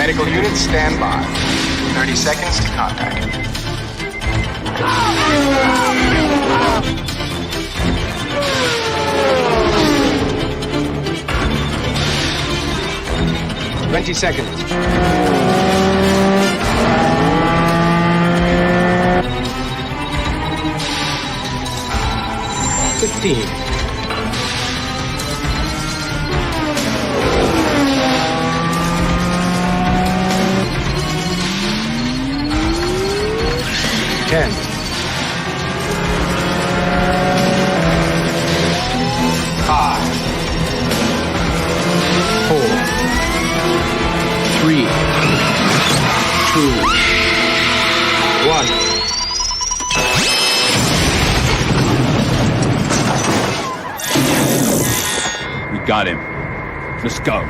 Medical units stand by. 30 seconds to contact. 20 seconds. 15. 10. 5. 4. 3. 2. 1. We got him. Let's go.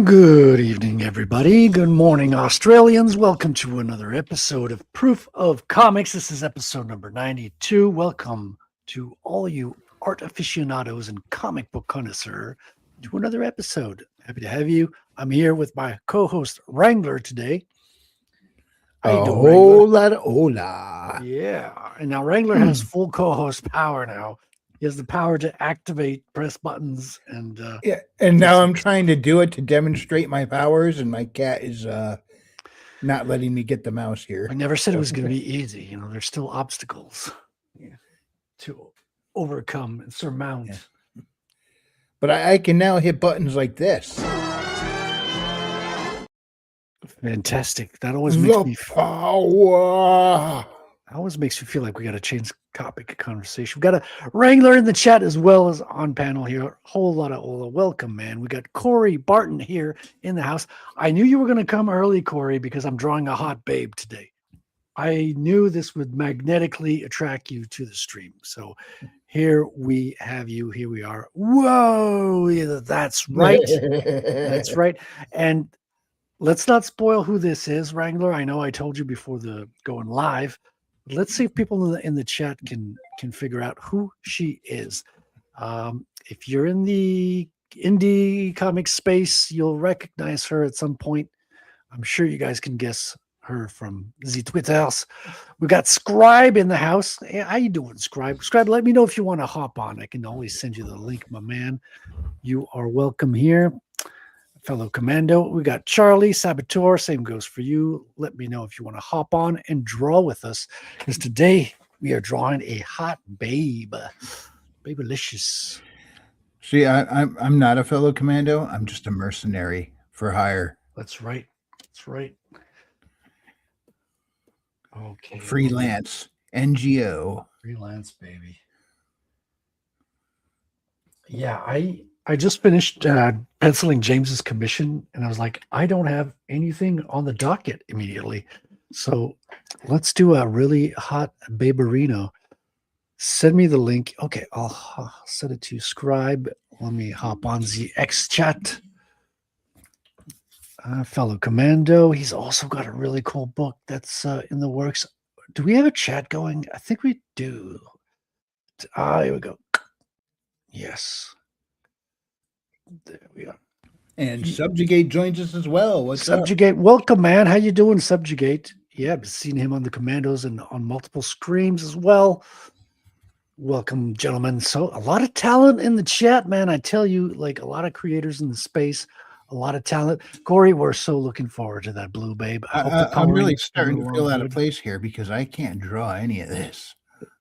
Good evening, everybody. Good morning, Australians. Welcome to another episode of Proof of Comics. This is episode number 92. Welcome to all you art aficionados and comic book connoisseur to another episode. Happy to have you. I'm here with my co-host Wrangler today. How you doing, Wrangler? Hola. Yeah, and now Wrangler has full co-host power now. He has the power to activate, press buttons, and Yeah, and now I'm trying to do it to demonstrate my powers, and my cat is not letting me get the mouse here. I never said it was going to be easy. You know, there's still obstacles to overcome and surmount. Yeah. But I can now hit buttons like this. Fantastic. That always makes me power. always makes me feel like we got to change topic of conversation. We got a Wrangler in the chat as well as on panel here. A whole lot of Ola. Welcome, man. We got Corey Barton here in the house. I knew you were going to come early, Corey, because I'm drawing a hot babe today. I knew this would magnetically attract you to the stream. So here we have you. Here we are. Whoa. Yeah, that's right. That's right. And let's not spoil who this is, Wrangler. I know I told you before the going live. Let's see if people in the chat can figure out who she is. If you're in the indie comic space, you'll recognize her at some point. I'm sure you guys can guess her from the Twitters. We got Scribe in the house. Hey, how you doing, Scribe? Scribe, let me know if you want to hop on. I can always send you the link, my man. You are welcome here. Fellow Commando, we got Charlie Saboteur. Same goes for you. Let me know if you want to hop on and draw with us, because today we are drawing a hot babe, babylicious. See, I'm not a fellow commando. I'm just a mercenary for hire. That's right. That's right. Okay. Freelance NGO. Freelance, baby. Yeah, I just finished penciling James's commission, and I was like, I don't have anything on the docket immediately. So let's do a really hot Baberino. Send me the link. Okay, I'll send it to you, Scribe. Let me hop on the X chat. Fellow Commando. He's also got a really cool book that's in the works. Do we have a chat going? I think we do. Here we go. Yes. There we are. And Subjugate joins us as well. What's up? Subjugate, welcome, man. How you doing, Subjugate? Yeah, I've seen him on the Commandos and on multiple streams as well. Welcome, gentlemen. So a lot of talent in the chat, man. I tell you, like a lot of creators in the space, a lot of talent. Corey, we're so looking forward to that Blue Babe. I'm really starting to feel out of place here because I can't draw any of this.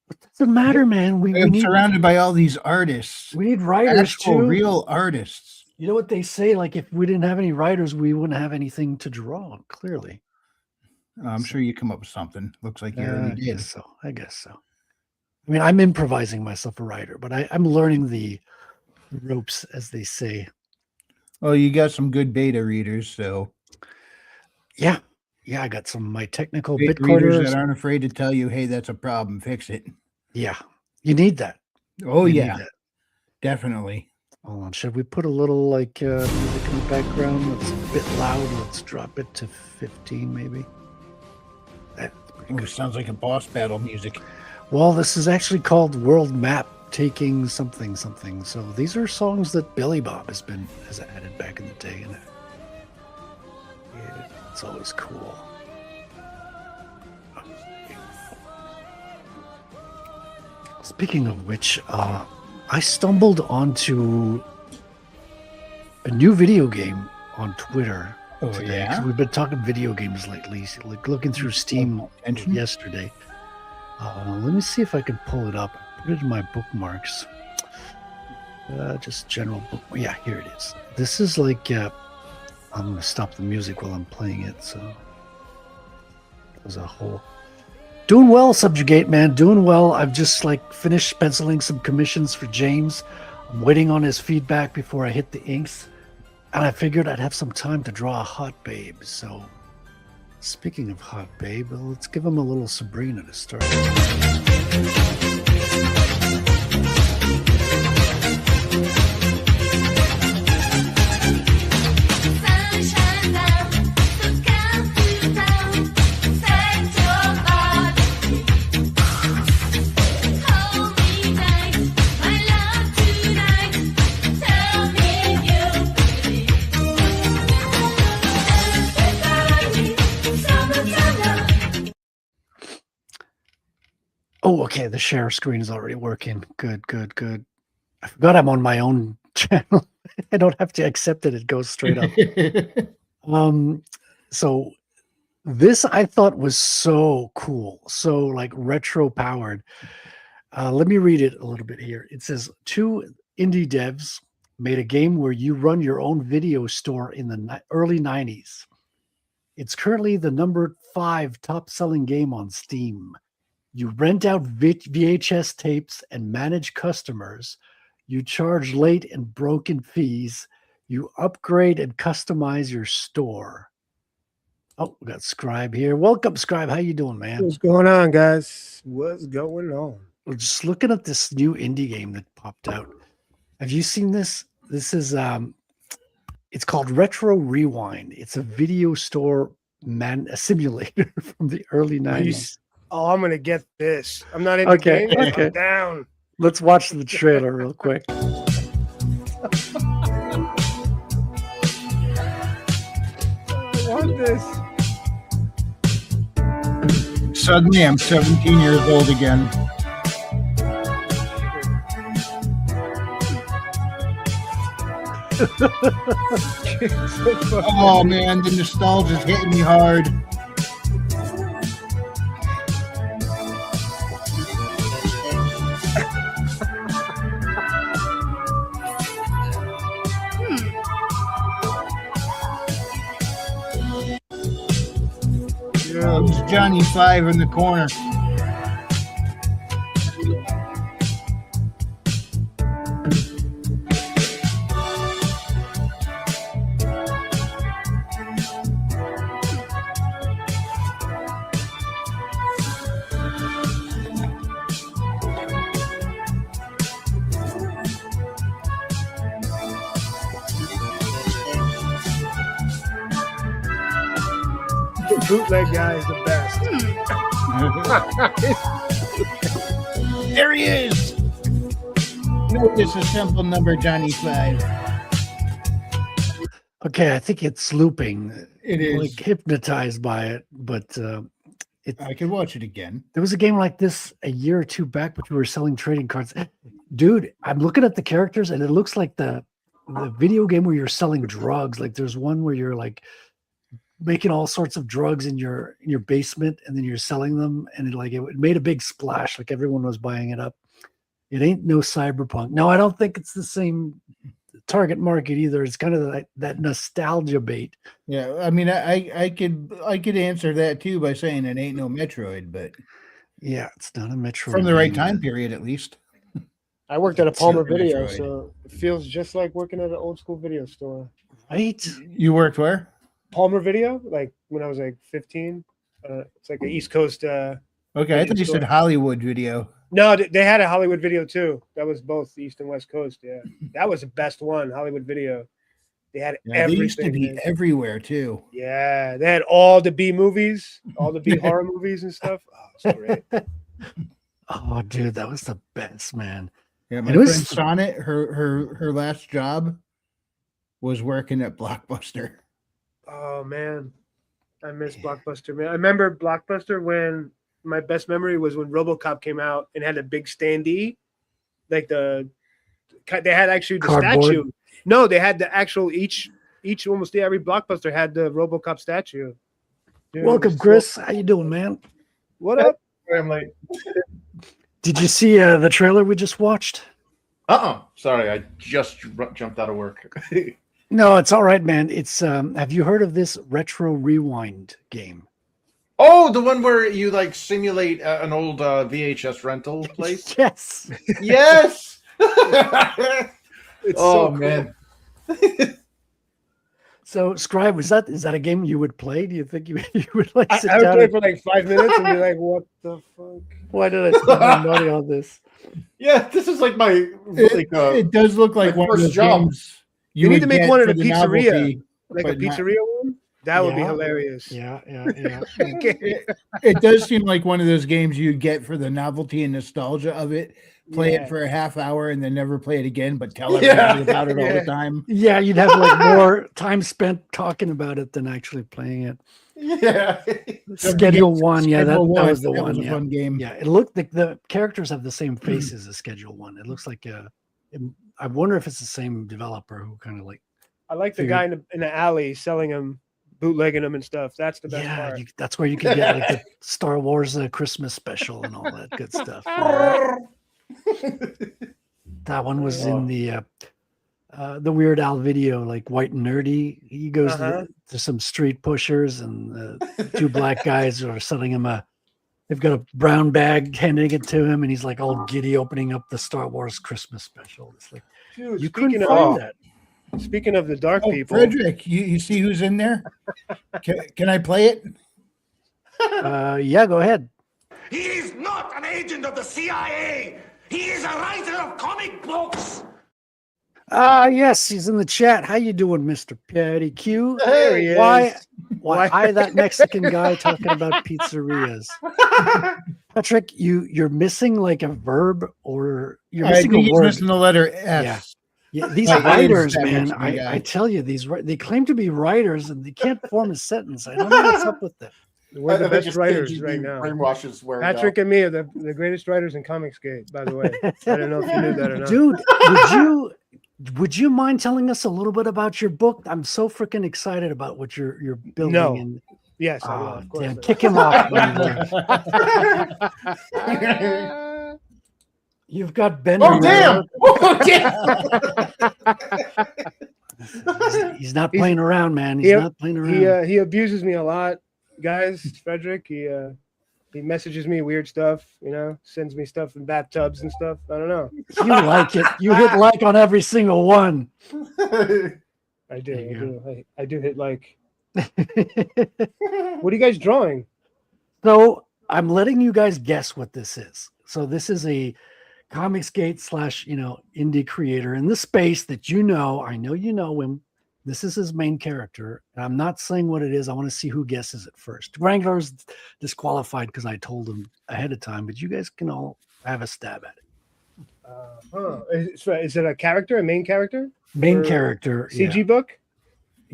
What does it matter, man? We I'm need surrounded by all these artists. we need writers Actual too. real artists. You know what they say? Like if we didn't have any writers, we wouldn't have anything to draw. Clearly, I'm sure you come up with something. Looks like you I already did. guess so. I guess so. I mean, I'm improvising myself a writer, but I'm learning the ropes, as they say. Well, you got some good beta readers, so Yeah, I got some of my technical beta Bitcoiners. readers that aren't afraid to tell you, "Hey, that's a problem. Fix it." Yeah, you need that. Oh You need yeah, that. definitely. Hold on, should we put a little like music in the background? That's a bit loud. Let's drop it to 15, maybe. That's pretty Ooh, good. sounds like a boss battle music. Well, this is actually called World Map Taking something something. So these are songs that Billy Bob has added back in the day, and yeah, it's always cool. Speaking of which, I stumbled onto a new video game on Twitter today. 'Cause we've been talking video games lately, like looking through Steam Attention. yesterday. Let me see if I can pull it up. Put it in my bookmarks. Just general book. Yeah, here it is. This is like I'm gonna stop the music while I'm playing it. So there's a whole. Doing well, Subjugate, man. Doing well. I've just like finished penciling some commissions for James. I'm waiting on his feedback before I hit the inks, and I figured I'd have some time to draw a hot babe. So, speaking of hot babe, let's give him a little Sabrina to start. Sunshine down, so come to town, set your body. Hold me tight, my love tonight. Tell me you believe. Summertime. Oh, okay. The share screen is already working. Good. I forgot I'm on my own channel. I don't have to accept it. It goes straight up. So this I thought was so cool. So like retro powered. Let me read it a little bit here. It says 2 indie devs made a game where you run your own video store in the early 90s. It's currently the number 5 top selling game on Steam. You rent out VHS tapes and manage customers. You charge late and broken fees. You upgrade and customize your store. Oh, we got Scribe here. Welcome, Scribe. How you doing, man? What's going on, guys? What's going on? We're just looking at this new indie game that popped out. Have you seen this? This is it's called Retro Rewind. It's a video store a simulator from the early 90s. Oh, I'm gonna get this. I'm not into Okay, games. okay. I'm down. Let's watch the trailer real quick. I want this. Suddenly, I'm 17 years old again. Oh man, the nostalgia's hitting me hard. There's Johnny 5 in the corner. The bootleg guy is the best. There he is. No disassembled number Johnny 5. Okay, I think it's looping. It I'm, is. like hypnotized by it, but I could watch it again. there was a game like this a year or two back, but we were selling trading cards. Dude, I'm looking at the characters, and it looks like the video game where you're selling drugs. Like there's one where you're like making all sorts of drugs in your basement, and then you're selling them, and it made a big splash. Like everyone was buying it up. It ain't no Cyberpunk. No, I don't think it's the same target market either. It's kind of that nostalgia bait. Yeah, I mean, I could answer that too by saying it ain't no Metroid, but Yeah, it's not a Metro. from the right time period at least. I worked at a It's Palmer Super Video, Metroid. so it feels just like working at an old school video store. Right? You worked where? Palmer Video, like when I was like 15. It's like an East Coast. Okay, I Video thought you store. said Hollywood Video. No, they had a Hollywood Video too. That was both East and West Coast. Yeah, that was the best one. Hollywood Video. They had Yeah, they used to everything. be man. everywhere too. Yeah, they had all the B movies, all the B horror movies and stuff. Oh, it's great. Oh, dude, that was the best, man. Yeah, my It friend was- Sonnet, her last job was working at Blockbuster. Oh man, I miss Blockbuster, man. I remember Blockbuster when my best memory was when RoboCop came out and had a big standee, like they had actually the Cardboard? statue. No, they had the actual each almost every Blockbuster had the RoboCop statue. Dude, it Welcome, was so- Chris. How you doing, man? What up? I'm like, Did you see the trailer we just watched? sorry, I just jumped out of work. No, it's all right, man. It's have you heard of this Retro Rewind game? Oh, the one where you like simulate an old VHS rental place. Yes. Yes. It's oh so cool. man. So, Scribe, is that a game you would play? Do you think you would like I sit would down? play and- for like 5 minutes and be like, "What the fuck?" Why did I spend my money on this? Yeah, this is like my It, it does look like my one of first those job. games You need would to make get one at for a the pizzeria. novelty, Like a but not- pizzeria one. That would be Yeah. hilarious. Yeah. It does seem like one of those games you get for the novelty and nostalgia of it. Play Yeah. it for a half hour and then never play it again, but tell Yeah. everybody about it all Yeah. the time. Yeah, you'd have like more time spent talking about it than actually playing it. Yeah. Schedule one, yeah, that Schedule was the that one. was a Yeah. fun game. Yeah, it looked like the characters have the same faces as Schedule One. It looks like I wonder if it's the same developer who kind of like. I like the Figured- guy in the alley selling them, bootlegging them and stuff. That's the best Yeah, part. that's where you can get like the Star Wars Christmas special and all that good stuff. That one was in the Weird Al video, like White and Nerdy. He goes to some street pushers, and two black guys are selling him they've got a brown bag, handing it to him, and he's like all giddy opening up the Star Wars Christmas special. It's like Dude, you couldn't speaking find of that. speaking of the dark Oh, people, Frederick, you see who's in there? Can I play it? Yeah, go ahead. He is not an agent of the CIA. He is a writer of comic books. Yes, he's in the chat. How you doing, Mr. Petty Q? There he is. Why Why- I that Mexican guy talking about pizzerias? Patrick, you're missing like a verb, or you're I missing think a he's word. missing the letter S. Yeah, these I writers, understand man. what's my guy. I tell you, they claim to be writers and they can't form a sentence. I don't know what's up with them. we're the I think best it's writers KGB right now. Brainwashes where Patrick and me are the greatest writers in Comicsgate, by the way. I don't know if you knew that or not. Dude, would you mind telling us a little bit about your book? I'm so freaking excited about what you're building. No. And Yes, I will, oh, of course. damn, kick him off. buddy. You've got Ben. Oh damn! He's not playing around, man. He's He- not playing around. He abuses me a lot, guys. Frederick, he messages me weird stuff, sends me stuff in bathtubs and stuff. I don't know. You like it. You hit like on every single one. I do. There you I do hit like. What are you guys drawing? So I'm letting you guys guess what this is. So this is a Comicsgate / indie creator in the space that I know you know him. This is his main character. And I'm not saying what it is. I want to see who guesses it first. Wrangler's disqualified because I told him ahead of time, but you guys can all have a stab at it. Is it a character, a main character? Main Or character. CG Yeah. book?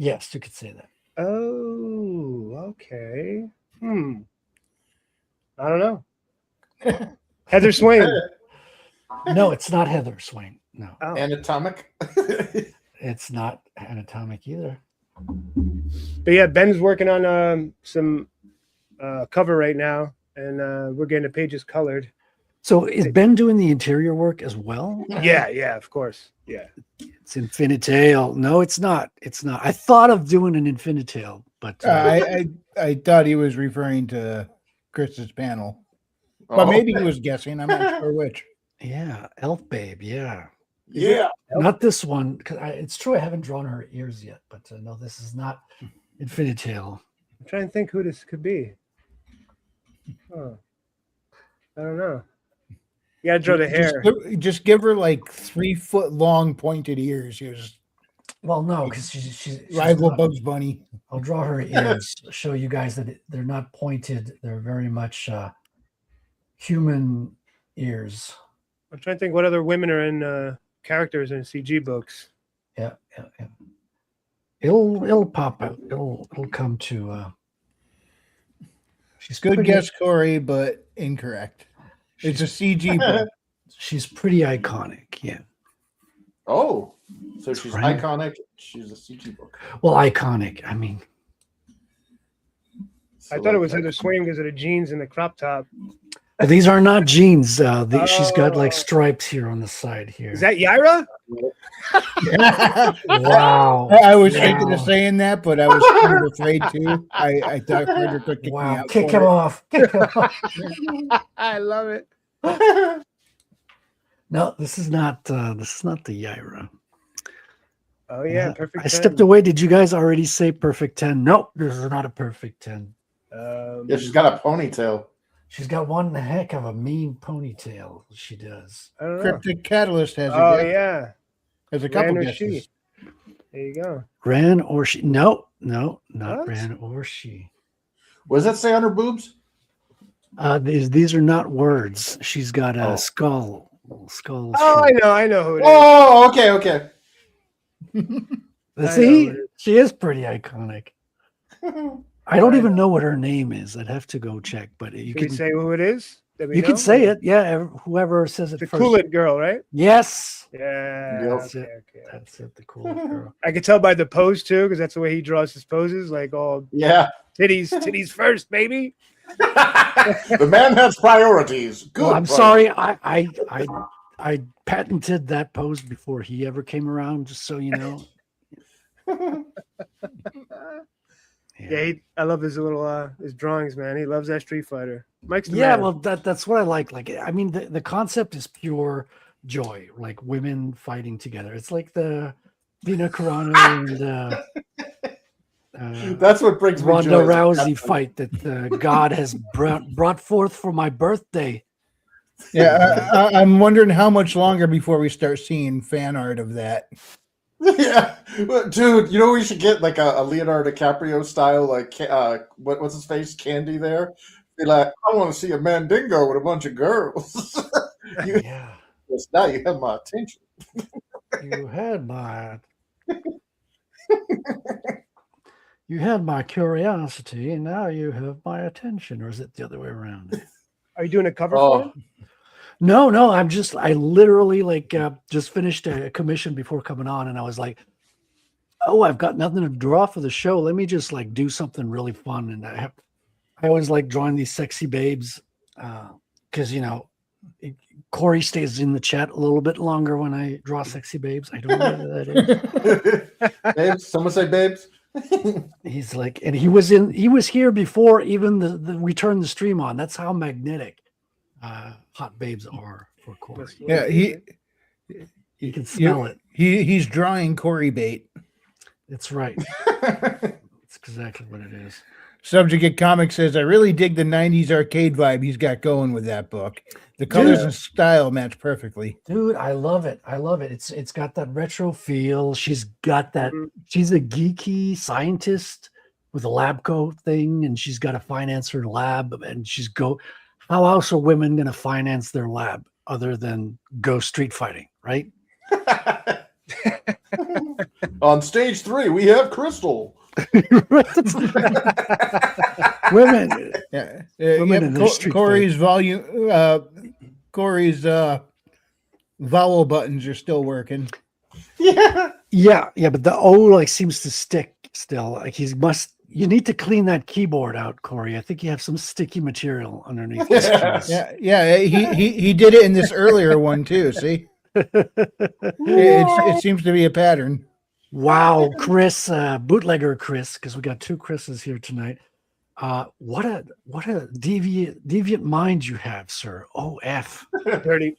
Yes, you could say that. Oh, okay. I don't know. Heather Swain. No, it's not Heather Swain. No, Oh. Anatomic. it's not anatomic either. But yeah, Ben's working on some cover right now, and we're getting the pages colored. So is Ben doing the interior work as well? Yeah, of course. Yeah. It's Infinitail. No, it's not. It's not. I thought of doing an Infinitail, but I thought he was referring to Chris's panel, but Oh. maybe he was guessing. I'm not sure which. yeah, Elf Babe. Yeah, Yeah. not this one. Because it's true, I haven't drawn her ears yet, but no, this is not Infinitail. I'm trying to think who this could be. Huh. I don't know. You gotta draw the hair. Just give her like 3 foot long pointed ears. She was Well, no, because she's rival not- Bugs Bunny. I'll draw her ears. Show you guys that they're not pointed. They're very much human ears. I'm trying to think what other women are in characters in CG books. Yeah. It'll pop out. It'll come to. She's Good pretty- guess, Corey, but incorrect. It's a CG book. She's pretty iconic. Yeah. Oh, so she's right. iconic. She's a CG book. Well, iconic. I mean, I So thought it was like Heather Swain because of the jeans and the crop top. these are not jeans. She's got like Oh. stripes here on the side here. Is that Yaira? wow? I was thinking Wow. of saying that, but I was kind of afraid to. I thought Frederick would kick me Wow! out. Kick for him it. off! Kick him off! I love it. No, this is not. This is not the Yaira. Oh yeah, perfect. I stepped away. Did you guys already say perfect 10? Nope, this is not a perfect 10. Yeah, she's got a ponytail. She's got one heck of a mean ponytail. She does. I don't know. Cryptic Catalyst has Oh a, yeah, has a couple Ran or guesses. she? There you go. Ran or she? No, not What? ran or she. What does that say on her boobs? These are not words. She's got a Oh. skull. Skull. Oh, I know who it is. Oh, okay. See, I know. she is pretty iconic. I don't even know what her name is. I'd have to go check, but you Can we can say who it is? That we you know? can say it. Yeah, whoever says it The first. Cool It girl, right? Yes, Yeah. Yep. That's Okay, it. okay. that's it. The cool girl. I could tell by the pose too, because that's the way he draws his poses, like all Yeah. titties first, baby. The man has priorities. Good. Well, I'm priorities. sorry. I patented that pose before he ever came around. Just so you know. Yeah, I love his little his drawings, man. He loves that Street Fighter. Mike's the Yeah, man. well, that's what I like. Like, I mean, the concept is pure joy, like women fighting together. It's like the Dina Carano and That's what brings me Ronda joy. Rousey fight that God has brought forth for my birthday. Yeah, I'm wondering how much longer before we start seeing fan art of that. Yeah, But, dude. You know we should get like a Leonardo DiCaprio style, like what's his face, Candy. There, be like, I want to see a Mandingo with a bunch of girls. Yeah, Yes, now you have my attention. you had my curiosity, and now you have my attention. Or is it the other way around? Are you doing a cover Oh. for him? No, I literally like just finished a commission before coming on, and I was like, oh, I've got nothing to draw for the show. Let me just like do something really fun. And I always like drawing these sexy babes because Corey stays in the chat a little bit longer when I draw sexy babes. I don't know who that is. Babes, someone say babes. He's like, and he was here before even the we turned the stream on. That's how magnetic hot babes are for Corey. Yeah, You can smell it. he's drawing Corey bait. It's right. It's exactly what it is. Subject at Comics says, I really dig the 90s arcade vibe he's got going with that book. The colors Dude. and style match perfectly. Dude, I love it. I love it. It's got that retro feel. She's got that. She's a geeky scientist with a lab coat thing, and she's got to finance her lab. And how else are women going to finance their lab other than go street fighting, right? On stage 3, we have Crystal. Women. Yeah, Women in their street Corey's Corey's vowel buttons are still working. Yeah. Yeah, but the O like seems to stick still. Like you need to clean that keyboard out, Corey. I think you have some sticky material underneath this keys. Yeah. He did it in this earlier one too. See, it seems to be a pattern. Wow, Chris, bootlegger Chris, because we got two Chris's here tonight. What a deviant mind you have, sir. OF.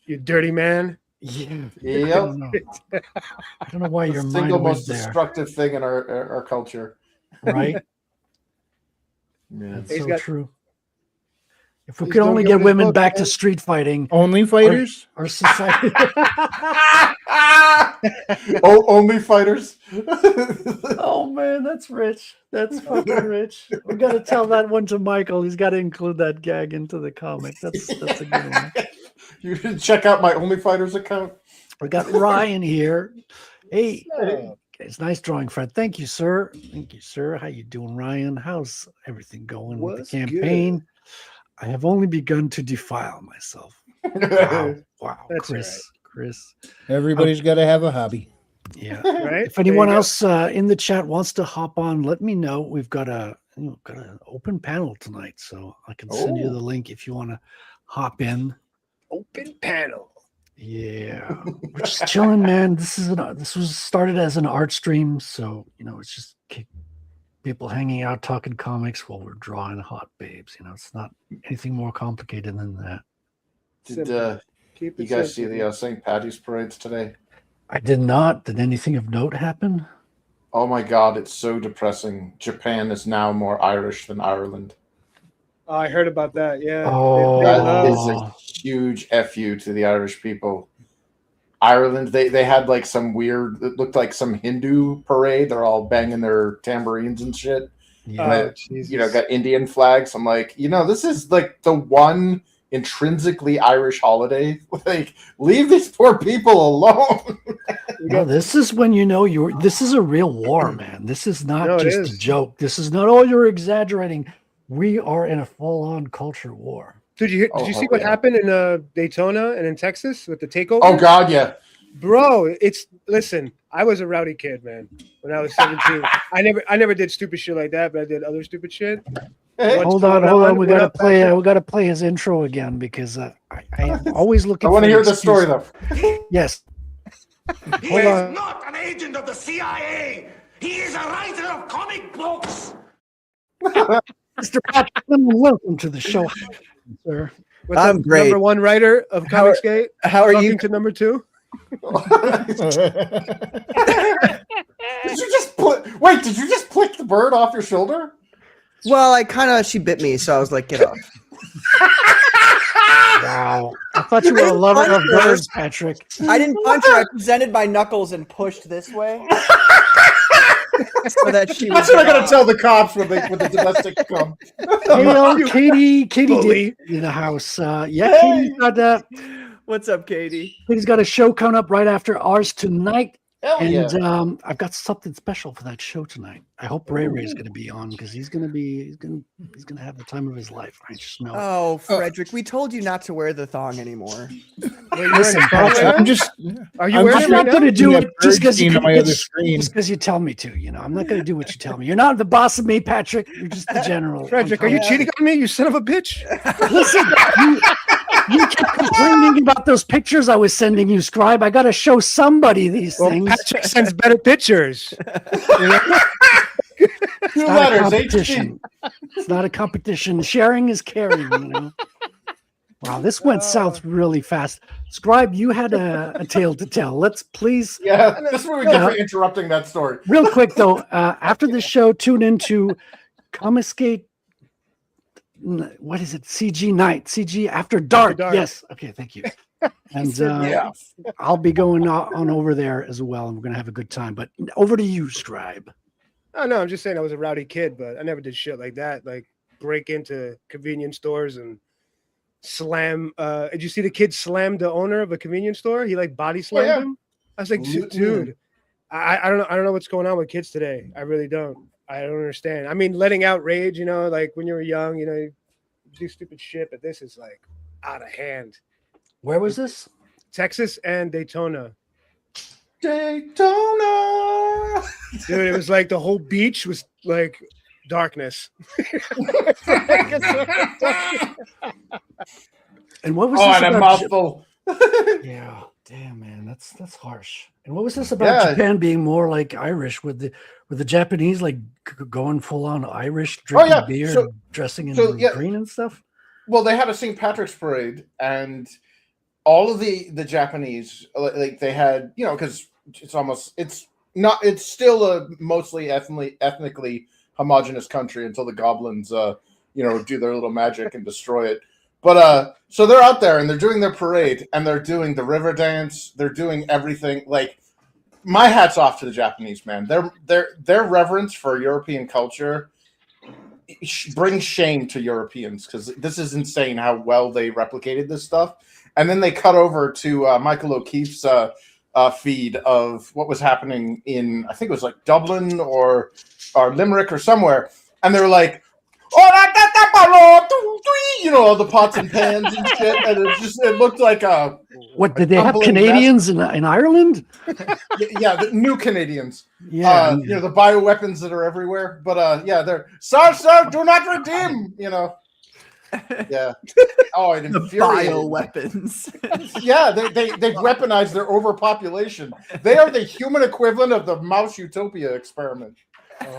You dirty man. Yeah. Yep. I don't know why The your mind single went most there. destructive thing in our culture. Right? Yeah. That's He's so got- true. If we He's could doing only good get with his women book, back man. to street fighting, Only fighters. our society. Oh, only fighters. Oh man, that's rich. That's fucking rich. We got to tell that one to Michael. He's got to include that gag into the comic. That's a good one. You should check out my Only Fighters account. We got Ryan here. Hey, it's nice drawing, Fred. Thank you, sir. Thank you, sir. How you doing, Ryan? How's everything going with What's the campaign? I have only begun to defile myself. Wow, That's Chris. Everybody's got to have a hobby. Yeah. Right? If anyone There you go. else in the chat wants to hop on, let me know. We've got an open panel tonight, so I can send you Oh. the link if you want to hop in. Open panel. Yeah, we're just chilling, man. This was started as an art stream, so it's just people hanging out talking comics while we're drawing hot babes. It's not anything more complicated than that. Did Keep you it guys see simple. the St. Patty's parades today? I did not. Did anything of note happen? Oh my God, it's so depressing. Japan is now more Irish than Ireland. Oh, I heard about that. Yeah. Oh. That is Oh. a huge fu to the Irish people. Ireland, they had like some weird, it looked like some Hindu parade. They're all banging their tambourines and shit. Yeah. And it, got Indian flags. I'm like, this is like the one intrinsically Irish holiday. Like, leave these poor people alone. No, this is when this is a real war, man. This is not No, it just is. a joke. This is not, you're exaggerating. We are in a full-on culture war. Dude, did you see what happened in Daytona and in Texas with the takeover? Oh God, yeah. Bro, listen, I was a rowdy kid, man. When I was 17. I never did stupid shit like that, but I did other stupid shit. What's Hold going on. We What gotta up, play. Patrick? We gotta play his intro again because I'm always looking. I want for to an hear the story excuse. though. Yes. He Hold is on. not an agent of the CIA. He is a writer of comic books. Mr. Patrick, welcome to the show, sir. What's I'm up, great. Number one writer of How are- Comicsgate. How are Talking you? to number two. Did you just wait? Did you just flick the bird off your shoulder? Well, she bit me, so I was like, get off. Wow. I thought you were a lover of birds, Patrick. I didn't punch her. I presented my knuckles and pushed this way. So that she That's was what I'm gonna tell the cops when the domestic come. Hey, Katie Bully. did in the house. Katie's got What's up, Katie? Katie's got a show coming up right after ours tonight. Hell yeah. And I've got something special for that show tonight. I hope Ray Ray's going to be on because he's going to have the time of his life. I just know. Oh, Frederick, we told you not to wear the thong anymore. Wait, you're Listen, in Patrick, Canada? I'm just. Are you I'm wearing I'm it not right now? going to do You it have just because bird seen on my other screen. you tell me to. I'm not going to do what you tell me. You're not the boss of me, Patrick. You're just the general. Frederick, are you cheating on me, you son of a bitch? Listen, you kept complaining about those pictures I was sending you, Scribe. I got to show somebody these Well, things. Patrick sends better pictures. Two It's not a letters, competition. It's not a competition. Sharing is caring. Wow, this went south really fast. Scribe, you had a tale to tell. Let's please, Yeah, this is what we get for interrupting that story. real quick though, after the show, tune into Comicsgate. What is it? CG Night, CG After Dark. Dark. Yes. Okay, thank you. And Yeah. I'll be going on over there as well, and we're gonna have a good time. But over to you, Scribe. Oh no, I'm just saying I was a rowdy kid, but I never did shit like that. Like break into convenience stores and slam. Did you see the kid slam the owner of a convenience store? He like body slammed yeah. him. I was like, Yeah. dude, I don't know. I don't know what's going on with kids today. I really don't. I don't understand. I mean, letting out rage, like when you were young, you do stupid shit, but this is like out of hand. Where was this? Texas and Daytona. Daytona. Dude, it was like the whole beach was like darkness. And what was Oh, this and a about? mouthful. Yeah, damn man, that's harsh. And what was this about Japan being more like Irish with the Japanese like going full on Irish, drinking beer, and dressing in green and stuff? Well, they had a St. Patrick's parade, and all of the Japanese, like they had, because it's still a mostly ethnically homogenous country until the goblins do their little magic and destroy it. But so they're out there and they're doing their parade and they're doing the river dance. They're doing everything. Like, my hat's off to the Japanese, man. Their reverence for European culture brings shame to Europeans, because this is insane how well they replicated this stuff. And then they cut over to Michael O'Keefe's feed of what was happening in, I think it was like Dublin or Limerick or somewhere, and they were like, all the pots and pans and shit, and it looked like a. What did they have Canadians in Ireland? Yeah, the new Canadians. Yeah, the bioweapons that are everywhere. But they're sir, do not redeem. Yeah. Oh, it The infuriated. bioweapons. Yeah, they've weaponized their overpopulation. They are the human equivalent of the Mouse Utopia experiment.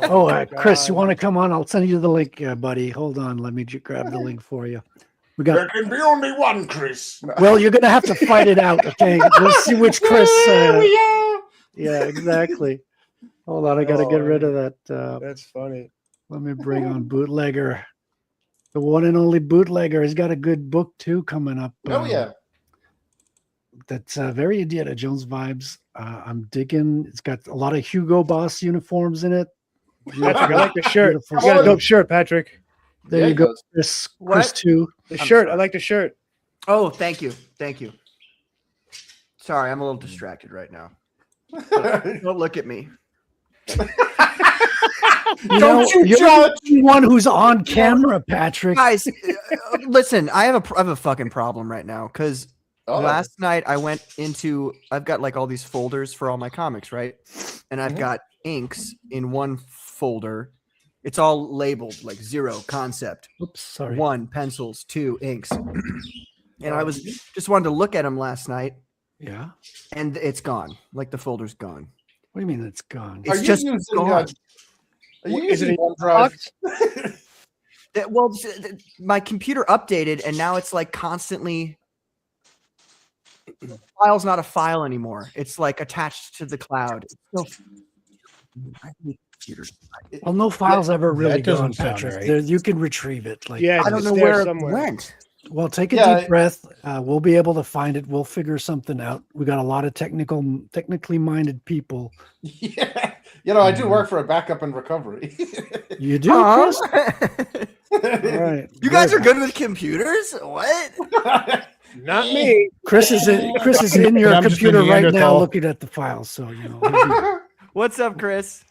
Oh, Chris, you want to come on? I'll send you the link, buddy. Hold on, let me grab the link for you. We got. There can be only one Chris. Well, you're gonna have to fight it out. Okay, we'll see which Chris. Yeah, exactly. Hold on, I got to get rid of that. That's funny. Let me bring on Bootlegger, the one and only Bootlegger. He's got a good book too coming up. Oh yeah. That's very Indiana Jones vibes. I'm digging. It's got a lot of Hugo Boss uniforms in it. Patrick, I like the shirt. Beautiful You got a dope shirt, Patrick. There Yeah, you he go, does. Chris. What? Chris too. The shirt. I like the shirt. Oh, thank you. Sorry, I'm a little distracted right now. Don't look at me. Don't you you're judge. the one who's on camera, Patrick. Guys, listen, I have a fucking problem right now, because Oh. last night I went into, I've got like all these folders for all my comics, right? And I've got inks in one folder. It's all labeled like 0 concept, Oops, sorry. 1 pencils, 2 inks. And I was just wanted to look at them last night, Yeah. and it's gone. Like the folder's gone. What do you mean it's gone? It's Are you just using, gone. Are you Is it using in OneDrive? Well, my computer updated, and now it's like constantly. The file's not a file anymore. It's like attached to the cloud. It's still. I need computers. Well, no files ever really that doesn't gone, sound Patrick. right. There, you can retrieve it. Like, Yeah, I don't it's know there where somewhere. it went. well, take a Yeah, deep breath. We'll be able to find it. We'll figure something out. We got a lot of technically minded people. Yeah. I do work for a backup and recovery. You do, Huh? Chris? All right. You guys are good with computers? What? Not me. Chris is in your I'm just a computer right now, Neanderthal. looking at the files. So he'll be- What's up, Chris?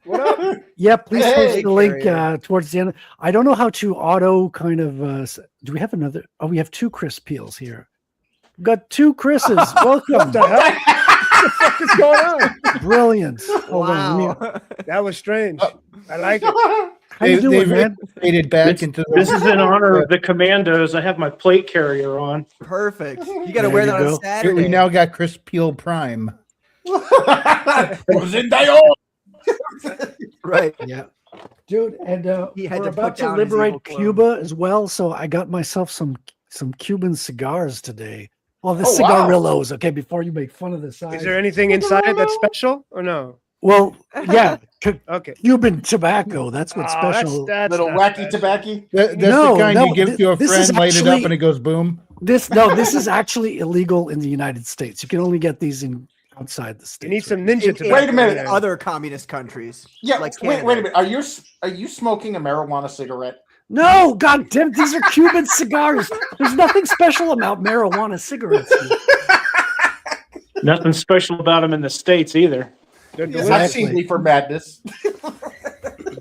What up? yeah, please post Hey, the link Carrie. towards the end. I don't know how to auto kind of. Do we have another? Oh, we have 2 Chris Peels here. We've got 2 Chris's. Welcome. What the hell? What's going on? Brilliant. Hold on. Let me, Wow. That was strange. I like it. how you doing, They've man? faded back into the. This is in honor of the commandos. I have my plate carrier on. Perfect. You got to There wear you that on go. Saturday. We now got Chris Peel Prime. Right. Yeah. Dude, and He had we're to about put to down his liberate evil clone. Cuba as well. So I got myself some Cuban cigars today. Well, the Oh, wow. cigarillos. Okay, before you make fun of the size. Is there anything inside that's special or no? Well, yeah, Okay. Cuban tobacco. That's what's Oh, special. that's Little not wacky special. tobacco. That's No, the kind no, you give to a this is friend, light it up, actually- and it goes boom. This is actually illegal in the United States. You can only get these in outside the states. You need some right? ninja In- tobacco. Wait a minute. there. Other communist countries. Yeah, Like wait a Canada. minute. Are you smoking a marijuana cigarette? No, god damn, these are Cuban cigars. There's nothing special about marijuana cigarettes. Nothing special about them in the States either. Good Yeah. going. I've seen Leaf for Madness.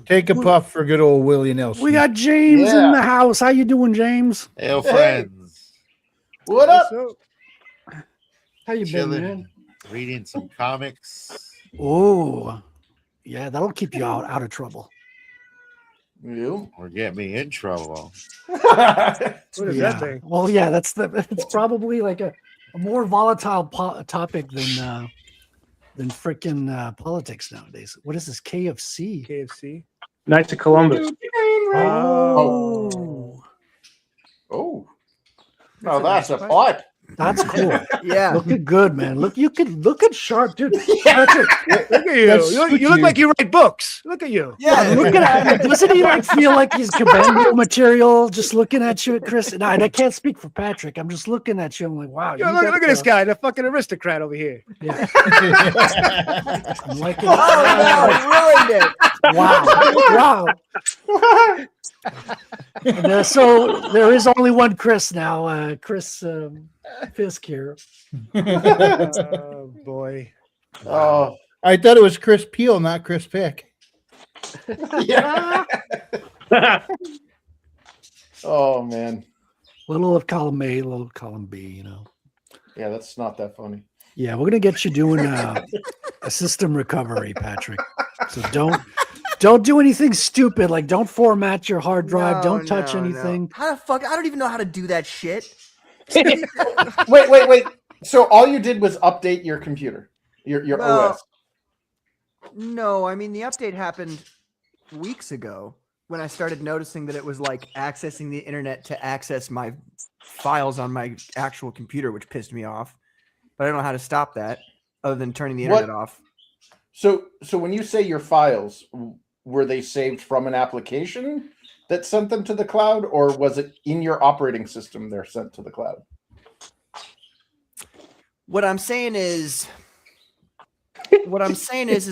Take a puff for good old Willie Nelson. We got James Yeah. in the house. How you doing, James? Hey, friends. What up? What's up? How you Chilling, been, man? reading some comics. Oh, yeah, that'll keep you out of trouble. You? Or get me in trouble. What is Yeah. that thing? Well, yeah, it's probably like a more volatile topic than freaking politics nowadays. What is this? KFC? KFC. Knights of Columbus. Oh, Oh. No, that's a pipe. that's cool. Yeah. Looking good, man. Look sharp, dude. Patrick, Look at you. That's You look like you write books. Look at you. Yeah. looking at him. Doesn't he like feel like he's Cabando material? Just looking at you, Chris. And I can't speak for Patrick. I'm just looking at you. I'm like, wow. Yo, you look, got look at this the- guy, the fucking aristocrat over here. Yeah. I'm liking Oh no, he ruined it. Wow. And, so there is only one Chris now. Chris Fisk here. Oh boy. Oh, I thought it was Chris Peel, not Chris Pick. yeah. Oh, man. Little of column A, little of column B, you know. Yeah, that's not that funny. Yeah, we're gonna get you doing a system recovery, Patrick. So don't do anything stupid. Like don't format your hard drive. No, Don't touch no, no. anything. How the fuck? I don't even know how to do that shit. Wait. So all you did was update your computer, your Well, OS. No, I mean the update happened weeks ago when I started noticing that it was like accessing the internet to access my files on my actual computer, which pissed me off. But I don't know how to stop that other than turning the What? internet off. So when you say your files, were they saved from an application that sent them to the cloud, or was it in your operating system they're sent to the cloud? What I'm saying is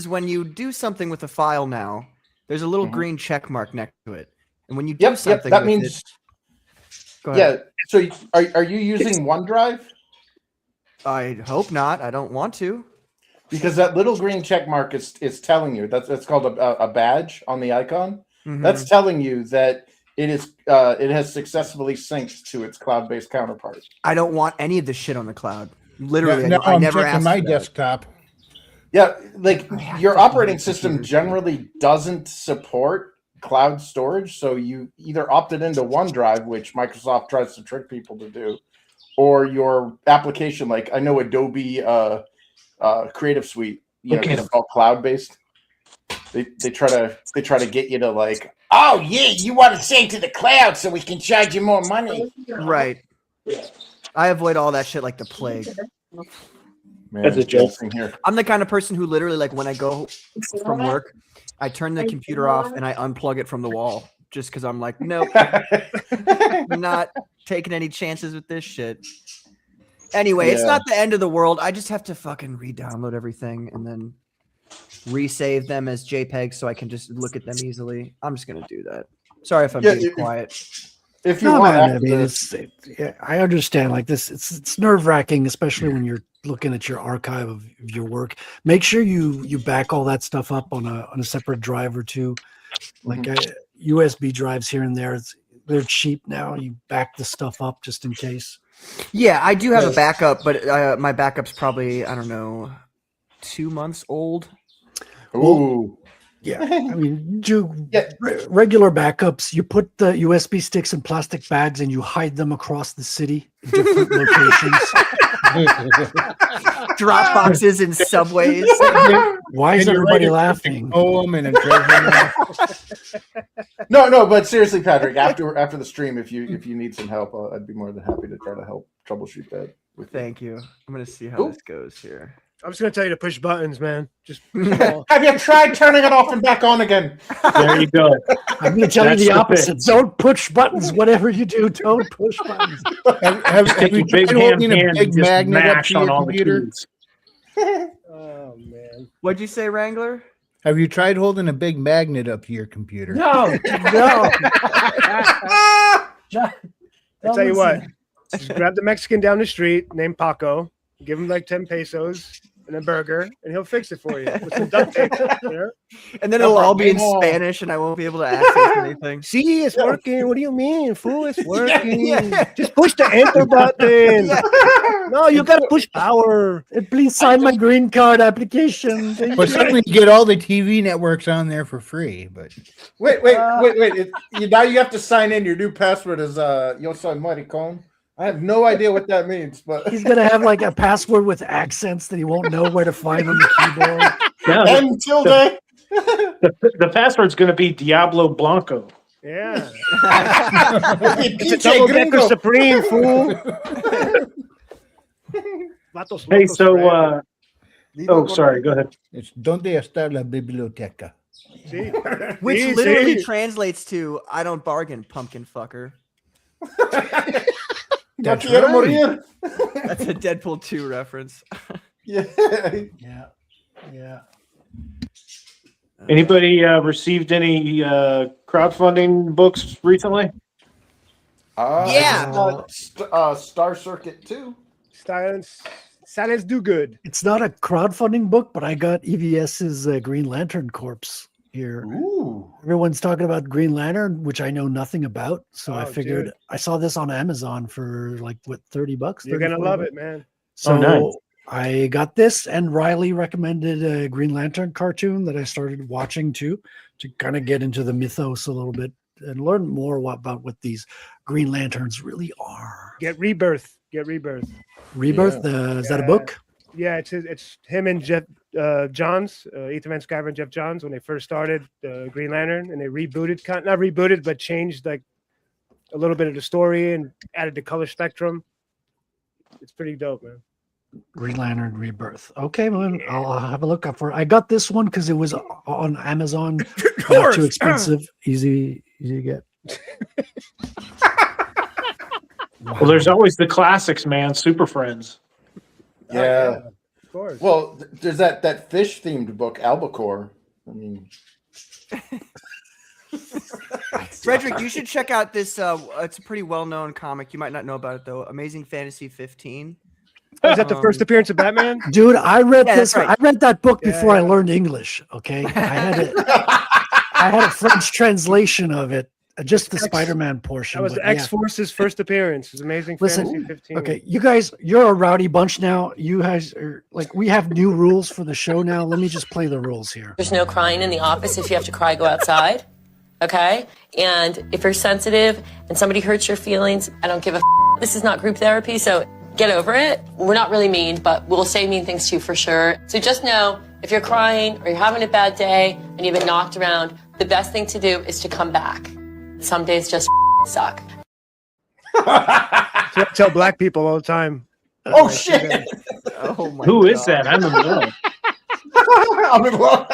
when you do something with a file now, there's a little Mhm. green check mark next to it. And when you do Yep. something That with means it, go ahead. yeah. So are you using OneDrive? I hope not. I don't want to. Because that little green check mark is telling you that's called a badge on the icon. Mhm. That's telling you that it has successfully synced to its cloud-based counterpart. I don't want any of this shit on the cloud. Literally, No, I I'm never checking asked my for that. desktop. Yeah, like have your to operating use system computers. generally doesn't support cloud storage, so you either opted into OneDrive, which Microsoft tries to trick people to do, or your application, like I know Adobe Creative Suite, Look at it's all cloud-based. They try to get you to like, oh yeah, you want to save to the cloud so we can charge you more money. Right. I avoid all that shit like the plague. Man, That's a joke. listen here. I'm the kind of person who literally, like, when I go from work, I turn the computer off and I unplug it from the wall just because I'm like, nope, I'm not taking any chances with this shit. Anyway, it's Yeah. not the end of the world. I just have to fucking re-download everything and then resave them as JPEGs so I can just look at them easily. I'm just gonna do that. Sorry if I'm Yeah, being quiet. If you No, want, man, I after mean, this- yeah, I understand. Like this, it's nerve wracking, especially when you're looking at your archive of your work. Make sure you back all that stuff up on a separate drive or two. Like USB drives here and there. They're cheap now. You back the stuff up just in case. Yeah, I do have a backup, but my backup's probably, I don't know, 2 months old. Ooh. Yeah, I mean, do Yeah. regular backups. You put the USB sticks in plastic bags and you hide them across the city in different locations. Drop boxes in subways. Why is And you everybody write a laughing? poem and a treasure map. No, but seriously, Patrick, after the stream, if you need some help, I'd be more than happy to try to help troubleshoot that with you. Thank you. I'm gonna see how Ooh. this goes here. I'm just gonna tell you to push buttons, man. Just Have you tried turning it off and back on again? There you go. I'm going to tell you That's the the opposite. Don't push buttons. Whatever you do, don't push buttons. Have Take you your big tried holding a hand big and just magnet up mash to on your all the computer? keys. oh man. What'd you say, Wrangler? Have you tried holding a big magnet up to your computer? No, no. I tell you what, just grab the Mexican down the street named Paco, give him like 10 pesos, and a burger, and he'll fix it for you with some duct tape. You know? And then it'll all be in Problemo. Spanish, and I won't be able to access anything. See, it's working. What do you mean, fool? It's working. yeah. Just push the enter button. No, you gotta push power. Please sign my green card application. But suddenly you get all the TV networks on there for free. But Wait. Now you have to sign in. Your new password is Yo soy maricón. I have no idea what that means, but He's gonna have like a password with accents that he won't know where to find on the keyboard. Yeah, M tilde. the password's going to be Diablo Blanco. Yeah. It's It's a double decker supreme, fool. Vatos Hey, locos so forever. sorry, go ahead. it's donde está la biblioteca? See? Which See, literally see? translates to "I don't bargain, pumpkin fucker." No quiero morir. That's a Deadpool 2 reference. Yeah. Yeah. Anybody received any crowdfunding books recently? Yeah. Star Circuit 2. Silence do good. It's not a crowdfunding book, but I got EVS's Green Lantern Corps here. Ooh. Everyone's talking about Green Lantern, which I know nothing about. So I Oh, figured dude. I saw this on Amazon for like what, $30? You're gonna love it, man. So nice. I got this, and Riley recommended a Green Lantern cartoon that I started watching too, to kind of get into the mythos a little bit and learn more about what these Green Lanterns really are. Get Rebirth. Get Rebirth. Rebirth, is that a book? Yeah, it's him and Jeff Johns, Ethan Van Sciver and Jeff Johns when they first started Green Lantern, and they rebooted, not rebooted, but changed like a little bit of the story and added the color spectrum. It's pretty dope, man. Green Lantern Rebirth. Okay, man, I'll have a look up for it. I got this one because it was on Amazon. Not too expensive, easy to get. Well, there's always the classics, man. Super Friends. Yeah. Of course. Well, there's that fish themed book, Albacore. I mean, Frederick, you should check out this. It's a pretty well-known comic. You might not know about it though. Amazing Fantasy 15. Is that the first appearance of Batman? Dude, I read Yeah, this. that's right. I read that book Yeah, before I yeah. learned English. Okay, I had a French translation of it, just the Spider-Man portion. That was but X yeah. Force's first appearance. It was Amazing Listen, Fantasy 15. Okay, you guys, you're a rowdy bunch now. You guys are like, we have new rules for the show now. Let me just play the rules here. There's no crying in the office. If you have to cry, go outside. Okay? And if you're sensitive and somebody hurts your feelings, I don't give a This is not group therapy, so get over it. We're not really mean, but we'll say mean things to you for sure. So just know, if you're crying or you're having a bad day and you've been knocked around, the best thing to do is to come back. Some days just suck. So I tell black people all the time. oh shit! Oh my Who God. is that? I'm in love. I'm in love.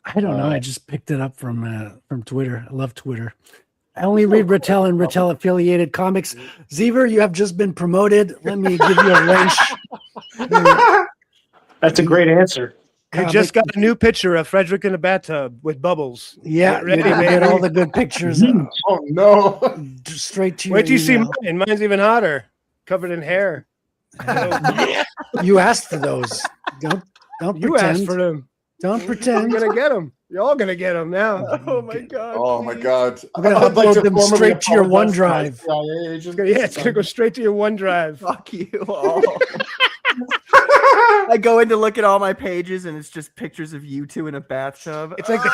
I don't know. I just picked it up from Twitter. I love Twitter. I only read Rattel and Rattel affiliated comics. Zever, you have just been promoted. Let me give you a wrench. That's a great answer. You just got a new picture of Frederick in a bathtub with bubbles. Yeah, Get ready, you get baby. all the good pictures Oh no! straight to Wait till you your see email. mine. Mine's even hotter, covered in hair. You asked for those. Don't You pretend. asked for them. Don't I'm pretend. gonna get them. You're all gonna get them now. Oh my God. Oh my god! I'm gonna I'd like upload to them formally straight to your apologize to my OneDrive. CIA agent. Yeah, it's gonna go straight to your OneDrive. Fuck you all. I go in to look at all my pages and it's just pictures of you two in a bathtub. It's like the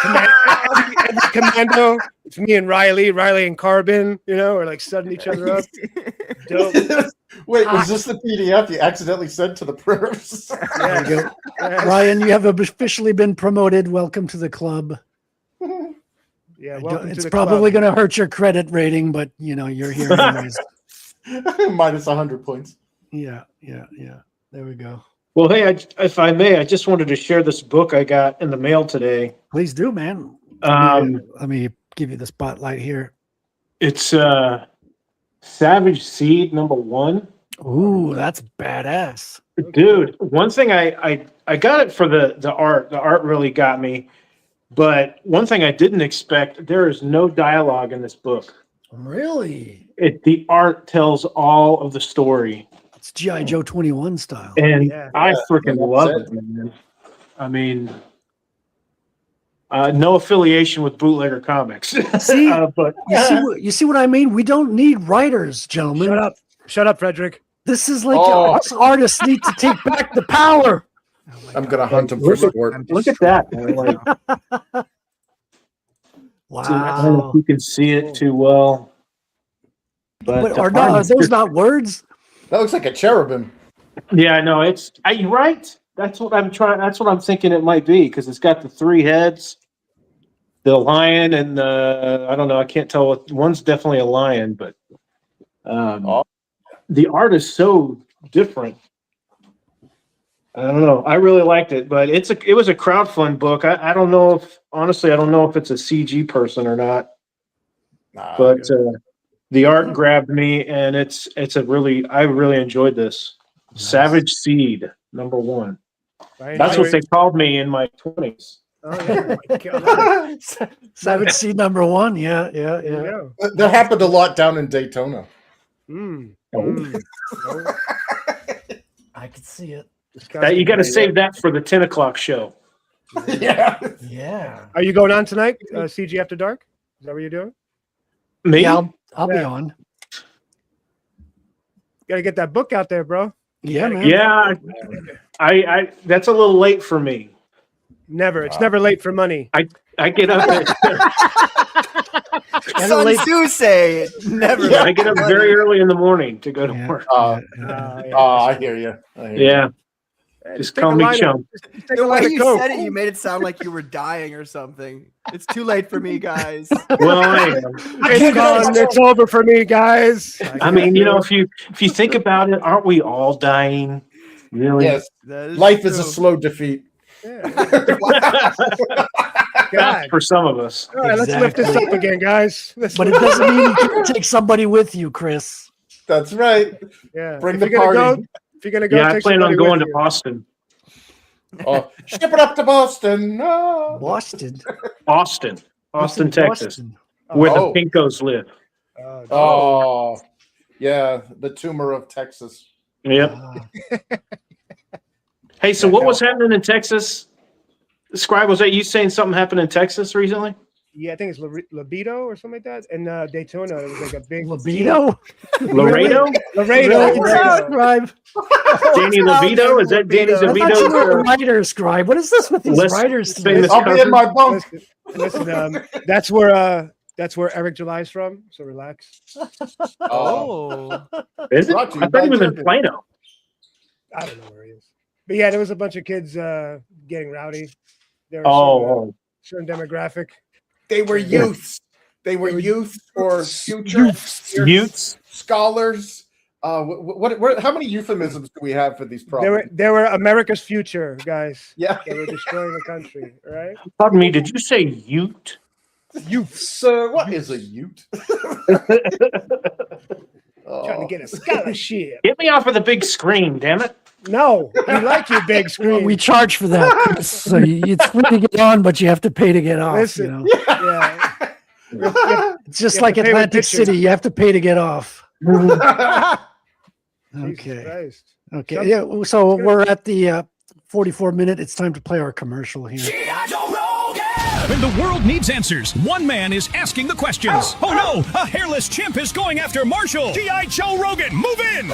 commando. It's me and Riley and Carbon. You know, are like setting each other up. Dope. Wait, was this the PDF you accidentally sent to the printers? There you go. Yeah. Ryan, you have officially been promoted. Welcome to the club. Yeah, welcome It's to the probably club. going to hurt your credit rating, but you know you're here anyways. Minus 100 points. Yeah. There we go. Well, hey, if I may, I just wanted to share this book I got in the mail today. Please do, man. Let me give you the spotlight here. It's Savage Seed #1. Ooh, that's badass. Dude, one thing I got it for the art. The art really got me. But one thing I didn't expect, there is no dialogue in this book. Really? The art tells all of the story. It's GI Joe 21 style. And Yeah. I freaking love that's it, man. I mean, no affiliation with Bootlegger Comics. See? but You see what I mean? We don't need writers, gentlemen. Shut up, Frederick. This is like Oh. us artists need to take back the power. I'm gonna hunt him for sport. look at that. Man. Like, I don't know Wow. if you can see it too well. But But are those not words? That looks like a cherubim. Yeah, no, it's are you right? That's what I'm trying. That's what I'm thinking it might be because it's got the 3 heads, the lion, and the I don't know. I can't tell what one's definitely a lion, but the art is so different. I don't know. I really liked it, but it was a crowdfund book. I don't know if honestly I don't know if it's a CG person or not, but the art grabbed me, and I really enjoyed this. Savage Seed #1. Right? That's what they called me in my 20s. Oh, yeah. My God. Savage Seed #1. Yeah. There you go. That happened a lot down in Daytona. Mm. I could see it. You got to save that for the 10 o'clock show. Yeah. Yeah. Are you going on tonight? CG After Dark? Is that what you're doing? Maybe. Yeah, I'll be Yeah. on. Got to get that book out there, bro. Yeah, man. Yeah, I that's a little late for me. Never. It's never late for money. I get up. Sun Tzu say never. I get up very early in the morning to go to Yeah. work. I hear you. Yeah, just call me chum. The way you said it, you made it sound like you were dying or something. It's too late for me, guys. Well, I am. It's gone. It's over for me, guys. I mean, you know, if you think about it, aren't we all dying? Really? Yes. That is Life is a true. slow defeat. God. For some of us. All right, let's lift this up again, guys. But it doesn't mean you can't take somebody with you, Chris. That's right. Yeah. Bring If the you're gonna party. go, if you're gonna go, Yeah, I take plan on somebody going with to you. Boston. Oh, ship it up to Boston. No. Boston. Austin, Texas, Boston. where Oh. the Pinkos live. Oh, yeah. The tumor of Texas. Yep. Hey, so what was happening in Texas? Scribe, was that you saying something happened in Texas recently? Yeah, I think it's Libido or something like that. And Daytona, it was like a big Libido? Laredo? Laredo. Really? Laredo. Scribe. Danny Levito? Is that Danny I thought you were a DeVito? writer, Scribe. What is this with these Less writers? famous I'll be in my bunk. Listen, that's where Eric July's from. So relax. Oh, Is it? Brought to you I thought he by was in Turkey. Plano. I don't know where he is. But yeah, there was a bunch of kids getting rowdy. There was Oh, certain demographic. They were youths. They were youth or future Utes? scholars. What? How many euphemisms do we have for these problems? They were America's future, guys. Yeah. They were destroying the country. All right. Pardon me, did you say Ute? Youths. Sir, what is a ute? Trying to get a scholarship. Get me off of the big screen, damn it. No, we like you, big screen. We charge for that, Chris. So it's free to get on, but you have to pay to get off. Listen, You know? yeah. It's just You have like to pay with Atlantic pictures. City. You have to pay to get off. Jesus Okay. Christ. Okay. Yeah. So we're at the 44-minute. It's time to play our commercial here. When the world needs answers, one man is asking the questions. Oh no, a hairless chimp is going after Marshall. G.I. Joe Rogan, move in!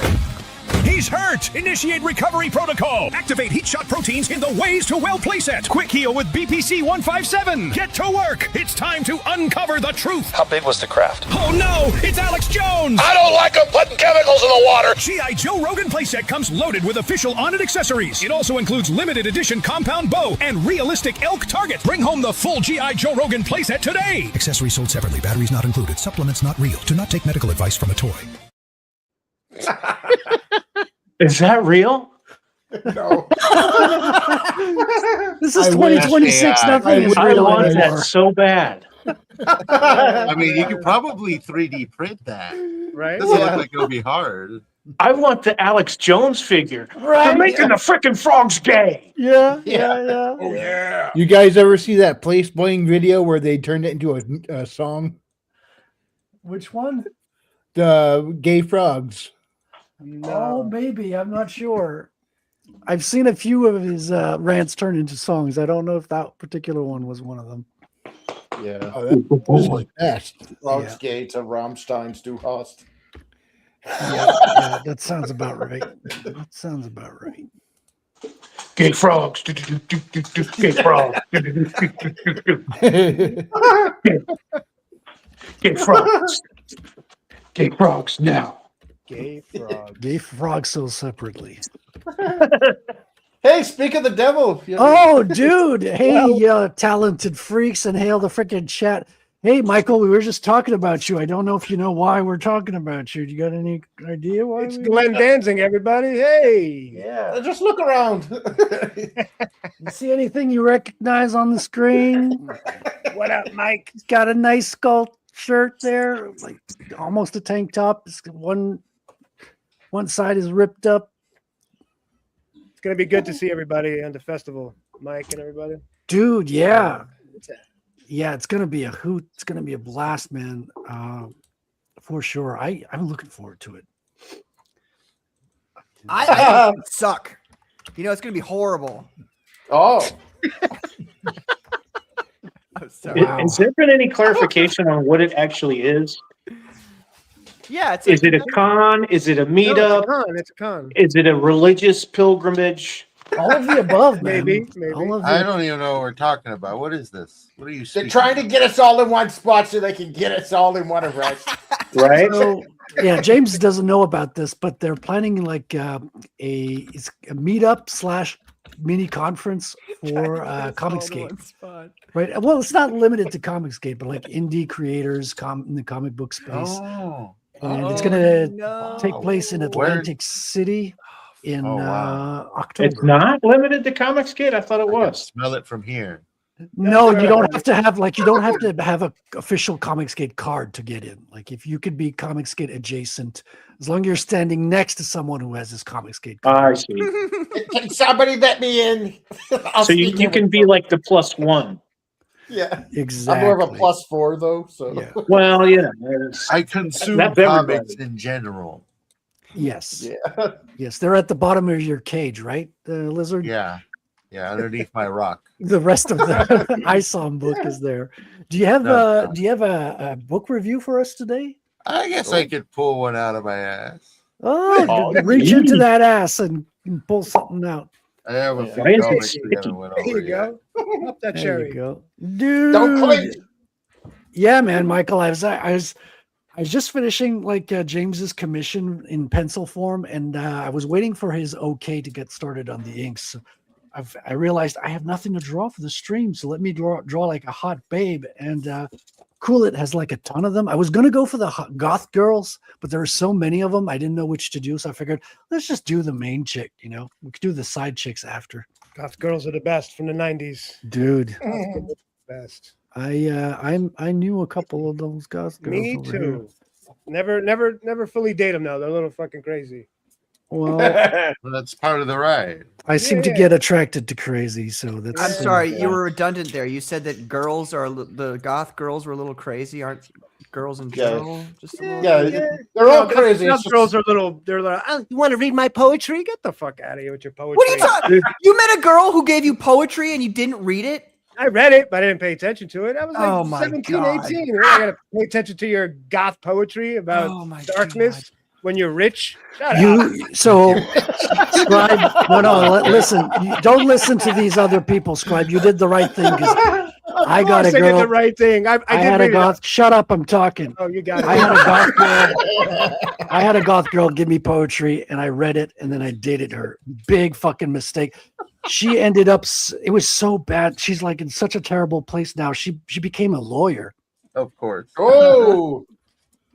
He's hurt. Initiate recovery protocol. Activate heat shot proteins in the Ways to Well playset. Quick heal with BPC 157. Get to work. It's time to uncover the truth. How big was the craft? Oh no, it's Alex Jones. I don't like them putting chemicals in the water. G.I. Joe Rogan playset comes loaded with official On It accessories. It also includes limited edition compound bow and realistic elk target. Bring home the full G.I. Joe Rogan playset today. Accessories sold separately. Batteries not included. Supplements not real. Do not take medical advice from a toy. Is that real? No. This is I wish 2026. they, Nothing is I real want that anymore. so bad. I mean, you could probably 3D print that. Right? Doesn't look like it'll be hard. I want the Alex Jones figure. Right. They're making the freaking frogs gay. Yeah. Oh, yeah. You guys ever see that Place Bling video where they turned it into a song? Which one? The gay frogs. Oh, maybe. I'm not sure. I've seen a few of his rants turn into songs. I don't know if that particular one was one of them. Yeah. Oh, that's like that. Frogs Gate to Rammstein's Du Hast. Yeah, that sounds about right. That sounds about right. Gay frogs. Gay frogs. Gay frogs. Gay frogs now. Gay frog. Gay frogs sold separately. Hey, speak of the devil. Oh, dude. Hey, talented freaks, and hail the freaking chat. Hey, Michael, we were just talking about you. I don't know if you know why we're talking about you. Do you got any idea why? It's Glenn Danzig, everybody. Hey. Yeah. Just look around. You see anything you recognize on the screen? What up, Mike? He's got a nice skull shirt there, like almost a tank top. One side is ripped up. It's gonna be good to see everybody at the festival, Mike and everybody. Dude, yeah. Yeah, it's gonna be a hoot. It's gonna be a blast, man. For sure. I'm looking forward to it. I think it suck. You know, it's gonna be horrible. Oh. Has there been any clarification on what it actually is? Yeah, it's. Is it a con? Is it a meetup? No, it's a con. Is it a religious pilgrimage? All of the above, man. Maybe. All of I the, don't even know what we're talking about. What is this? What are you They're speaking trying to get us all in one spot so they can get us all in one arrest. Right? so, yeah, James doesn't know about this, but they're planning like it's a meetup / mini conference for Comicsgate. Right. Well, it's not limited to Comicsgate, but like indie creators in the comic book space. Oh. And it's going to take place in Atlantic City in October. It's not limited to Comicsgate? I thought it was. Smell it from here. No, you don't have to have you don't have to have a official Comicsgate card to get in. Like if you could be Comicsgate adjacent, as long as you're standing next to someone who has this Comicsgate card. I see. Can somebody let me in? So you can be like the +1. Yeah. Exactly. I'm more of a +4 though. So Yeah. Well, yeah. I consume That's comics everybody. in general. Yes. Yeah. Yes, they're at the bottom of your cage, right? The lizard. Yeah. Yeah, underneath my rock. The rest of the ISOM book is there. Do you have a book review for us today? I guess I could pull one out of my ass. Oh, reach into that ass and pull something out. I have a few Why is it comics we sticky? haven't went There over you yet. go. Up that There cherry. you go, dude. Don't click. Yeah, man, Michael. I was just finishing like James's commission in pencil form, and I was waiting for his okay to get started on the inks. So I realized I have nothing to draw for the stream, so let me draw like a hot babe. And Cool It has like a ton of them. I was gonna go for the goth girls, but there are so many of them. I didn't know which to do, so I figured let's just do the main chick. You know, we could do the side chicks after. Goth girls are the best from the 90s. Dude, Best. I knew a couple of those goth girls. Me over here. too. Never fully date them though. They're a little fucking crazy. Well, Well, that's part of the ride. I seem to Yeah. get attracted to crazy, so that's. I'm sorry, you were redundant there. You said that girls are the goth girls were a little crazy. Aren't girls in Yeah. general just a little? Yeah, they're all crazy. Goth It's just- girls are little. They're like, oh, you want to read my poetry? Get the fuck out of here with your poetry. What are you talking? You met a girl who gave you poetry and you didn't read it? I read it, but I didn't pay attention to it. I was like Oh my 17, God. 18. I gotta pay attention to your goth poetry about Oh my darkness when you're rich. Shut up. You so Scribe. No. Listen. You don't listen to these other people, Scribe. You did the right thing because I Of got a course I did girl. the right thing. I I did had a read it. goth. Shut up! I'm talking. Oh, you got it. I had a goth girl. I had a goth girl give me poetry, and I read it, and then I dated her. Big fucking mistake. She ended up. It was so bad. She's like in such a terrible place now. She became a lawyer. Of course. Oh,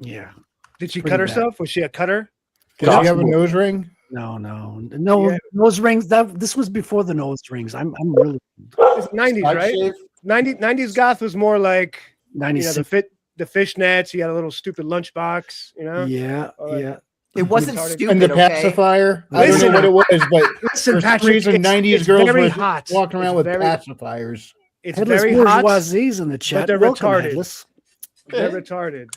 Yeah. Did she Pretty cut bad. herself? Was she a cutter? Does she have a nose ring? No. Yeah. Nose rings. This was before the nose rings. I'm really It's 90s, I'd right? shave. 90s goth was more like you know 96. the fishnets. You had a little stupid lunchbox. You know. Yeah. It wasn't Retarded. stupid. And the okay? pacifier? I don't Listen. know what it was, but Listen, for some Patrick, reason, it's 90s girls very were hot. walking around It's with very- It's Headless very hot. bourgeoisie's in the chat. they're Welcome, retarded. Headless. They're retarded.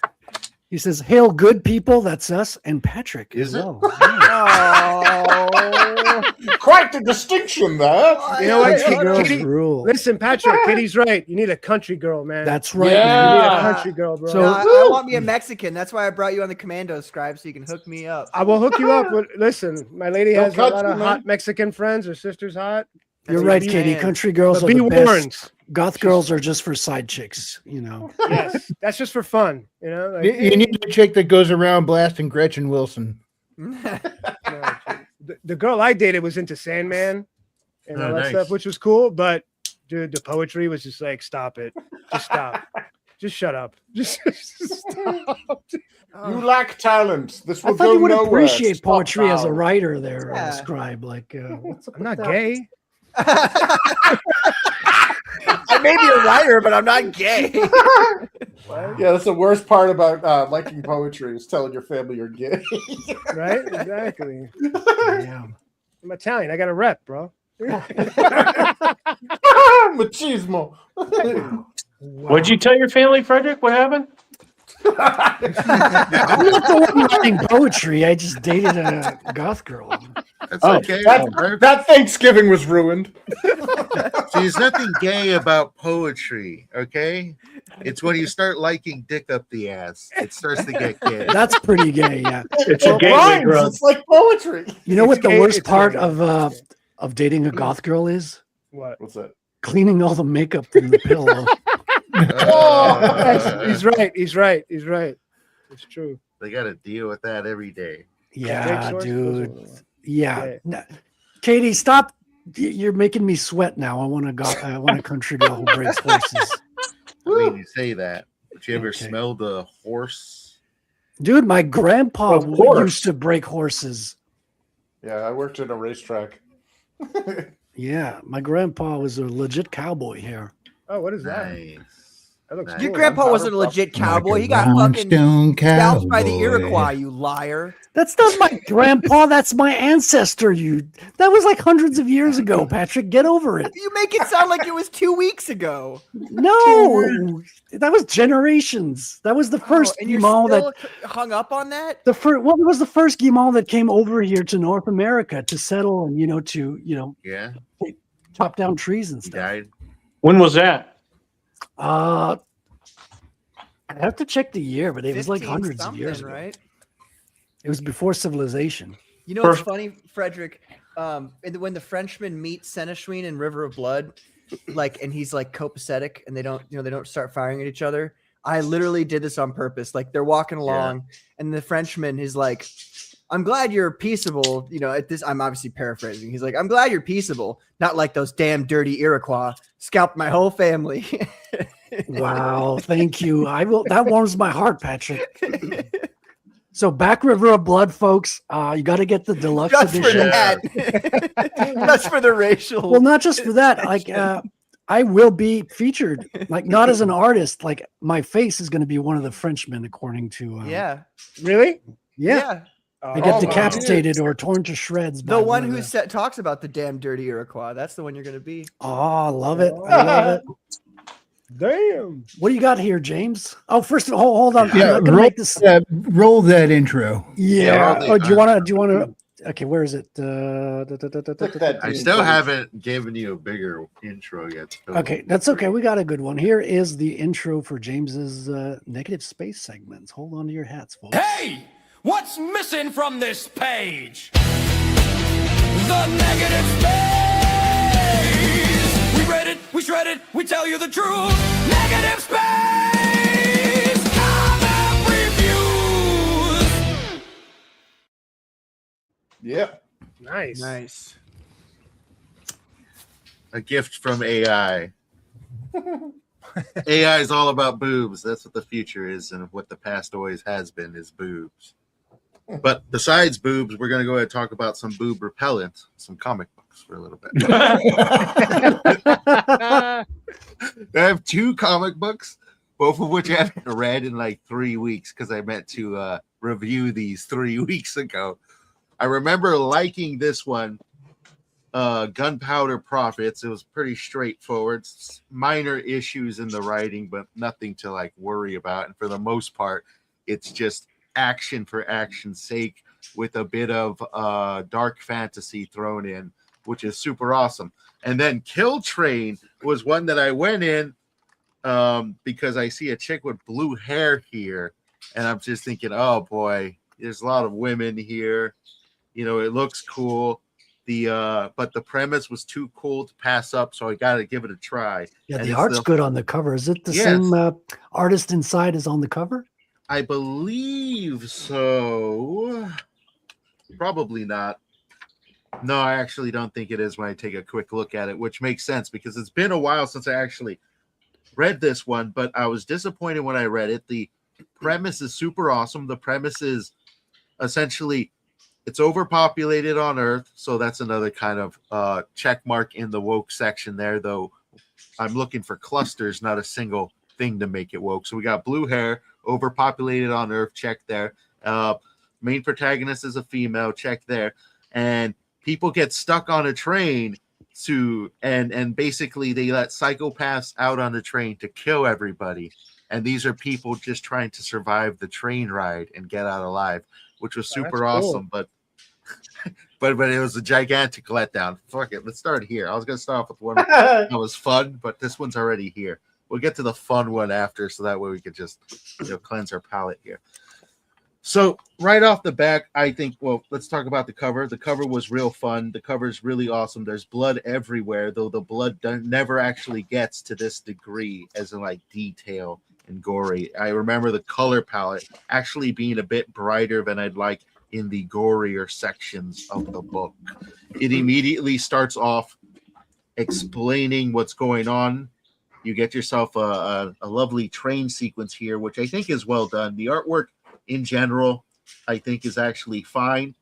He says, "Hail, good people." That's us and Patrick. Is as it? well. Quite the distinction there. You know what, Country girls Kitty? rule. Listen, Patrick, Kitty's right. You need a country girl, man. That's right. You need man. a country girl, bro. So- No, I want me a Mexican. That's why I brought you on the commando scribe so you can hook me up. I will hook you up with. Listen, my lady Don't has a cut lot you, of man. hot Mexican friends. Her sister's hot. You're a right, big Katie. man. Country girls The are B the best. Warrens. Goth girls are just for side chicks, you know. Yes, that's just for fun, you know. Like, You need a chick that goes around blasting Gretchen Wilson. no, the girl I dated was into Sandman and Oh, all that nice. stuff, which was cool. But dude, the poetry was just like, stop it, just stop, just shut up, just stop. You lack talent. This I will thought go you would nowhere. appreciate Stop poetry as a now. writer there, Yeah. Scribe. Like, I'm not gay. I may be a writer, but I'm not gay. Yeah, that's the worst part about liking poetry is telling your family you're gay. Right? Exactly. yeah. I'm Italian. I got a rep, bro. Machismo. What'd you tell your family, Frederick? What happened? I'm not the one writing poetry. I just dated a goth girl. That's Oh, okay. That Thanksgiving was ruined. See, there's nothing gay about poetry, okay? It's when you start liking dick up the ass. It starts to get gay. That's pretty gay, yeah. It's a gateway Rhymes. drug. It's like poetry. You know It's what the gay, worst it's part gay. of dating a goth girl is? What? What's that? Cleaning all the makeup from the pillow. He's right. He's right. He's right. It's true. They got to deal with that every day. Yeah, Big source? dude. Yeah. Yeah. No. Katie, stop. You're making me sweat now. I want a country girl who breaks horses. I mean, you say that, but you ever Okay. smelled a horse? Dude, my grandpa Of course. used to break horses. Yeah, I worked in a racetrack. Yeah, my grandpa was a legit cowboy here. Oh, what is that? Nice. That looks Nice. Your cool. grandpa wasn't a legit cowboy. Like a He got fucking rhinestone scalped by the cowboy. Iroquois, you liar. That's not my grandpa. That's my ancestor. That was like hundreds of years ago, Patrick. Get over it. You make it sound like it was 2 weeks ago. No, that was generations. That was the first and you're Guimau still that hung up on that? the first. What was the first Guimau that came over here to North America to settle and to Yeah, chop down trees and he stuff? died. When was that? I'd have to check the year, but it was like 15 hundreds of something, years ago. right? It was before civilization. You know what's First- funny, Frederick? When the Frenchmen meet Seneschwine in River of Blood, and he's like copacetic, and they don't start firing at each other. I literally did this on purpose. Like they're walking along, and the Frenchman is like, "I'm glad you're peaceable." At this, I'm obviously paraphrasing. He's like, "I'm glad you're peaceable, not like those damn dirty Iroquois scalped my whole family." Wow, thank you. I will. That warms my heart, Patrick. So, Back River of Blood, folks. You got to get the deluxe Just for edition. that, just for the racial. Well, not just for that. Like, I will be featured. Like, not as an artist. Like, my face is going to be one of the Frenchmen, according to. yeah, Really? Yeah. Oh, I get Oh, decapitated or torn to shreds. by the one of who the- talks about the damn dirty Iroquois. That's the one you're gonna be. Oh, I love it. I love it. Damn. What do you got here, James? Oh, first of all, hold on. I'm Yeah, not gonna roll, make this. roll that intro. Yeah. roll Oh, the- do you want to? Okay, where is it? I still haven't given you a bigger intro yet. Phil. Okay, that's okay. We got a good one. Here is the intro for James's negative space segments. Hold on to your hats, folks. Hey! What's missing from this page? The negative space! We read it, we shred it, we tell you the truth. Negative space! Comic reviews! Yeah. Nice. A gift from AI. AI is all about boobs. That's what the future is, and what the past always has been is boobs. But besides boobs, we're going to go ahead and talk about some boob repellent, some comic books for a little bit. I have 2 comic books, both of which I haven't read in like 3 weeks because I meant to review these 3 weeks ago. I remember liking this one, Gunpowder Profits. It was pretty straightforward. Minor issues in the writing, but nothing to like worry about. And for the most part, It's just action for action's sake with a bit of dark fantasy thrown in, which is super awesome. And then Kill Train was one that I went in because I see a chick with blue hair here, and I'm just thinking, oh boy, there's a lot of women here. You know, it looks cool. But the premise was too cool to pass up, so I got to give it a try. Yeah, And the it's art's good on the cover. Is it the Yes. same artist inside as on the cover? I believe so. Probably not. No, I actually don't think it is when I take a quick look at it, which makes sense because it's been a while since I actually read this one, but I was disappointed when I read it. The premise is super awesome. The premise is essentially it's overpopulated on Earth, so that's another kind of check mark in the woke section there, though I'm looking for clusters, not a single thing to make it woke. So we got blue hair, overpopulated on Earth, check there. Main protagonist is a female, check there. And people get stuck on a train and basically they let psychopaths out on the train to kill everybody. And these are people just trying to survive the train ride and get out alive, which was super that's cool. awesome. But it was a gigantic letdown. Fuck it, let's start here. I was gonna start off with one that was fun, but this one's already here. We'll get to the fun one after, so that way we could just cleanse our palate here. So right off the bat, I think, well, let's talk about the cover. The cover was real fun. The cover is really awesome. There's blood everywhere, though the blood never actually gets to this degree as in like detail and gory. I remember the color palette actually being a bit brighter than I'd like in the gorier sections of the book. It immediately starts off explaining what's going on. You get yourself a lovely train sequence here, which I think is well done. The artwork in general, I think is actually fine,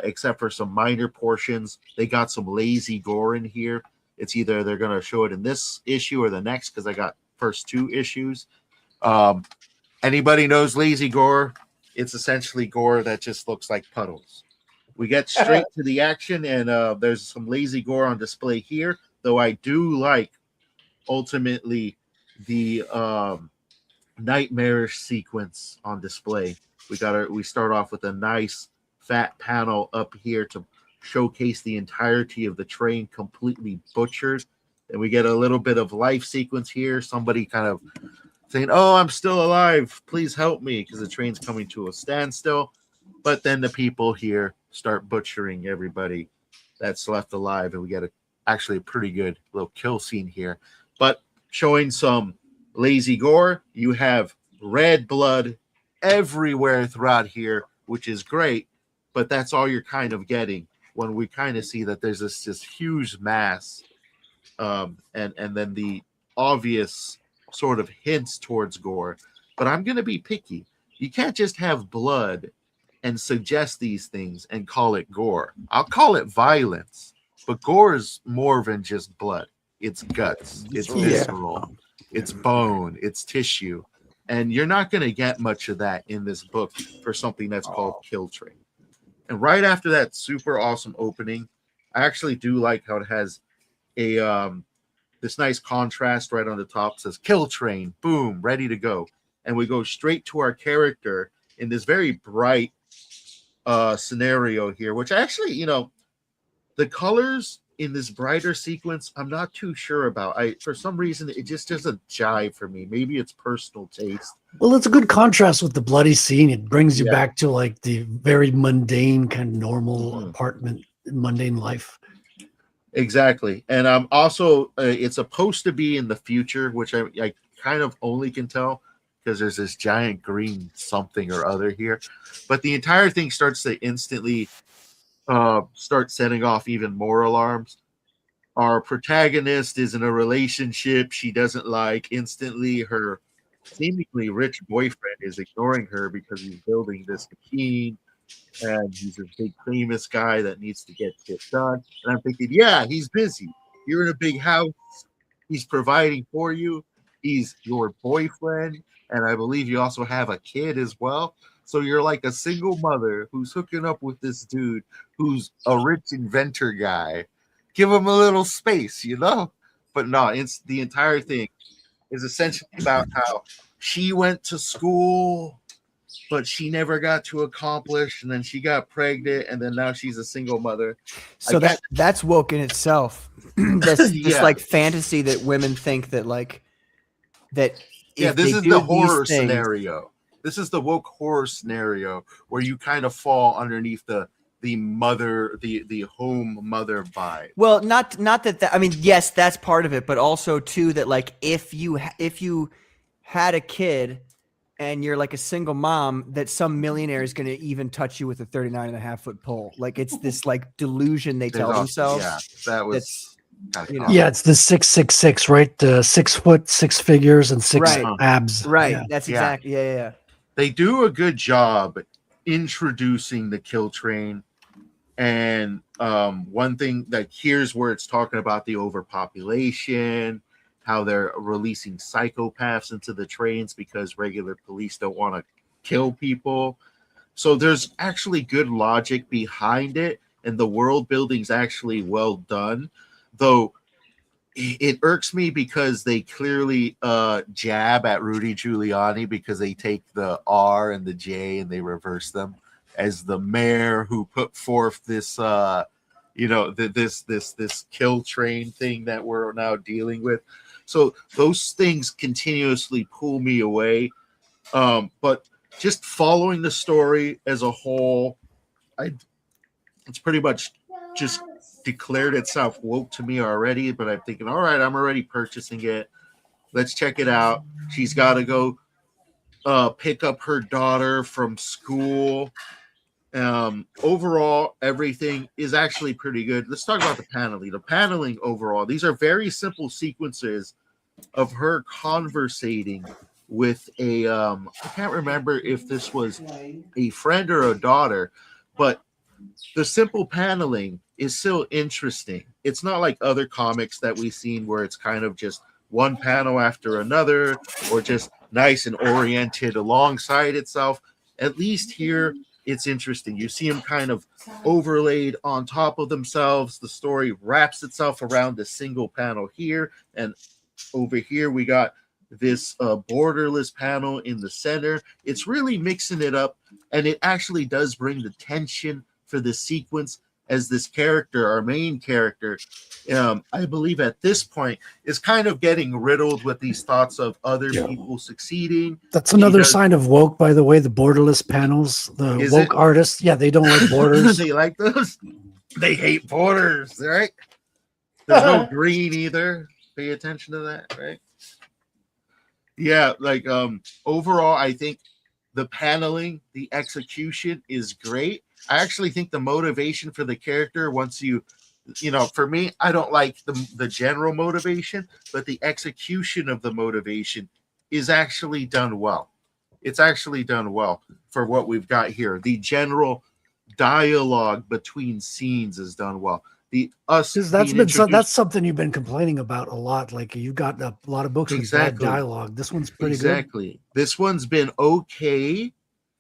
except for some minor portions. They got some lazy gore in here. It's either they're going to show it in this issue or the next, because I got first two issues. Anybody knows lazy gore? It's essentially gore that just looks like puddles. We get straight to the action, and there's some lazy gore on display here, though I do like ultimately the nightmarish sequence on display. We start off with a nice fat panel up here to showcase the entirety of the train completely butchered, and we get a little bit of life sequence here, somebody kind of saying, oh, I'm still alive, please help me, because the train's coming to a standstill. But then the people here start butchering everybody that's left alive, and we get actually a pretty good little kill scene here. But showing some lazy gore, you have red blood everywhere throughout here, which is great, but that's all you're kind of getting when we kind of see that there's this huge mass, and then the obvious sort of hints towards gore. But I'm going to be picky. You can't just have blood and suggest these things and call it gore. I'll call it violence, but gore is more than just blood. It's guts, it's visceral, it's bone, it's tissue. And you're not going to get much of that in this book for something that's called Kill Train. And right after that super awesome opening, I actually do like how it has a this nice contrast right on the top. It says Kill Train, boom, ready to go. And we go straight to our character in this very bright scenario here, which actually, the colors in this brighter sequence, I'm not too sure about. For some reason, it just doesn't jive for me. Maybe it's personal taste. Well, it's a good contrast with the bloody scene. It brings you back to like the very mundane kind of normal apartment, mundane life. Exactly. And also, it's supposed to be in the future, which I kind of only can tell because there's this giant green something or other here. But the entire thing starts to instantly start setting off even more alarms. Our protagonist is in a relationship she doesn't like. Instantly, her seemingly rich boyfriend is ignoring her because he's building this machine, and he's a big famous guy that needs to get shit done. And I'm thinking, yeah, he's busy. You're in a big house. He's providing for you. He's your boyfriend. And I believe you also have a kid as well. So you're like a single mother who's hooking up with this dude who's a rich inventor guy. Give him a little space, But no, it's the entire thing is essentially about how she went to school but she never got to accomplish, and then she got pregnant, and then now she's a single mother. So I guess- that's woke in itself. This Yeah. like fantasy that women think that like that. Yeah, if this they is do the these horror things- scenario. This is the woke horror scenario where you kind of fall underneath the mother, the home mother vibe. Well, not that I mean, yes, that's part of it, but also too that like if you had a kid and you're like a single mom, that some millionaire is going to even touch you with a 39.5-foot pole. Like it's this like delusion they tell themselves. Yeah, that was. You know. Yeah, it's the 666, right? The 6 foot, 6 figures, and 6 Right. abs. Right. Yeah. That's Yeah. exactly. Yeah. They do a good job introducing the kill train. And one thing, like, here's where it's talking about the overpopulation, how they're releasing psychopaths into the trains because regular police don't want to kill people. So there's actually good logic behind it, and the world building's actually well done. Though it irks me because they clearly jab at Rudy Giuliani because they take the R and the J and they reverse them as the mayor who put forth this this kill train thing that we're now dealing with. So those things continuously pull me away. But just following the story as a whole, it's pretty much just declared itself woke to me already. But I'm thinking, all right, I'm already purchasing it. Let's check it out. She's got to go pick up her daughter from school. Overall, everything is actually pretty good. Let's talk about the paneling. The paneling overall, these are very simple sequences of her conversating with a I can't remember if this was a friend or a daughter, but the simple paneling is still interesting. It's not like other comics that we've seen where it's kind of just one panel after another or just nice and oriented alongside itself. At least here it's interesting. You see them kind of overlaid on top of themselves. The story wraps itself around a single panel here, and over here we got this borderless panel in the center. It's really mixing it up, and it actually does bring the tension for the sequence as this character, our main character, I believe at this point is kind of getting riddled with these thoughts of other people succeeding. That's another sign of woke, by the way, the borderless panels, the Is woke it? artists. Yeah, they don't like borders. They like those. They hate borders, right? There's no green either. Pay attention to that, right? Yeah, like overall, I think the paneling, the execution is great. I actually think the motivation for the character, once you know, for me, I don't like the general motivation, but the execution of the motivation is actually done well. It's actually done well for what we've got here. The general dialogue between scenes is done well. That's something you've been complaining about a lot. Like you've got a lot of books with bad dialogue. This one's pretty good. Exactly. This one's been okay.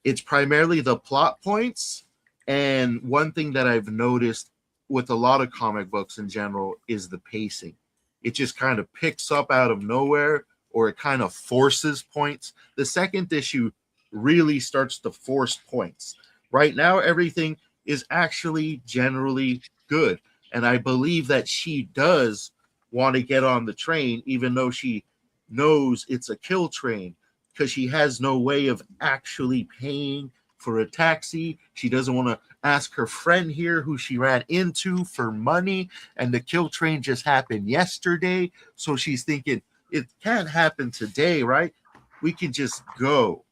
It's primarily the plot points. And one thing that I've noticed with a lot of comic books in general is the pacing. It just kind of picks up out of nowhere, or it kind of forces points. The second issue really starts to force points. Right now, everything is actually generally good. And I believe that she does want to get on the train, even though she knows it's a kill train, because she has no way of actually paying for a taxi. She doesn't want to ask her friend here who she ran into for money, and the kill train just happened yesterday. So she's thinking, it can't happen today, right? We can just go.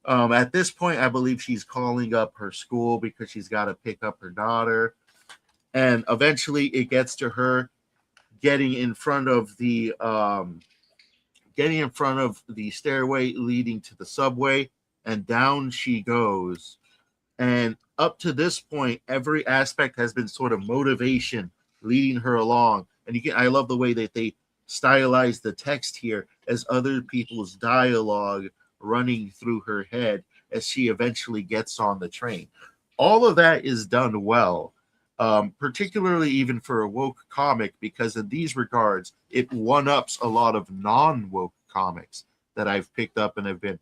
At this point, I believe she's calling up her school because she's got to pick up her daughter. And eventually it gets to her getting in front of the stairway leading to the subway, and down she goes. And up to this point, every aspect has been sort of motivation leading her along. And I love the way that they stylize the text here as other people's dialogue running through her head as she eventually gets on the train. All of that is done well, particularly even for a woke comic, because in these regards, it one-ups a lot of non-woke comics that I've picked up and have been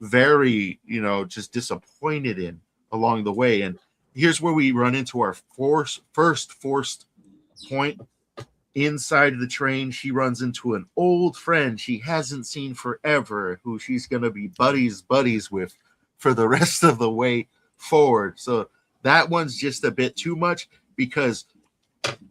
very, just disappointed in along the way. And here's where we run into our first forced point. Inside of the train, she runs into an old friend she hasn't seen forever, who she's going to be buddies with for the rest of the way forward. So that one's just a bit too much, because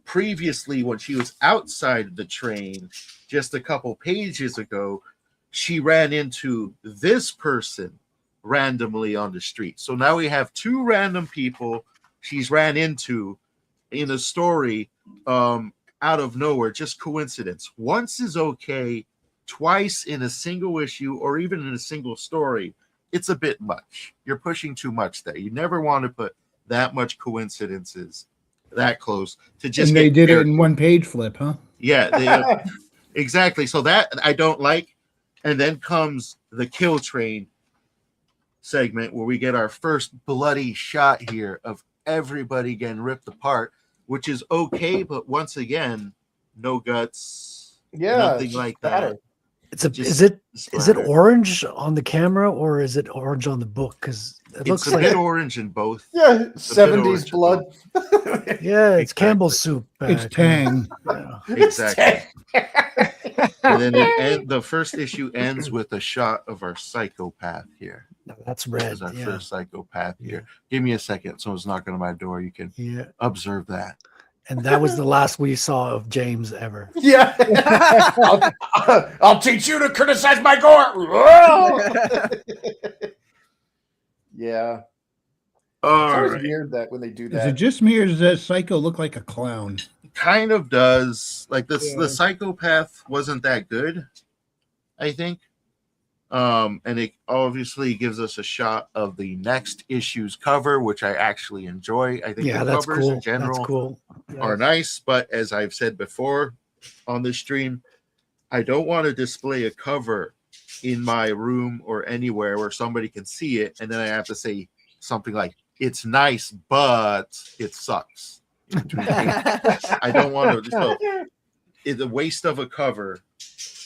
previously when she was outside the train just a couple pages ago, she ran into this person randomly on the street. So now we have two random people she's ran into in a story out of nowhere, just coincidence. Once is okay, twice in a single issue or even in a single story, it's a bit much. You're pushing too much there. You never want to put that much coincidences that close to just. And they did it in one page flip, huh? Yeah, exactly. So that I don't like. And then comes the Kill Train segment, where we get our first bloody shot here of everybody getting ripped apart, which is okay, but once again, no guts, nothing like that. Is it orange on the camera or is it orange on the book? Because it looks It's a like bit orange in both. Yeah, It's a bit 70s orange in blood. yeah, it's Campbell's soup. It's Tang. Exactly. And then the first issue ends with a shot of our psychopath here. No, that's red. This is our Yeah. first psychopath here. Give me a second. Someone's knocking on my door. You can observe that. And that was the last we saw of James ever. Yeah. I'll teach you to criticize my gore. Yeah. It's always right. weird that when they do Is that. it just me, or does that Psycho look like a clown? Kind of does. Like this, Yeah. the psychopath wasn't that good, I think. And it obviously gives us a shot of the next issue's cover, which I actually enjoy. I think Yeah, the that's covers cool. in general That's cool. are nice, but as I've said before on this stream, I don't want to display a cover in my room or anywhere where somebody can see it, and then I have to say something like, "It's nice, but it sucks." I don't want to. So it's a waste of a cover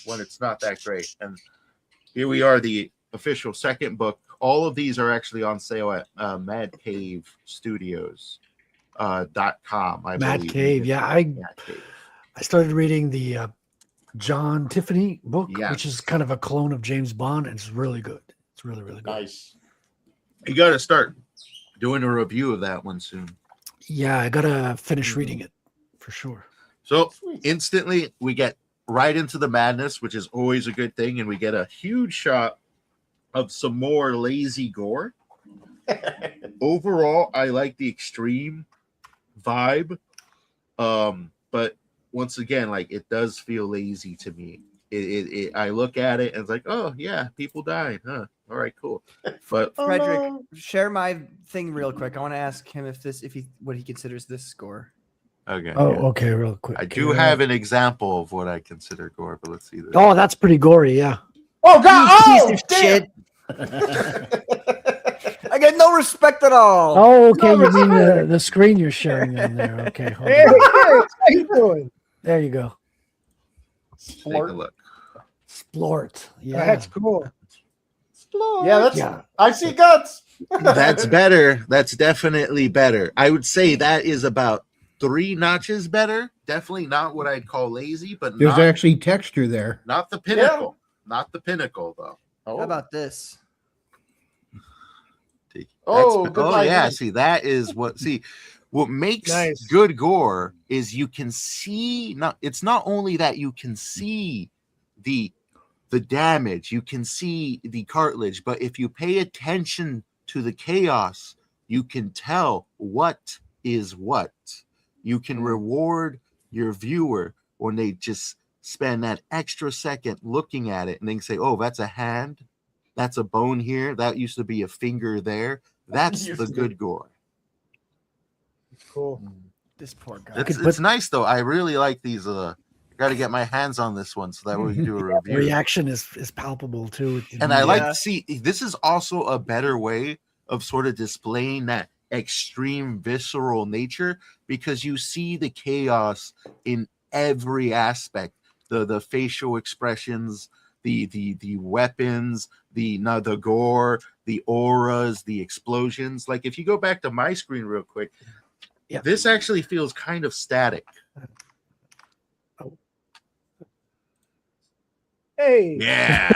when it's not that great. And here we are, the official second book. All of these are actually on sale at Mad Cave Studios .com. I Mad believe. Cave. Yeah, Mad Cave. I started reading the John Tiffany book, Yes. which is kind of a clone of James Bond, and it's really good. It's really, really good. Nice. You got to start doing a review of that one soon. Yeah, I gotta finish reading it for sure. So instantly we get right into the madness, which is always a good thing, and we get a huge shot of some more lazy gore. Overall, I like the extreme vibe, but once again, like, it does feel lazy to me. I look at it and it's like, oh yeah, people died, huh? All right, cool. But Frederick, share my thing real quick. I want to ask him what he considers this score. okay, Oh, yeah. okay, real quick. I do have an example of what I consider gore, but let's see this. Oh, that's pretty gory. Yeah. Oh God! You Oh piece of damn! shit. I get no respect at all. Oh, okay. You mean the screen you're sharing on there? Okay, hold Hey, on. how you doing? There you go. Take a look. Splort. Yeah. That's cool. Yeah, that's. Yeah. I see guts. That's better. That's definitely better. I would say that is about 3 notches better. Definitely not what I'd call lazy, but There's not, actually texture there. not the pinnacle. Not the pinnacle, though. How about this? Oh, That's- goodbye, yeah. Vinny. See, that is what makes Nice. good gore is you can see. It's not only that you can see the damage, you can see the cartilage, but if you pay attention to the chaos, you can tell what is what. You can reward your viewer when they just spend that extra second looking at it and they can say, oh, that's a hand, that's a bone here, that used to be a finger there. That's Used the to be. good gore. Cool. This poor guy. It's nice though. I really like these. Got to get my hands on this one so that we can do a The review. reaction is palpable too. And I like to see, this is also a better way of sort of displaying that extreme visceral nature, because you see the chaos in every aspect, the facial expressions, the weapons, the gore, the auras, the explosions. Like if you go back to my screen real quick, this actually feels kind of static. Hey. Yeah.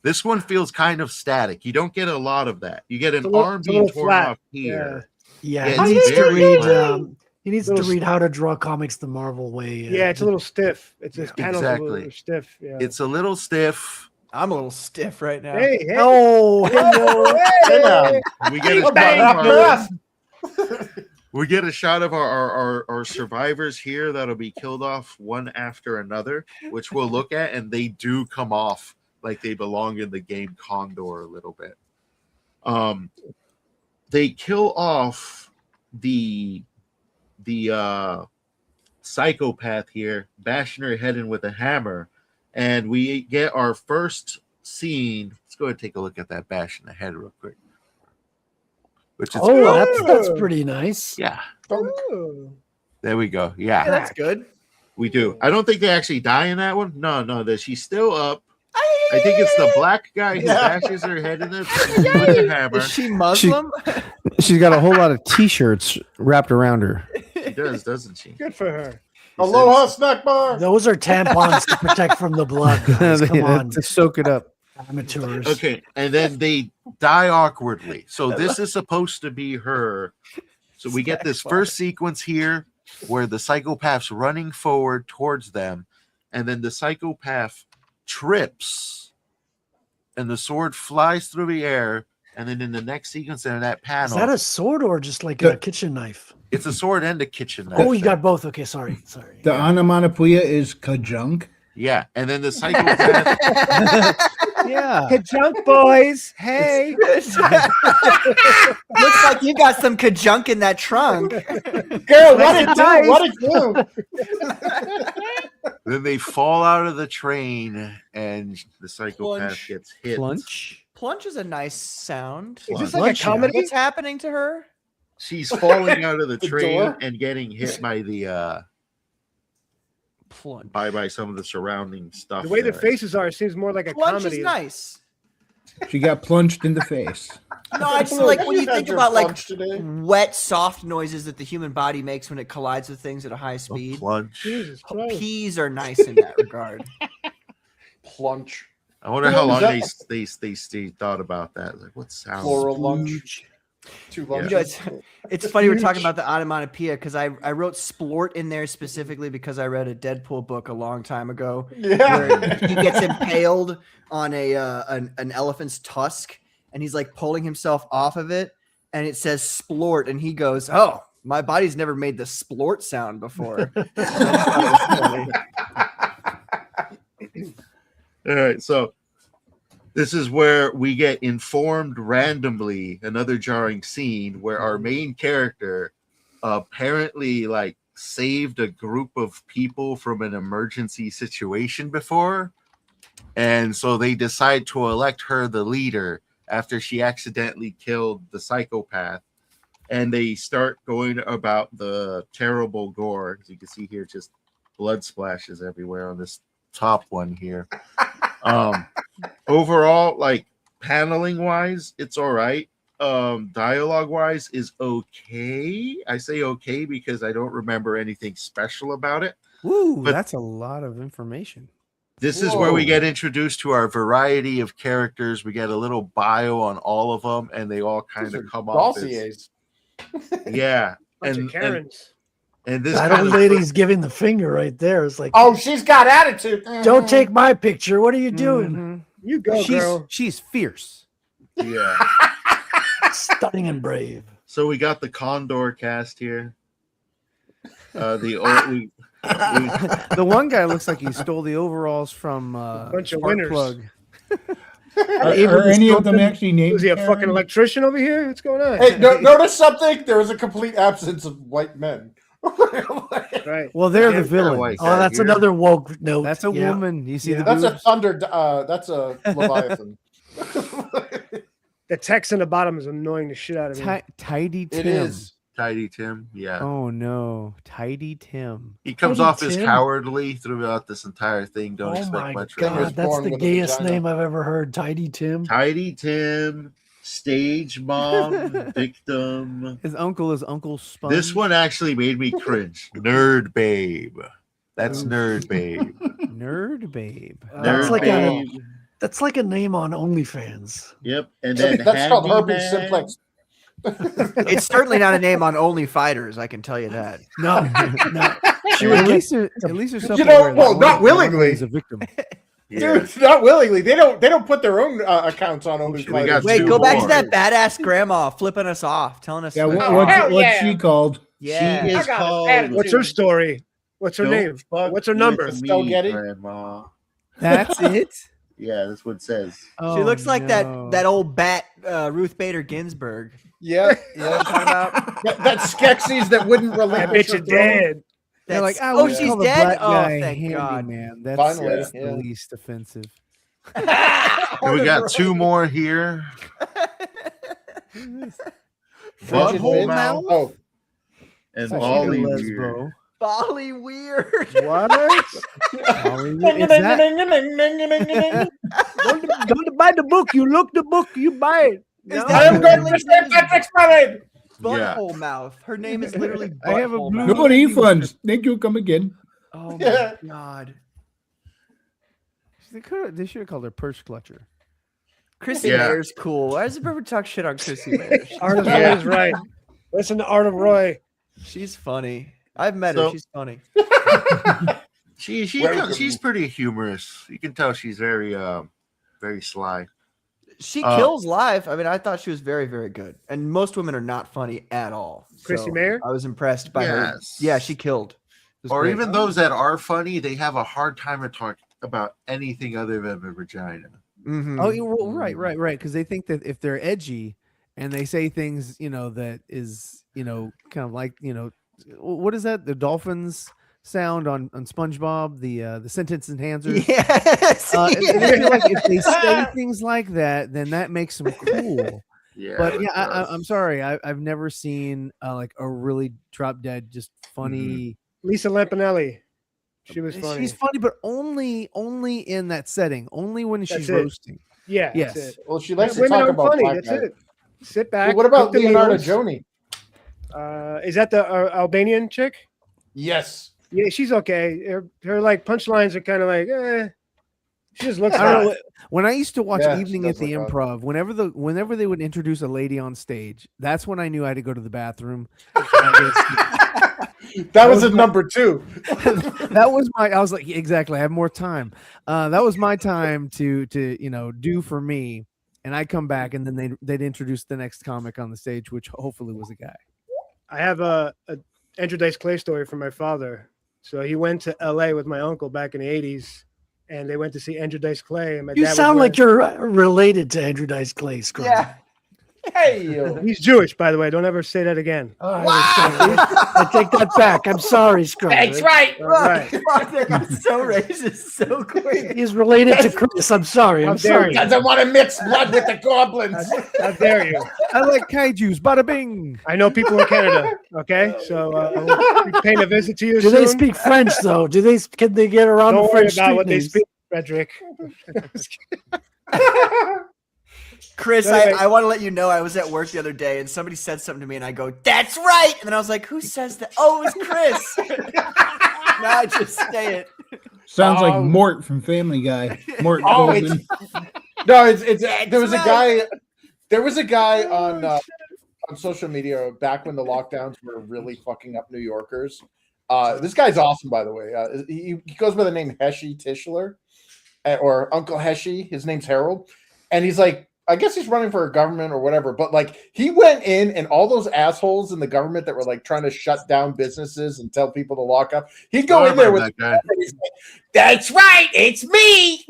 This one feels kind of static. You don't get a lot of that. You get an arm it's a being little torn flat. off here. Yeah, it's he needs to very read. flat. He needs to read How to Draw Comics the Marvel Way. Yeah, it's a little stiff. It's this panel's a Exactly. little stiff. Yeah. It's a little stiff. I'm a little stiff right now. Hey, hey. Oh, Hey. We get a Bang. shot of our, we get a shot of our survivors here that'll be killed off one after another, which we'll look at, and they do come off like they belong in the game Condor a little bit. They kill off the psychopath here, bashing her head in with a hammer, and we get our first scene. Let's go ahead and take a look at that bash in the head real quick. Which is that's pretty nice. Yeah, Oh. there we go. Yeah, Yeah, that's good. we do. I don't think they actually die in that one. No, that she's still up. I think it's the black guy who bashes her head in with the hammer. Is she Muslim? She's got a whole lot of T-shirts wrapped around her. She does, doesn't she? Good for her. Aloha snack bar. Those are tampons to protect from the blood. Guys. Come on, To soak it up. amateurs. Okay, and then they die awkwardly. So this is supposed to be her. So we get this first sequence here where the psychopath's running forward towards them, and then the psychopath trips, and the sword flies through the air. And then in the next sequence in that Is panel, that a sword or just like a kitchen knife? it's a sword and a kitchen knife. Oh, you got both. Okay, sorry. The onomatopoeia is kajunk. Yeah, and then the psychopath. Yeah. Ka-junk boys. Hey. Looks like you got some kajunk in that trunk. Girl, what it do? What it do? Then they fall out of the train, and the psychopath Plunge. gets hit. Plunge. Plunge is a nice sound. Is this Plunge. like a comedy? What's happening to her? She's falling out of the The train door? and getting hit by the Plunge. by some of the surrounding stuff. The way the there. faces are, it seems more like a Plunge comedy. is nice. She got plunged in the face. No, I just like when you had think your about like plunge today. wet, soft noises that the human body makes when it collides with things at a high A speed. plunge. Jesus Christ. Peas are nice in that regard. Plunge. I wonder What how was long that? they thought about that. Like, what sound? Floral lunge. Two Yeah. You know, lunges. it's funny we're talking about the onomatopoeia because I wrote splort in there specifically because I read a Deadpool book a long time ago Yeah. where he gets impaled on an elephant's tusk and he's like pulling himself off of it and it says splort and he goes, "Oh, my body's never made the splort sound before." All right, so this is where we get informed randomly, another jarring scene where our main character apparently like saved a group of people from an emergency situation before. And so they decide to elect her the leader after she accidentally killed the psychopath. And they start going about the terrible gore. As you can see here, just blood splashes everywhere on this top one here. Overall, like paneling wise, it's all right. Dialogue wise is okay. I say okay because I don't remember anything special about it. Ooh, But- that's a lot of information. This is where we Whoa. get introduced to our variety of characters. We get a little bio on all of them, and they all kind These of are come off. As, dossiers. yeah, Bunch and, of Karens. and this That kind old of lady's giving the finger right there. It's like, Oh, she's got attitude. don't take my picture. What are you doing? Mhm. You go, girl. She's fierce. yeah. Stunning and brave. So we got the Condor cast here. The old we The one guy looks like he stole the overalls from Bunch of Spark winners. Plug. Are any of them actually named? Was he a Karen? fucking electrician over here? What's going on? Hey, notice something? There was a complete absence of white men. Right. Well, they're the Yeah, villain. white Oh, guy that's here. another woke note. That's a Yeah. woman. You see Yeah. the That's a boobs? thunder. That's a leviathan. The text in the bottom is annoying the shit out of me. Tidy Tim. It is. Tidy Tim. Yeah. Oh no, Tidy Tim. He comes Tidy off as Tim? cowardly throughout this entire thing. Don't Oh expect my much from him. god, that's the gayest name I've ever heard. Tidy Tim. Tidy Tim, stage mom, victim. His uncle is Uncle Sponge. This one actually made me cringe. Nerd Babe. That's Nerd Babe. Nerd Babe. That's Nerd like Babe. that's like a name on OnlyFans. Yep. And then That's called Herbert Handyman. Simplex. It's certainly not a name on Only Fighters. I can tell you that. No, no. At least there's something. You know, where, well, like, not one willingly. is a victim. Yeah. Dude, not willingly. They don't put their own accounts on OnlyFans. got Wait, two go back to more. that badass grandma flipping us off, telling us. Yeah, hell what's yeah. she called? Yeah. She is I got called. attitude. What's her story? What's her Don't name? fuck What's her with number? Estelle Me, Getty? Grandma. That's it. Yeah, that's what it says. She Oh, looks like no. that old bat, Ruth Bader Ginsburg. Yeah, Talking about? that Skeksis that wouldn't That relinquish bitch her is throne. dead. They're like, That's- oh, oh, we she's call the dead? black Oh, guy thank God. handyman. That's, Finally, that's yeah. the least offensive. And we got two more here. Butthole Mouth Oh, and Such a Ollie lesbo. Weird. Bolly weird. What? Is that, Don't buy the book. You look the book. You buy it. Is I am going to St. Patrick's Parade. Butthole mouth. Her name is literally Butthole I have a blue- Mouth. No refunds. Thank you. Come again. Oh Yeah. my God. they should have called her Purse Clutcher. Chrissy Yeah. Mayer's cool. Why does the ever talk shit on Chrissy Mayer? Art of Roy is right. Listen to Art of Roy. She's funny. I've met her. So- She's funny. She's pretty humorous. You can tell she's very sly. She kills live. I mean, I thought she was very, very good. And most women are not funny at all. Chrissy So Mayer? I was impressed by her. Yes. Yeah, she killed. It was Or great. even those that are funny, they have a hard time to talk about anything other than a vagina. Mhm. Oh, well, right. Because they think that if they're edgy and they say things, that is, kind of like, what is that? The dolphins sound on SpongeBob, the sentence enhancers. Yes. And they feel like if they say things like that, then that makes them cool. Yeah. But yeah, it does. I'm sorry, I've never seen like a really drop dead, just funny. Lisa Lampanelli. She was funny. She's funny, but only in that setting. Only when she's That's it. roasting. Yeah. Yes. That's it. Well, she likes to Women talk are about funny. black That's guys. it. Sit back. Hey, what about cook the Leonardo meals. Joni? Is that the Albanian chick? Yes. Yeah, she's okay. Her like punchlines are kind of like, she just looks. I don't hot. know. When I used to watch Yeah, she Evening at does the look Improv, whenever they would introduce a lady on stage, that's when I knew I had to go to the bathroom. That was at number 2. That was I was like, exactly. I have more time. That was my time to do for me, and I come back, and then they'd introduce the next comic on the stage, which hopefully was a guy. I have a Andrew Dice Clay story from my father. So he went to L.A. with my uncle back in the '80s, and they went to see Andrew Dice Clay. And my You dad was sound like wearing- you're related to Andrew Dice Clay, Scrum. Yeah. Hey. He's Jewish, by the way. Don't ever say that again. I take that back. I'm sorry, Scrum. That's right. All right. That got so racist so quick. He's related to Chris. I'm sorry. How I'm dare sorry. you. Doesn't want to mix blood with the goblins. How dare you? I like kaijus. Bada bing. I know people in Canada. Okay, so we're paying a visit to you Do soon. they speak French though? Can they get around Don't the worry French about street what they names? speak, Frederick. Chris, Anyway. I want to let you know I was at work the other day and somebody said something to me and I go, "That's right." And then I was like, "Who says that?" Oh, it was Chris. Now I just say it. Sounds like Mort from Family Guy. Mort Oh, Goldman. No, it's there was a guy. There was a guy on social media back when the lockdowns were really fucking up New Yorkers. This guy's awesome, by the way. He goes by the name Heshy Tischler, or Uncle Heshy. His name's Harold, and he's like, I guess he's running for a government or whatever. But like, he went in, and all those assholes in the government that were like trying to shut down businesses and tell people to lock up, he'd go in there with that guy. he's like, "That's right, it's me."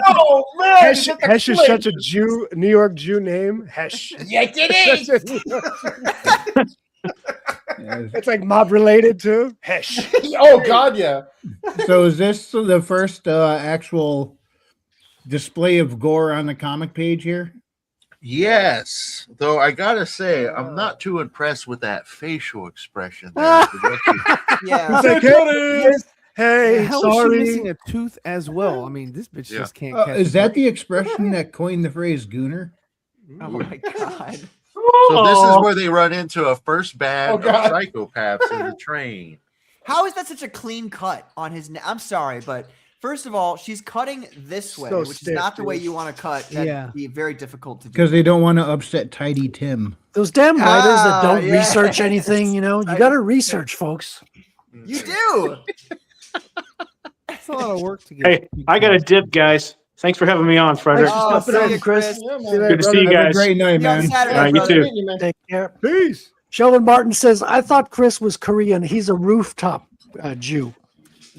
Oh man, Hesh, Hesh is such a New York Jew name. Hesh. Yes, it is. It's like mob related too. Hesh. Oh God, yeah. So is this the first actual display of gore on the comic page here? Yes, though I gotta say, I'm not too impressed with that facial expression. There. Yeah. It's like, hey, How is she sorry. missing a tooth as well? I mean, this bitch just can't catch. Is a that break. the expression that coined the phrase "gooner"? Oh my god. So this is where they run into a first band of God. psychopaths in the train. How is that such a clean cut on his neck? I'm sorry, but first of all, she's cutting this way, So which is stiff, not the way dude. you want to cut. That'd Yeah. be very difficult to do. Because they don't want to upset Tidy Tim. Those damn writers that don't yes. research anything, you know, you got to research, folks. You do. It's a lot of work to get. Hey, I got a dip, guys. Thanks for having me on, Frederick. Thanks for Oh, stopping see in, ya, Chris. Good to see you Have a guys. great night, See you on man. Saturday, All right, you brother. too. Take care. Peace. Sheldon Martin says, I thought Chris was Korean. He's a rooftop Jew.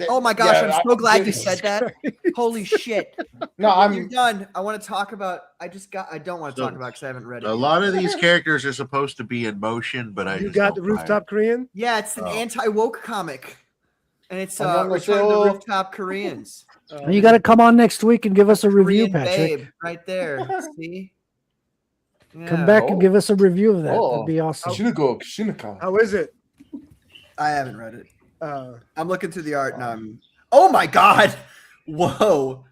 Oh my gosh, Yeah, I'm so glad you dude. said that. Holy shit. No, You're I'm done. I want to talk about. I don't want to So, talk about because I haven't read it. A yet. lot of these characters are supposed to be in motion, but I You just got the don't buy it. rooftop Korean? Yeah, it's an anti-woke comic, and it's I'm on Return of the myself. Rooftop Koreans. You got to come on next week and give us a review, Korean Patrick. babe, right there. See? Come Yeah. back Oh. and give us a review of that. Oh. That'd be awesome. Shinaka. How is it? I haven't read it. Uh, I'm looking through the art and I'm. Oh my god! Whoa!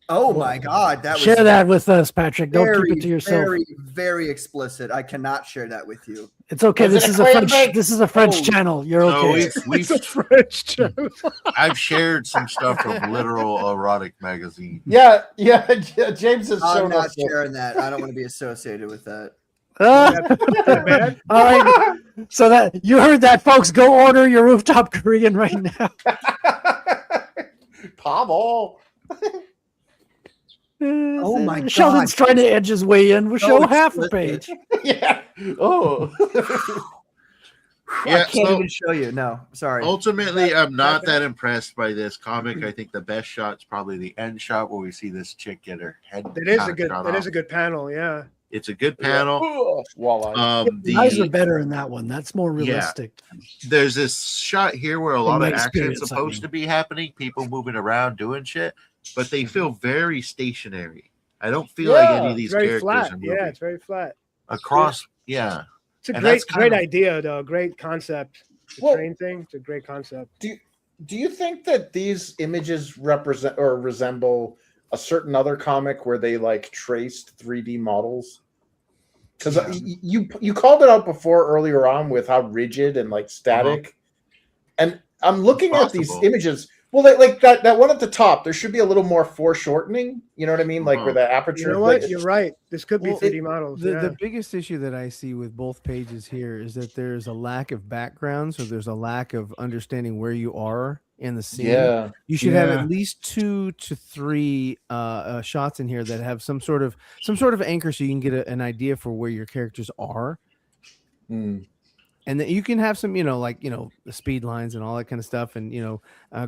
Oh my god! That was Share that with us, Patrick. Don't very, keep it to yourself. Very, very explicit. I cannot share that with you. It's okay. Was This it a is a clan French. bake? This is a French Oh. channel. You're So okay. we've it's a French channel. I've shared some stuff from literal erotic magazine. Yeah, James has I'm shown not us. sharing that. I don't want to be associated with that. Bad? All right. So that you heard that, folks. Go order your rooftop Korean right now. Pavel. Oh my Sheldon's God. trying to edge his way in. We'll So show half a explicit. page. Yeah. Oh. I Yeah, can't so even show you. No, sorry. ultimately, I'm not that impressed by this comic. I think the best shot's probably the end shot where we see this chick get her head. That is a kinda good. shot That is off. a good panel. Yeah. It's a good panel. Walleye. The eyes are The better in that one. That's more realistic. there's this shot here where a lot my of action experience, is I supposed mean. to be happening, people moving around doing shit, but they feel very stationary. I don't feel like any of these very characters flat. are moving Yeah, it's very flat. across. Yeah, It's a And great, that's great kinda- idea, though. Great concept. The Well- train thing. It's a great concept. Do you think that these images represent or resemble a certain other comic where they like traced 3D models? Because you called it out before earlier on with how rigid and like static, and I'm looking at these Possible. images. Well, like that one at the top, there should be a little more foreshortening. You know what I mean? Like where the aperture. You know like, what? You're right. This could be Well, 3D models. The, yeah. the biggest issue that I see with both pages here is that there's a lack of background, so there's a lack of understanding where you are in the scene. Yeah. You should have Yeah. at least 2 to 3 shots in here that have some sort of anchor, so you can get an idea for where your characters are. And then you can have some, the speed lines and all that kind of stuff, and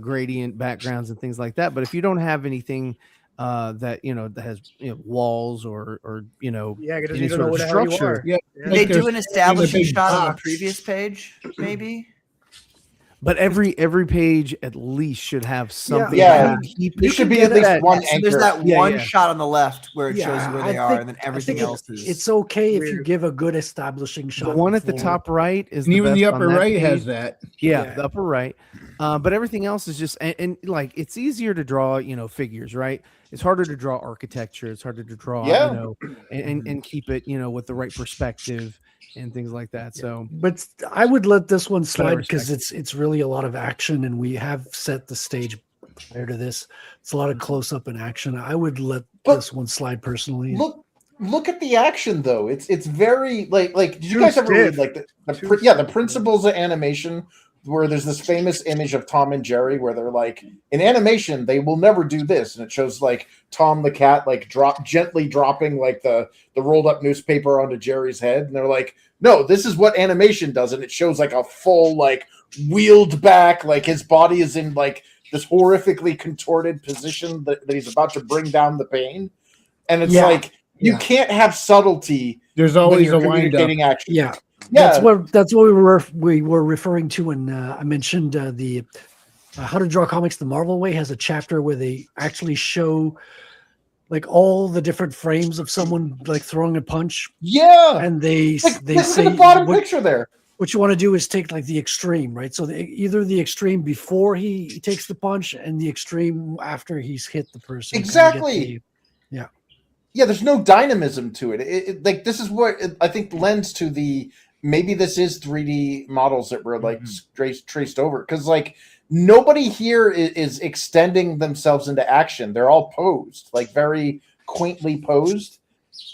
gradient backgrounds and things like that. But if you don't have anything that that has walls or Yeah, because any you don't know sort where of the hell you structure. are. Yeah. Did they do an there's establishing big shot on the box. previous page? Maybe. But every page at least should have something. Yeah. to keep There it should be at least together. one So there's anchor. that Yeah, one yeah. shot on the left where it shows Yeah, you where I they are, think- and then I everything think else is. It's okay if you Weird. give a good establishing shot. The one at the before. top right is And even the best upper on that right has page. that. Yeah, Yeah. the upper right. But everything else is just and like it's easier to draw, figures, right? It's harder to draw architecture. It's harder to draw, Yeah. and keep it, with the right perspective and things like that. So But I would let this one Gotta slide because respect it's really a lot of action, and we have set the stage prior to this. It's a lot of close up and action. I would let But- this one slide personally. Look at the action though. It's very like did you Too guys ever read stiff. like Too the principles of animation where there's this famous image of Tom and Jerry where they're like in animation they will never do this, and it shows like Tom the cat like gently dropping like the rolled up newspaper onto Jerry's head, and they're like, no, this is what animation does, and it shows like a full like wheeled back, like his body is in like this horrifically contorted position that he's about to bring down the pain, and it's Yeah. like you Yeah. can't have subtlety. There's when always you're a wind up. communicating action. Yeah. Yeah. That's what we were referring to when I mentioned the How to Draw Comics the Marvel Way has a chapter where they actually show like all the different frames of someone like throwing a punch, Yeah. and they Like, they look say at the bottom what, picture there. what you want to do is take like the extreme, right? So either the extreme before he takes the punch and the extreme after he's hit the person. and you get Exactly. yeah. Yeah, there's no dynamism to it. Like this is what I think lends to the maybe this is 3D models that were like traced over, because like nobody here is extending themselves into action. They're all posed, like very quaintly posed,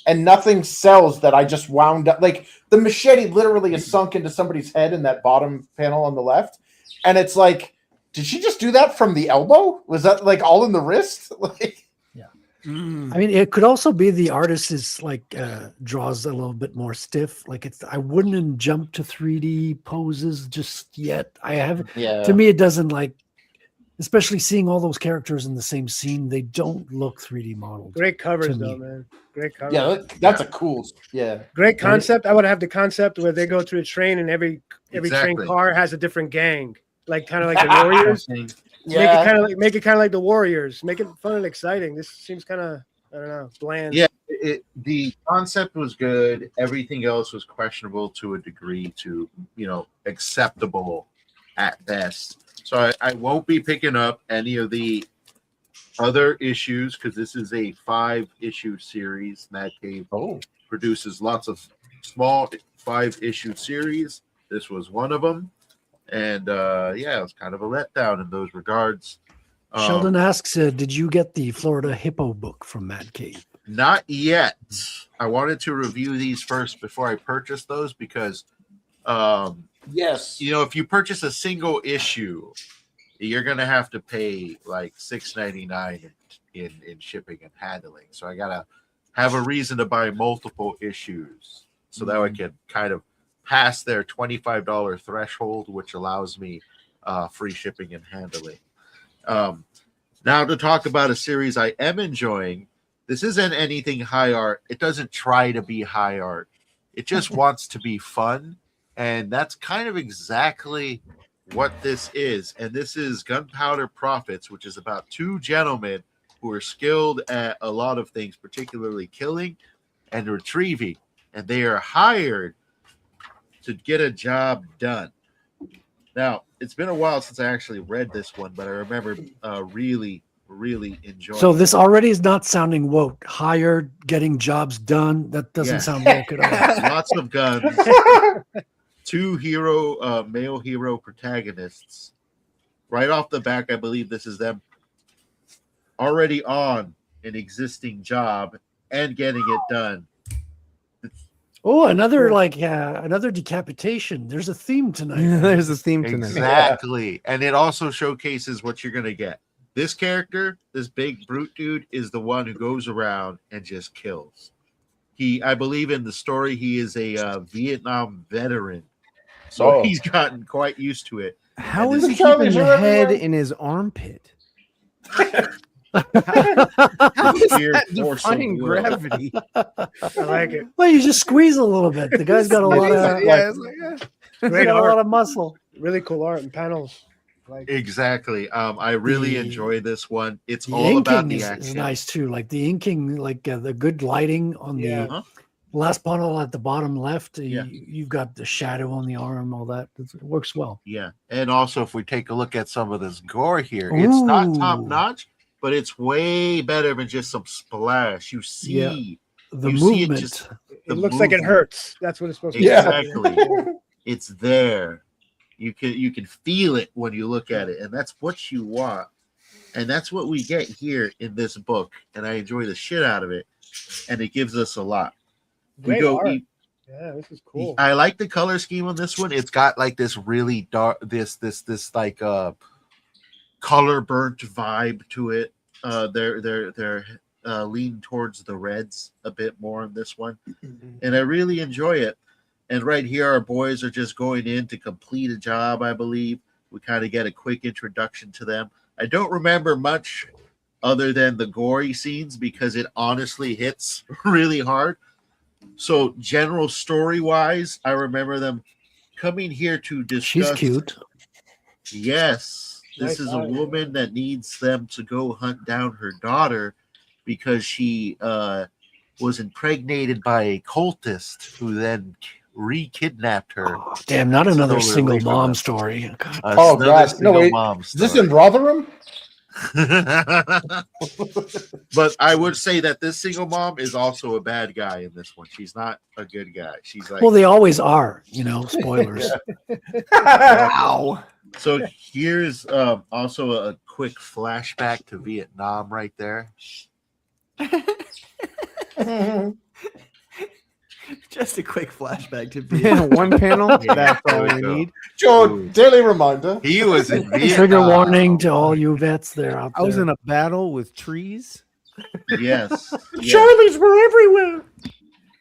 and nothing sells that I just wound up. Like the machete literally is sunk into somebody's head in that bottom panel on the left, and it's like, did she just do that from the elbow? Was that like all in the wrist? Like. I mean, it could also be the artist is like draws a little bit more stiff. Like I wouldn't jump to 3D poses just yet. I haven't. Yeah. To me, it doesn't like, especially seeing all those characters in the same scene. They don't look 3D modeled. Great covers to though, me. man. Great covers. Yeah, that's a cool. Yeah. Great concept. I would have the concept where they go through a train and every train Exactly. car has a different gang, like kind of like the Warriors. Yeah. Make it kind of like the Warriors. Make it fun and exciting. This seems kind of, I don't know, bland. Yeah, the concept was good. Everything else was questionable to a degree, to acceptable at best. So I won't be picking up any of the other issues because this is a 5-issue series. Mad Cave produces lots of small 5-issue series. This was one of them, and it was kind of a letdown in those regards. Sheldon asks, did you get the Florida Hippo book from Mad Cave? Not yet. I wanted to review these first before I purchased those because, yes, if you purchase a single issue, you're gonna have to pay like $6.99 in shipping and handling. So I gotta have a reason to buy multiple issues so that I can kind of pass their $25 threshold, which allows me free shipping and handling. Now to talk about a series I am enjoying. This isn't anything high art. It doesn't try to be high art. It just wants to be fun. And that's kind of exactly what this is. And this is Gunpowder Profits, which is about 2 gentlemen who are skilled at a lot of things, particularly killing and retrieving. And they are hired to get a job done. Now, it's been a while since I actually read this one, but I remember really enjoying So it. this already is not sounding woke. Hired, getting jobs done. That doesn't Yeah. sound woke at all. Lots of guns. 2 male hero protagonists. Right off the back, I believe this is them already on an existing job and getting it done. Oh, another decapitation. There's a theme tonight. There's a theme tonight. Exactly. And it also showcases what you're going to get. This character, this big brute dude, is the one who goes around and just kills. I believe in the story, he is a Vietnam veteran. So he's gotten quite used to it. How And is this- he keeping the head in his armpit? How is Sheer that force of defying will. gravity? I like it. Well, you just squeeze a little bit. The guy's got a lot of Great got a art. lot of muscle. Really cool art and panels. Exactly. I really The- enjoy this one. It's The all about inking the is action. nice too. Like the inking, like the good lighting on Yeah. the last panel at the bottom left. You've got the shadow on the arm, all that. It works well. Yeah. And also, if we take a look at some of this gore here, it's not top Ooh. notch, but it's way better than just some splash. You see, The you see movement. It looks like it movement. hurts. That's what it's supposed to be. Exactly. It's there. You can feel it when you look at it, and that's what you want. And that's what we get here in this book. And I enjoy the shit out of it. And it gives us a lot. Great art. Yeah, this is cool. I like the color scheme on this one. It's got like this really dark, this like color burnt vibe to it. They're lean towards the reds a bit more in this one, and I really enjoy it. And right here, our boys are just going in to complete a job. I believe we kind of get a quick introduction to them. I don't remember much other than the gory scenes because it honestly hits really hard. So general story wise, I remember them coming here to discuss. She's cute. Yes, this Nice is a art. woman that needs them to go hunt down her daughter because she was impregnated by a cultist who then re-kidnapped her. Oh, damn, not another Stole her single away from mom them. story. God. Oh Another God! No single wait, mom is this story. in Rotherham? But I would say that this single mom is also a bad guy in this one. She's not a good guy. She's like, Well, they always are, you know, spoilers. Wow. so here's also a quick flashback to Vietnam right there. Just a quick flashback to be Yeah, one panel. Yeah, That's all there we we go. need. Joe, daily reminder. He was in Vietnam. Trigger warning to all you vets there out I was there. in a battle with trees. Yes. yes. Charlies were everywhere.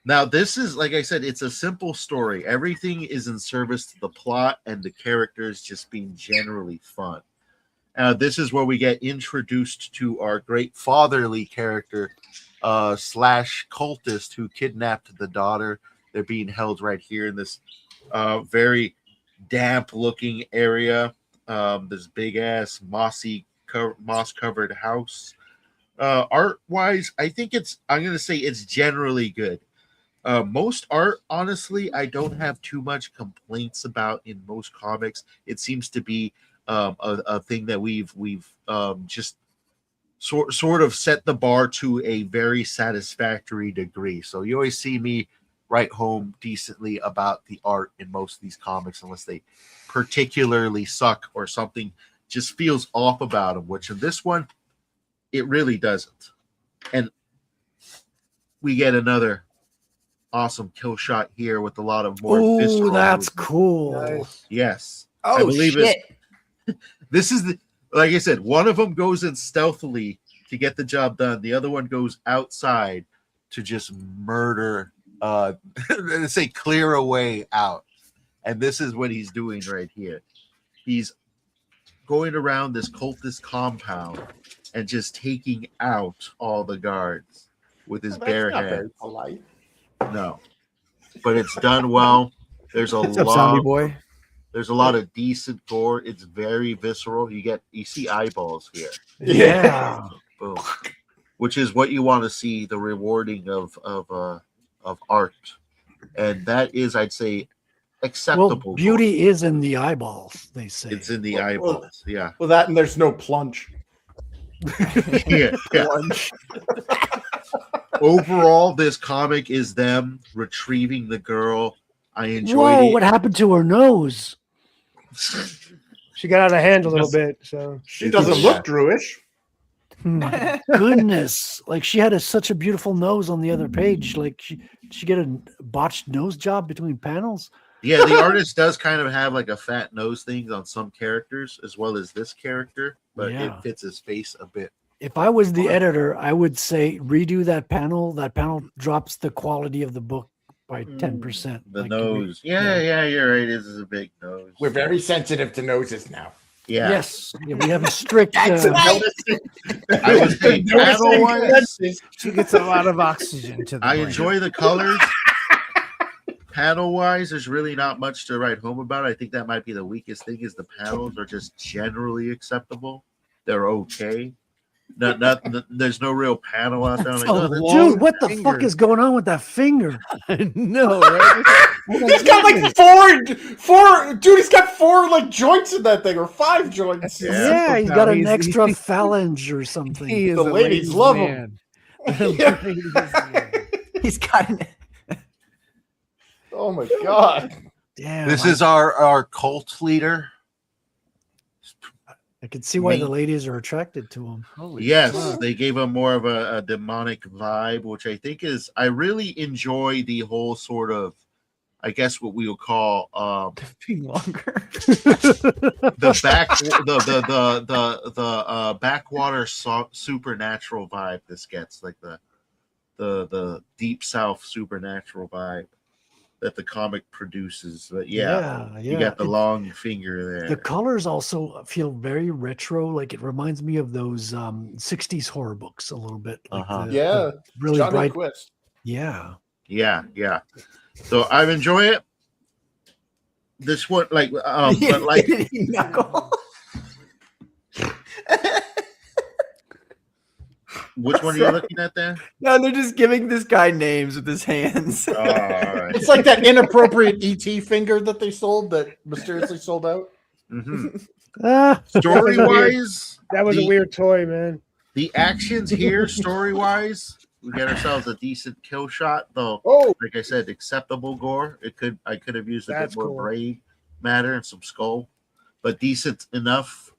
Now, this is, like I said, it's a simple story. Everything is in service to the plot and the characters just being generally fun. This is where we get introduced to our great fatherly character slash cultist who kidnapped the daughter. They're being held right here in this very damp looking area. This big ass moss covered house. Art wise, I think I'm going to say it's generally good. Most art, honestly, I don't have too much complaints about in most comics. It seems to be a thing that we've just sort of set the bar to a very satisfactory degree. So you always see me write home decently about the art in most of these comics, unless they particularly suck or something just feels off about them, which in this one, it really doesn't. And we get another awesome kill shot here with a lot of more Ooh, visceral that's movement. cool. Nice. Yes. Oh, I believe shit. this is the, like I said, one of them goes in stealthily to get the job done. The other one goes outside to just murder, let's say clear a way out. And this is what he's doing right here. He's going around this cultist compound and just taking out all the guards with his bare That's not very hands. polite. No, but it's done well. There's a What's up, zombie boy? There's a lot of decent gore. It's very visceral. You see eyeballs here. Yeah. Boom. Which is what you want to see, the rewarding of art. And that is, I'd say, acceptable. Well, beauty is in the eyeballs, they say. It's in the eyeballs. Yeah. Well, that and there's no plunge. Yeah. Overall, this comic is them retrieving the girl. I enjoyed Whoa, it. what happened to her nose? She got out of hand a little bit, so She doesn't look Druish. Goodness, like she had such a beautiful nose on the other page. Like she get a botched nose job between panels. Yeah, the artist does kind of have like a fat nose thing on some characters as well as this character, but Yeah. it fits his face a bit. If I was the editor, I would say redo that panel. That panel drops the quality of the book by 10%. The Like, nose. Yeah, you're right. This is a big nose. We're very sensitive to noses now. Yeah. Yes, yeah, we have a strict. That's uh, I would say panel-wise, She gets a lot of oxygen to the I brain. enjoy the colors. Panel-wise, there's really not much to write home about. I think that might be the weakest thing is the panels are just generally acceptable. They're okay. There's no real panel out there. I'm like, a oh, that's- long Dude, what the finger. fuck is going on with that finger? No, right? He's got like four. Dude, he's got 4 like joints in that thing, or 5 joints. Yeah, he's No, got an he's- extra he- phalange or something. He is The a ladies love him. man. The ladies love him. He's got an Oh my god. Damn, This is our cult leader. I can see why the Me. ladies are attracted to him. Yes, they gave him more of a demonic vibe, which I think is I really enjoy the whole sort of, I guess what we would call being longer. the backwater supernatural vibe this gets, like the deep south supernatural vibe that the comic produces. But yeah. You got the long finger there. The colors also feel very retro. Like it reminds me of those 60s horror books a little bit. Like Yeah. really Johnny bright. Quest. Yeah. Yeah. So I enjoy it. This one, like, but like, Which one are you looking at there? No, they're just giving this guy names with his hands. Oh, all right. It's like that inappropriate ET finger that they sold that mysteriously sold out. Story wise, That was a weird toy, man. The actions here, story wise, we get ourselves a decent kill shot, though. Oh, like I said, acceptable gore. I could have used a That's bit more cool. brain matter and some skull, but decent enough.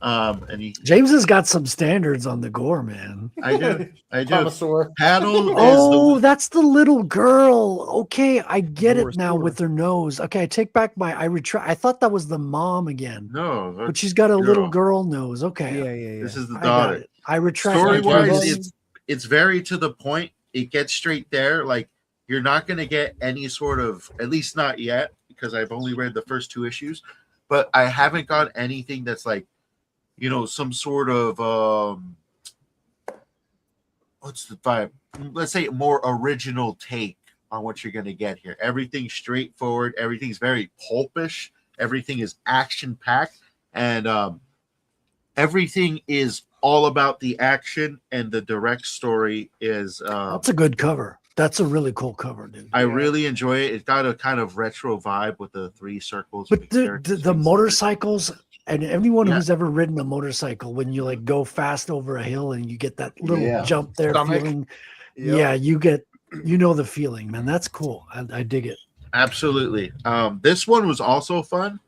And he, James has got some standards on the gore, man. I do. Connoisseur. Paddle is Oh, that's the little girl. Okay, I get Gore it now store. with her nose. Okay, I take back my. I thought that was the mom again, no, but she's got a little girl nose. Okay, Yeah. This is the I got daughter. it. I retract. Story my wise, vote. it's very to the point. It gets straight there. Like you're not going to get any sort of, at least not yet, because I've only read the first 2 issues. But I haven't got anything that's like, some sort of what's the vibe? Let's say more original take on what you're going to get here. Everything's straightforward. Everything's very pulpish. Everything is action packed, and everything is all about the action. And the direct story is. That's a good cover. That's a really cool cover, dude. I really enjoy it. It's got a kind of retro vibe with the 3 circles. But with the characters the facing motorcycles and anyone Yeah. who's ever ridden a motorcycle, when you like go fast over a hill and you get that little Yeah. jump there, Stomach. feeling. Yeah, you get the feeling, man. That's cool. I dig it. Absolutely. This one was also fun,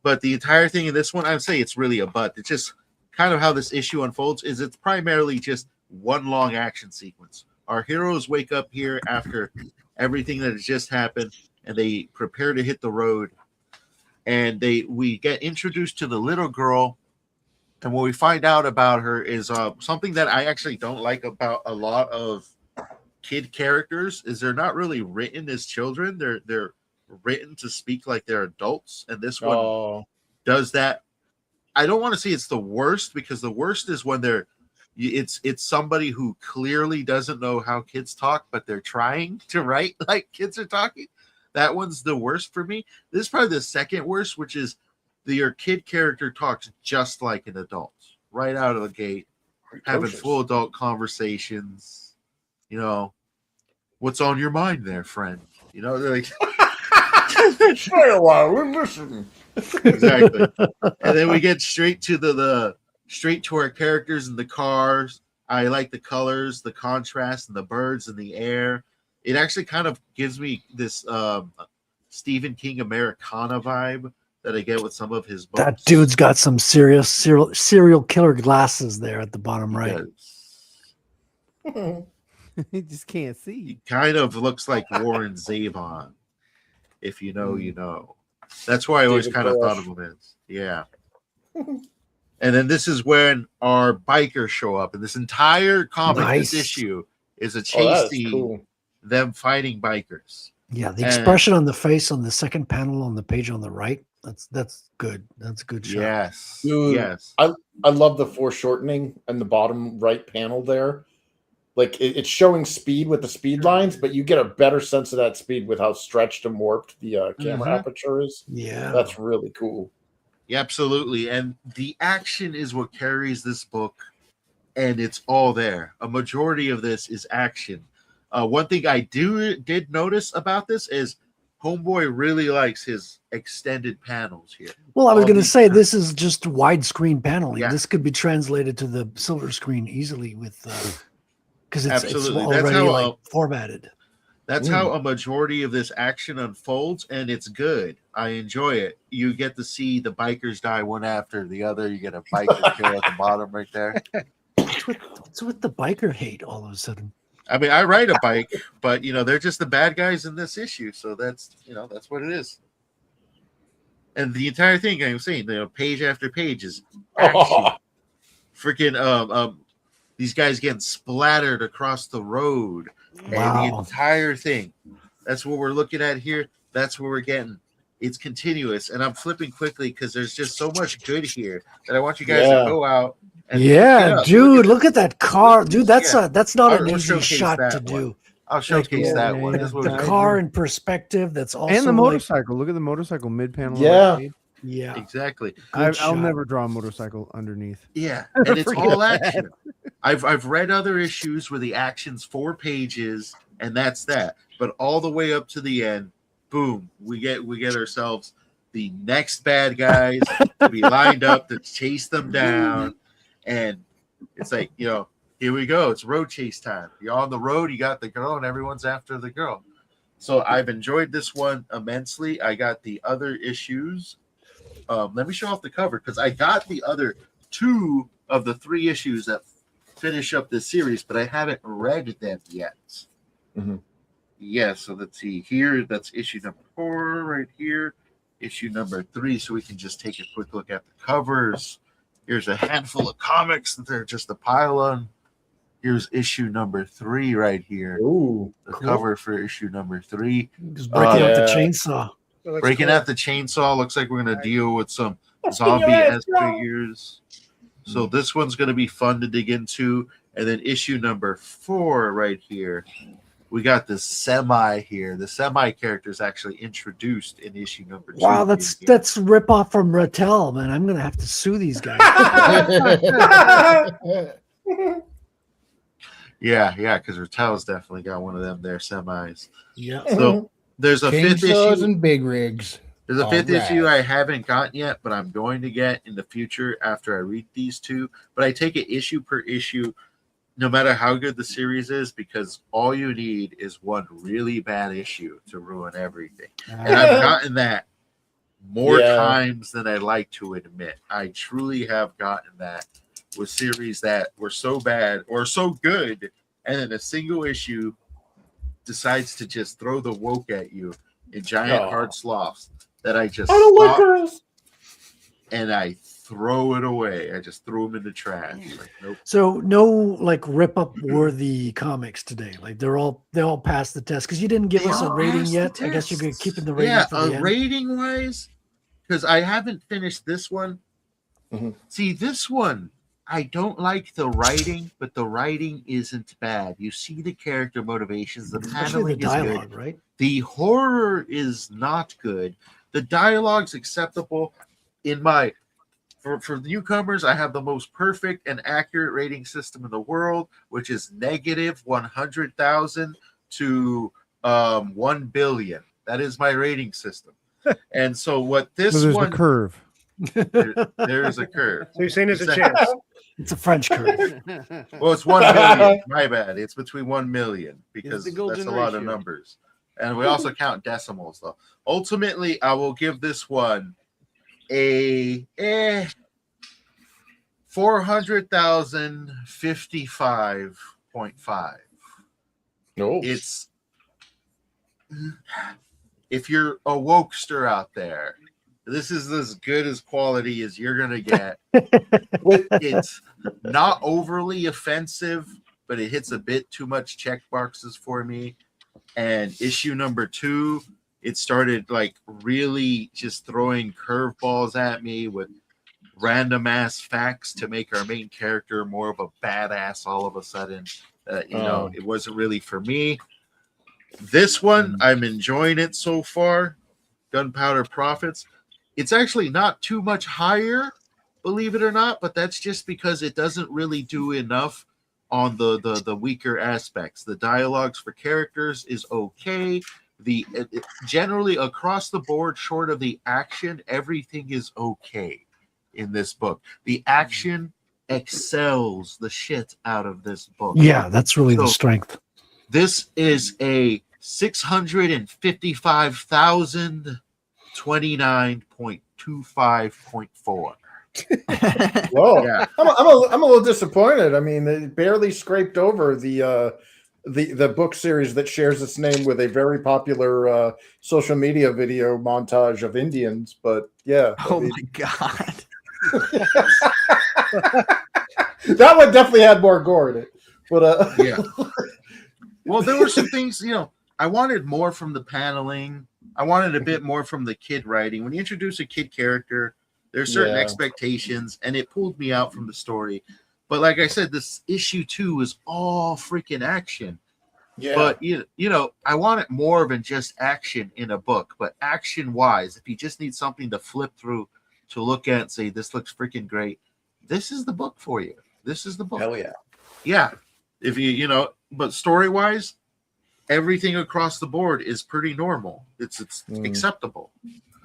but the entire thing in this one, I'd say it's really a butt. It's just kind of how this issue unfolds. Is it's primarily just one long action sequence. Our heroes wake up here after everything that has just happened, and they prepare to hit the road. And we get introduced to the little girl, and what we find out about her is something that I actually don't like about a lot of kid characters is they're not really written as children. They're written to speak like they're adults, and this one does that. I don't want to say it's the worst, because the worst is when it's somebody who clearly doesn't know how kids talk, but they're trying to write like kids are talking. That one's the worst for me. This is probably the second worst, which is your kid character talks just like an adult right out of the gate, having full adult conversations. What's on your mind there, friend? They're like, Stay a while, we're listening. exactly. And then we get straight to straight to our characters in the cars. I like the colors, the contrast, and the birds in the air. It actually kind of gives me this Stephen King Americana vibe that I get with some of his books. That dude's got some serious serial killer glasses there at the bottom right. You just can't see. He kind of looks like Warren Zevon. If you know, you know. That's why I always David kind of Koresh. thought of him as. Yeah. And then this is when our bikers show up, and this entire comic, Nice. this issue, is a Oh, chase that's scene, cool. them fighting bikers. Yeah, the And- expression on the face on the second panel on the page on the right. That's good. That's a good shot. Yes. Dude, Yes. I love the foreshortening in the bottom right panel there. Like it's showing speed with the speed lines, but you get a better sense of that speed with how stretched and warped the camera Mhm. aperture is. Yeah. That's really cool. Yeah, absolutely. And the action is what carries this book, and it's all there. A majority of this is action. One thing I did notice about this is Homeboy really likes his extended panels here. Well, I was All going to these- say this is just widescreen paneling. Yeah. This could be translated to the silver screen easily with because it's Absolutely. That's already how, like formatted. That's Ooh. how a majority of this action unfolds, and it's good. I enjoy it. You get to see the bikers die one after the other. You get a biker kill at the bottom right there. What's with the biker hate all of a sudden? I mean, I ride a bike, but they're just the bad guys in this issue. So that's that's what it is. And the entire thing I'm saying, page after page is action. Freaking these guys getting splattered across the road. And the Wow. entire thing. That's what we're looking at here. That's what we're getting. It's continuous. And I'm flipping quickly because there's just so much good here that I want you guys Yeah. to go out and pick it Yeah, up. dude, look at that car, dude. That's Yeah. that's not I'll an easy showcase shot that to one. do. I'll showcase that one. That's what The we're car in perspective. That's also And the like- motorcycle. Look at the motorcycle mid panel. Yeah. yeah, Exactly. I'll shot. never draw a motorcycle underneath. Yeah. And it's all Forget action. I've read other issues where the action's 4 pages and that's that. But all the way up to the end, boom, we get ourselves the next bad guys to be lined up to chase them down. And it's like, here we go. It's road chase time. You're on the road, you got the girl, and everyone's after the girl. So I've enjoyed this one immensely. I got the other issues. Let me show off the cover because I got the other 2 of the 3 issues that finish up this series, but I haven't read them yet. Mm-hmm. Yeah, so let's see here. That's issue number 4 right here. Issue number 3. So we can just take a quick look at the covers. Here's a handful of comics that they're just a pile on. Here's issue number 3 right here. Ooh, the cover for issue number 3. Just breaking out the chainsaw. Breaking out the chainsaw. Looks like we're going to deal with some zombie-esque figures. So this one's going to be fun to dig into. And then issue number 4 right here. We got the Semi here. The Semi character is actually introduced in issue number 2. Wow, that's rip off from Rattel, man. I'm gonna have to sue these guys. Yeah, because Rattel's definitely got one of them there Semis. Yeah. So there's a 5th Chainsaws issue. and big rigs. There's a All 5th issue right. I haven't gotten yet, but I'm going to get in the future after I read these 2. But I take it issue per issue, no matter how good the series is, because all you need is one really bad issue to ruin everything. And I've gotten that more times than I'd like to admit. I truly have gotten that with series that were so bad or so good, and then a single issue decides to just throw the woke at you in giant hard sloths that I just stop and I throw it away. I just threw them in the trash. Like, nope. So no like rip up worthy comics today. Like they all passed the test because you didn't give They us a all rating passed yet. the I guess you're tests. keeping the rating Yeah, for the end. rating wise, because I haven't finished this one. Mm-hmm. See, this one, I don't like the writing, but the writing isn't bad. You see the character motivations, the Especially the paneling is dialogue, good. right? The horror is not good. The dialogue's acceptable. In my for newcomers, I have the most perfect and accurate rating system in the world, which is negative 100,000 to 1 billion. That is my rating system. And so what this So there's one the curve. there is a curve. So you're saying there's a It's chance? It's a French curve. Well, it's 1 million. My bad. It's between 1 million because the that's golden a lot of ratio. numbers. And we also count decimals, though. Ultimately, I will give this one a 400,055.5. No, It's if you're a wokester out there, this is as good as quality as you're gonna get. It's not overly offensive, but it hits a bit too much check boxes for me. And issue number 2, it started like really just throwing curveballs at me with random ass facts to make our main character more of a badass all of a sudden. It wasn't really for me. This one, I'm enjoying it so far. Gunpowder Profits. It's actually not too much higher, believe it or not, but that's just because it doesn't really do enough on the weaker aspects. The dialogues for characters is okay. Generally across the board, short of the action, everything is okay in this book. The action excels the shit out of this book. Yeah, that's really the So, strength. This is a 655,029.25.4. Whoa. Yeah. I'm a little disappointed. I mean, it barely scraped over the book series that shares its name with a very popular social media video montage of Indians. But yeah, Oh my god. that one definitely had more gore in it. But Yeah. Well, there were some things, I wanted more from the paneling. I wanted a bit more from the kid writing. When you introduce a kid character, there's certain Yeah. expectations, and it pulled me out from the story. But like I said, this issue 2 is all freaking action. yeah, But I wanted more than just action in a book. But action-wise, if you just need something to flip through to look at and say, this looks freaking great, this is the book for you. This is the book. hell yeah. yeah, if you know, but story wise, everything across the board is pretty normal. It's acceptable.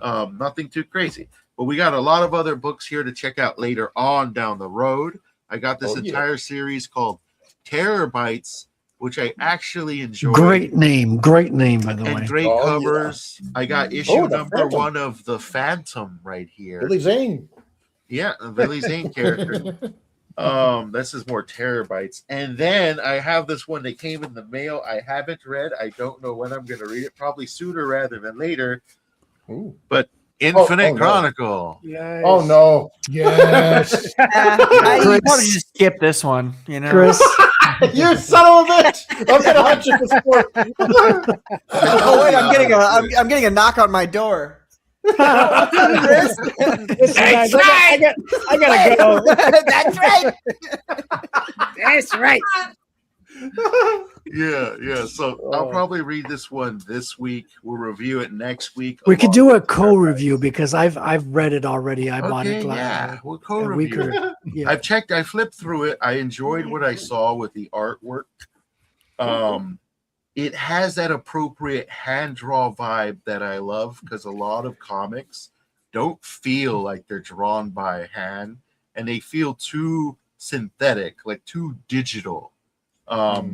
Nothing too crazy. But we got a lot of other books here to check out later on down the road. I got this entire series called Terabytes, which I actually enjoyed. Great name, by the way. And great covers. I got issue number 1 of the Phantom right here. Billy Zane. Yeah, a Billy Zane character. This is more Terabytes. And then I have this one that came in the mail. I haven't read. I don't know when I'm going to read it. Probably sooner rather than later. Ooh. But Infinite no. Chronicle. Nice. Oh no! Yes. I probably just skip this one. You know, Chris, You son of a bitch! I'm gonna hunt you for sport. oh wait, I'm getting a knock on my door. Chris? That's right. I gotta go. That's right. That's right. Yeah. So I'll probably read this one this week. We'll review it next week. we could do a co-review because I've read it already. I bought it Yeah, we'll a week co-review. or yeah. I flipped through it. I enjoyed what I saw with the artwork. It has that appropriate hand draw vibe that I love because a lot of comics don't feel like they're drawn by hand and they feel too synthetic, like too digital.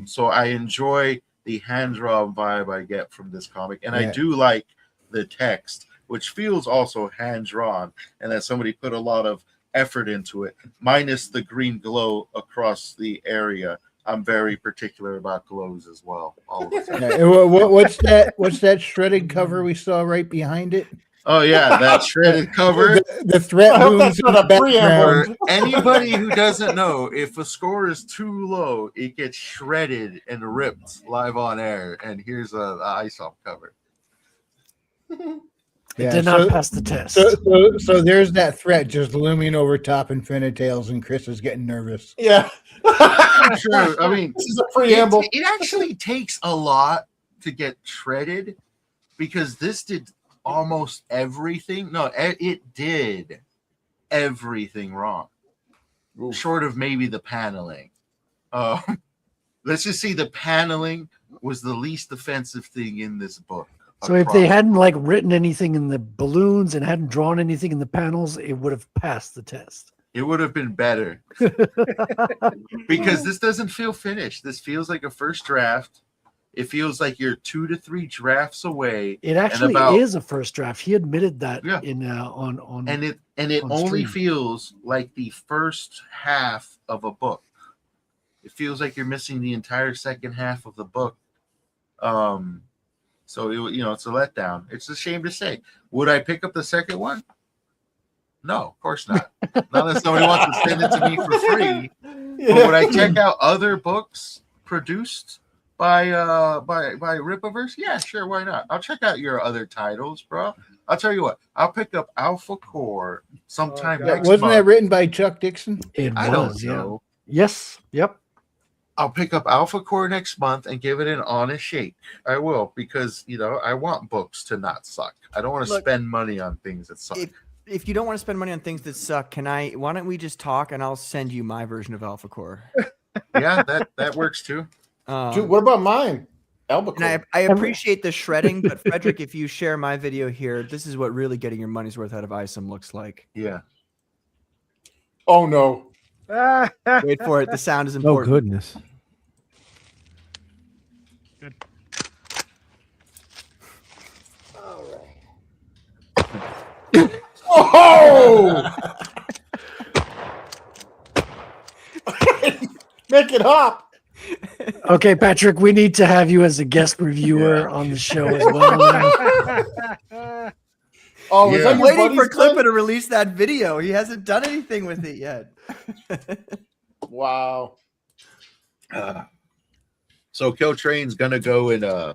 So I enjoy the hand draw vibe I get from this comic, and I do like the text, which feels also hand drawn, and that somebody put a lot of effort into it, minus the green glow across the area. I'm very particular about glows as well. All of the time. Yeah, what's that shredded cover we saw right behind it? Oh yeah, that shredded cover. The threat I hope looms that's in not the a preamble. background. For anybody who doesn't know, if a score is too low, it gets shredded and ripped live on air. And here's a ISOP cover. It did not pass the test. So there's that threat just looming over top Infinitails, and Chris is getting nervous. Yeah. Sure. I mean, This is a preamble. It actually takes a lot to get shredded because this did almost everything. No, it did everything wrong, short of maybe the paneling. Let's just see, the paneling was the least offensive thing in this book. So if they hadn't like written anything in the balloons and hadn't drawn anything in the panels, it would have passed the test. It would have been better because this doesn't feel finished. This feels like a first draft. It feels like you're 2 to 3 drafts away. It actually is a first draft. He admitted that in on and it on only stream. feels like the first half of a book. It feels like you're missing the entire second half of the book. So it's a letdown. It's a shame to say. Would I pick up the second one? No, of course not. Not unless somebody wants to send it to me for free. But would I check out other books produced by Rippaverse? Yeah, sure, why not? I'll check out your other titles, bro. I'll tell you what. I'll pick up Alpha Core sometime next Wasn't month. that written by Chuck Dixon? It I was, don't know. Yes. Yep. I'll pick up Alpha Core next month and give it an honest shake. I will, because I want books to not suck. I don't want to Look, spend money on things that suck. If you don't want to spend money on things that suck, why don't we just talk and I'll send you my version of Alpha Core? Yeah, that works too. Dude, what about mine? Albacore. And I appreciate the shredding, but Frederick, if you share my video here, this is what really getting your money's worth out of Isom looks like. Yeah. Oh no. Wait for it. The sound is Oh important. goodness. Oh! Make it hop. Okay, Patrick, we need to have you as a guest reviewer on the show as well. Oh, is that I'm your waiting for buddy's son? Clipper to release that video. He hasn't done anything with it yet. Wow. So Kill Train's gonna go in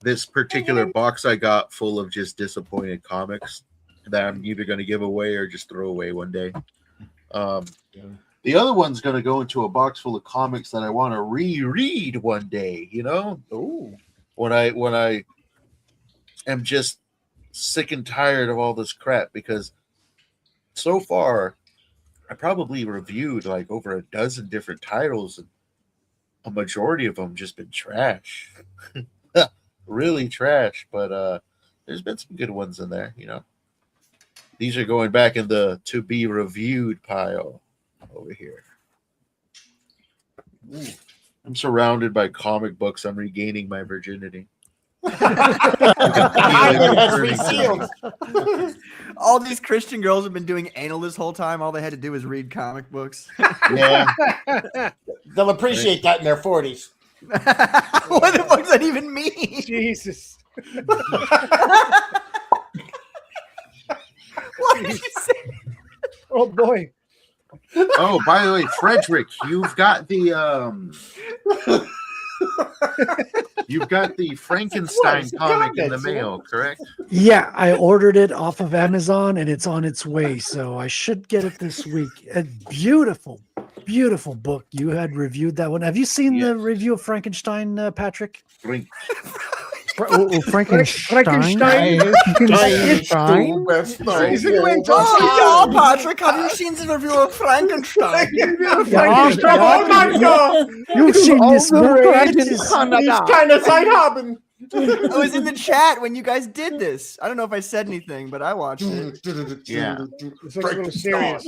this particular box I got full of just disappointed comics that I'm either gonna give away or just throw away one day. The other one's gonna go into a box full of comics that I want to reread one day. Ooh. When I am just sick and tired of all this crap, because so far I probably reviewed like over a dozen different titles, and a majority of them just been trash. Really trash, but there's been some good ones in there, you know. These are going back in the to be reviewed pile over here. Ooh. I'm surrounded by comic books. I'm regaining my virginity. All these Christian girls have been doing anal this whole time. All they had to do was read comic books. Yeah. They'll appreciate that in their 40s. What the fuck does that even mean? Jesus. What did you say? Oh boy. Oh, by the way, Frederick, you've got the Frankenstein comic in the mail, correct? Yeah, I ordered it off of Amazon and it's on its way, so I should get it this week. A beautiful, beautiful book. You had reviewed that one. Have you seen the review of Frankenstein, Patrick? Frankenstein. Frankenstein? Oh, Patrick, have you seen the review of Frankenstein? Oh my God! You've seen this book? It's kind of like Haben. I was in the chat when you guys did this. I don't know if I said anything, but I watched it. Yeah. This looks a little serious.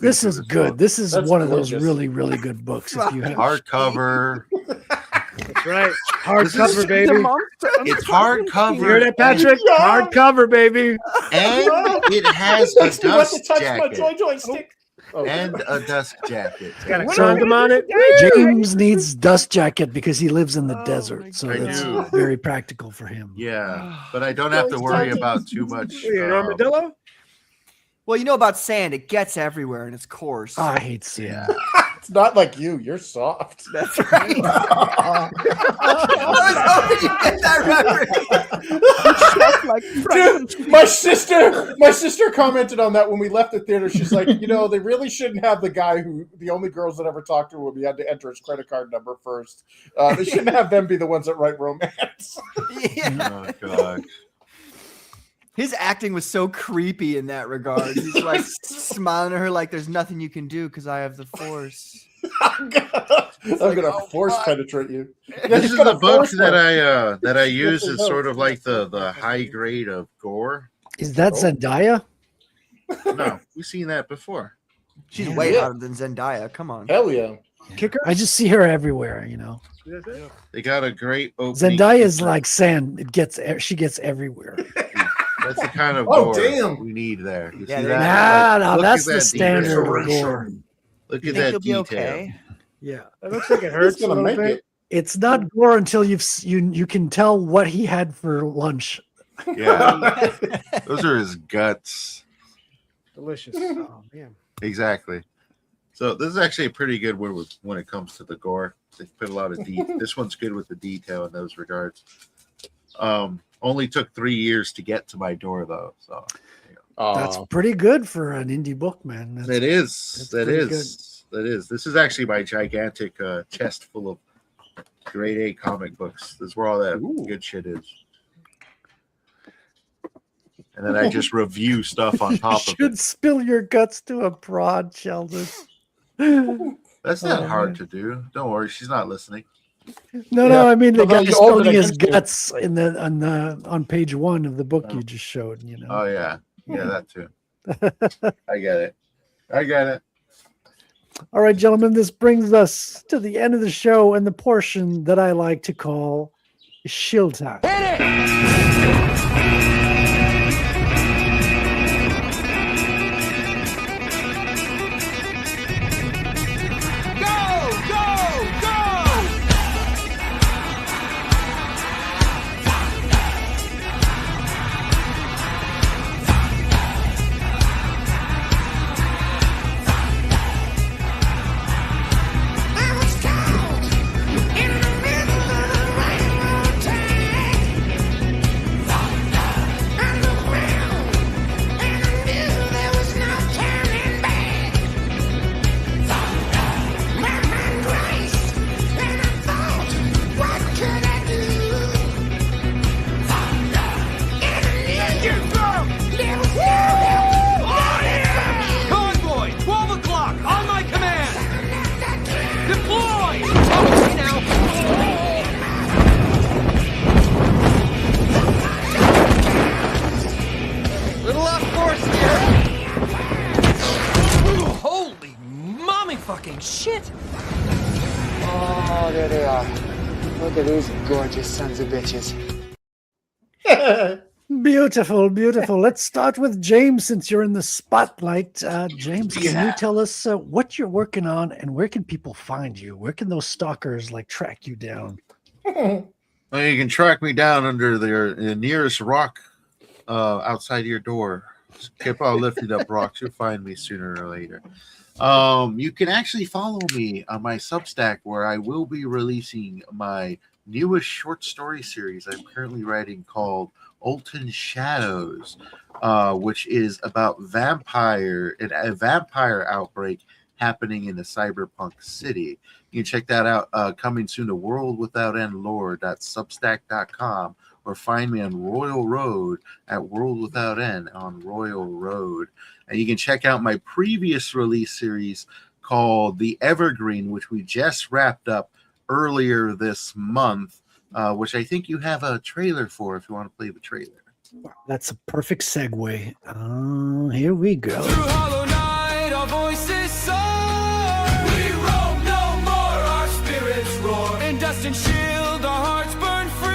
This is good. This is one of those really, really good books. If you have Hardcover. That's right. Hardcover, baby. It's hardcover. You hear that, Patrick? Hardcover, baby. And it has a Makes me want to dust touch my jacket. joystick. And a dust jacket. It's got a condom on it. James needs dust jacket because he lives in the desert, so I that's do. very practical for him. Yeah, but I don't have to worry about too much. You're an armadillo? Well, you know about sand. It gets everywhere and it's coarse. I hate sand. It's not like you. You're soft. That's right. I was hoping you get that reference. Dude, my sister commented on that when we left the theater. She's like, you know, they really shouldn't have the guy who the only girls that ever talked to him, we had to enter his credit card number first. They shouldn't have them be the ones that write romance. Yeah. Oh god. His acting was so creepy in that regard. He's like smiling at her like there's nothing you can do because I have the force. I'm gonna force penetrate you. This is the book that I use as sort of like the high grade of gore. Is that Zendaya? No, we've seen that before. She's way hotter than Zendaya. Come on. Hell yeah. Kicker? I just see her everywhere, you know. They got a great opening. Zendaya is like sand. She gets everywhere. That's the kind of Oh, gore damn. we need there. You Yeah, see they- that? No, Look that's at the that standard detail. of gore. Look You at think that you'll be detail. okay? Yeah, It looks like it hurts a gonna little make bit. it. it's not gore until you can tell what he had for lunch. Yeah, those are his guts. Delicious. Oh, man. Exactly. So this is actually a pretty good one when it comes to the gore. They put a lot of this one's good with the detail in those regards. Only took 3 years to get to my door though, so That's pretty good for an indie book, man. That's, it is. That pretty is. That is. This is actually my gigantic chest full of grade A comic books. This is where all that good shit is. And then I just review stuff on you top of should it. spill your guts to a prod, Sheldon. That's not Oh, hard man. to do. Don't worry, she's not listening. No, I mean the Although guy you open spilling his against it. guts on page 1 of the book you just showed. You know. Oh yeah, that too. I get it. All right, gentlemen, this brings us to the end of the show and the portion that I like to call shield time. fucking shit. Oh, there they are. Look at these gorgeous sons of bitches. Beautiful, beautiful. Let's start with James since you're in the spotlight. James, can you tell us what you're working on and where can people find you? Where can those stalkers like track you down? Well, you can track me down under the nearest rock outside your door. Just keep on lifting up rocks. You'll find me sooner or later. You can actually follow me on my Substack where I will be releasing my newest short story series I'm currently writing called Olton Shadows, which is about a vampire outbreak happening in a cyberpunk city. You can check that out coming soon to worldwithoutendlore.substack.com or find me on Royal Road at World Without End on Royal Road. And you can check out my previous release series called The Evergreen, which we just wrapped up earlier this month, which I think you have a trailer for if you want to play the trailer. That's a perfect segue. Here we go. Hollow night, our voices soar. We roam no more, our spirits roar. In dust and shield, our hearts burn free.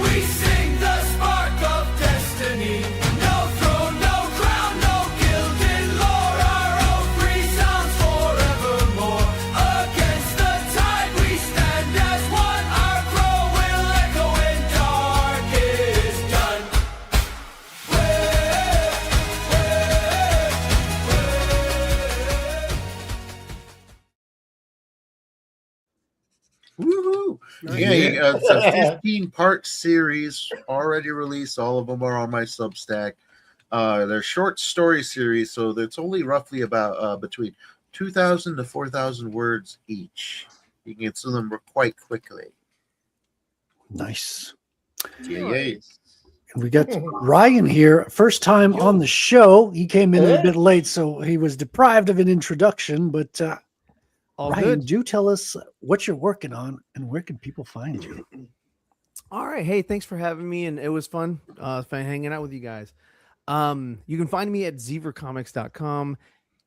We sing the spark of destiny. No throne, no crown, no gilded lore. Our own free sounds forevermore. Against the tide, we stand as one. Our crow will echo when dark is done. Woohoo! Yeah, it's a 15-part series already released. All of them are on my Substack. They're short story series, so it's only roughly about between 2,000 to 4,000 words each. You can get to them quite quickly. Nice. Yeah. We got Ryan here, first time on the show. He came in a bit late, so he was deprived of an introduction. But All Ryan, good. do tell us what you're working on and where can people find you? All right. Hey, thanks for having me. And it was fun hanging out with you guys. You can find me at zevercomics.com.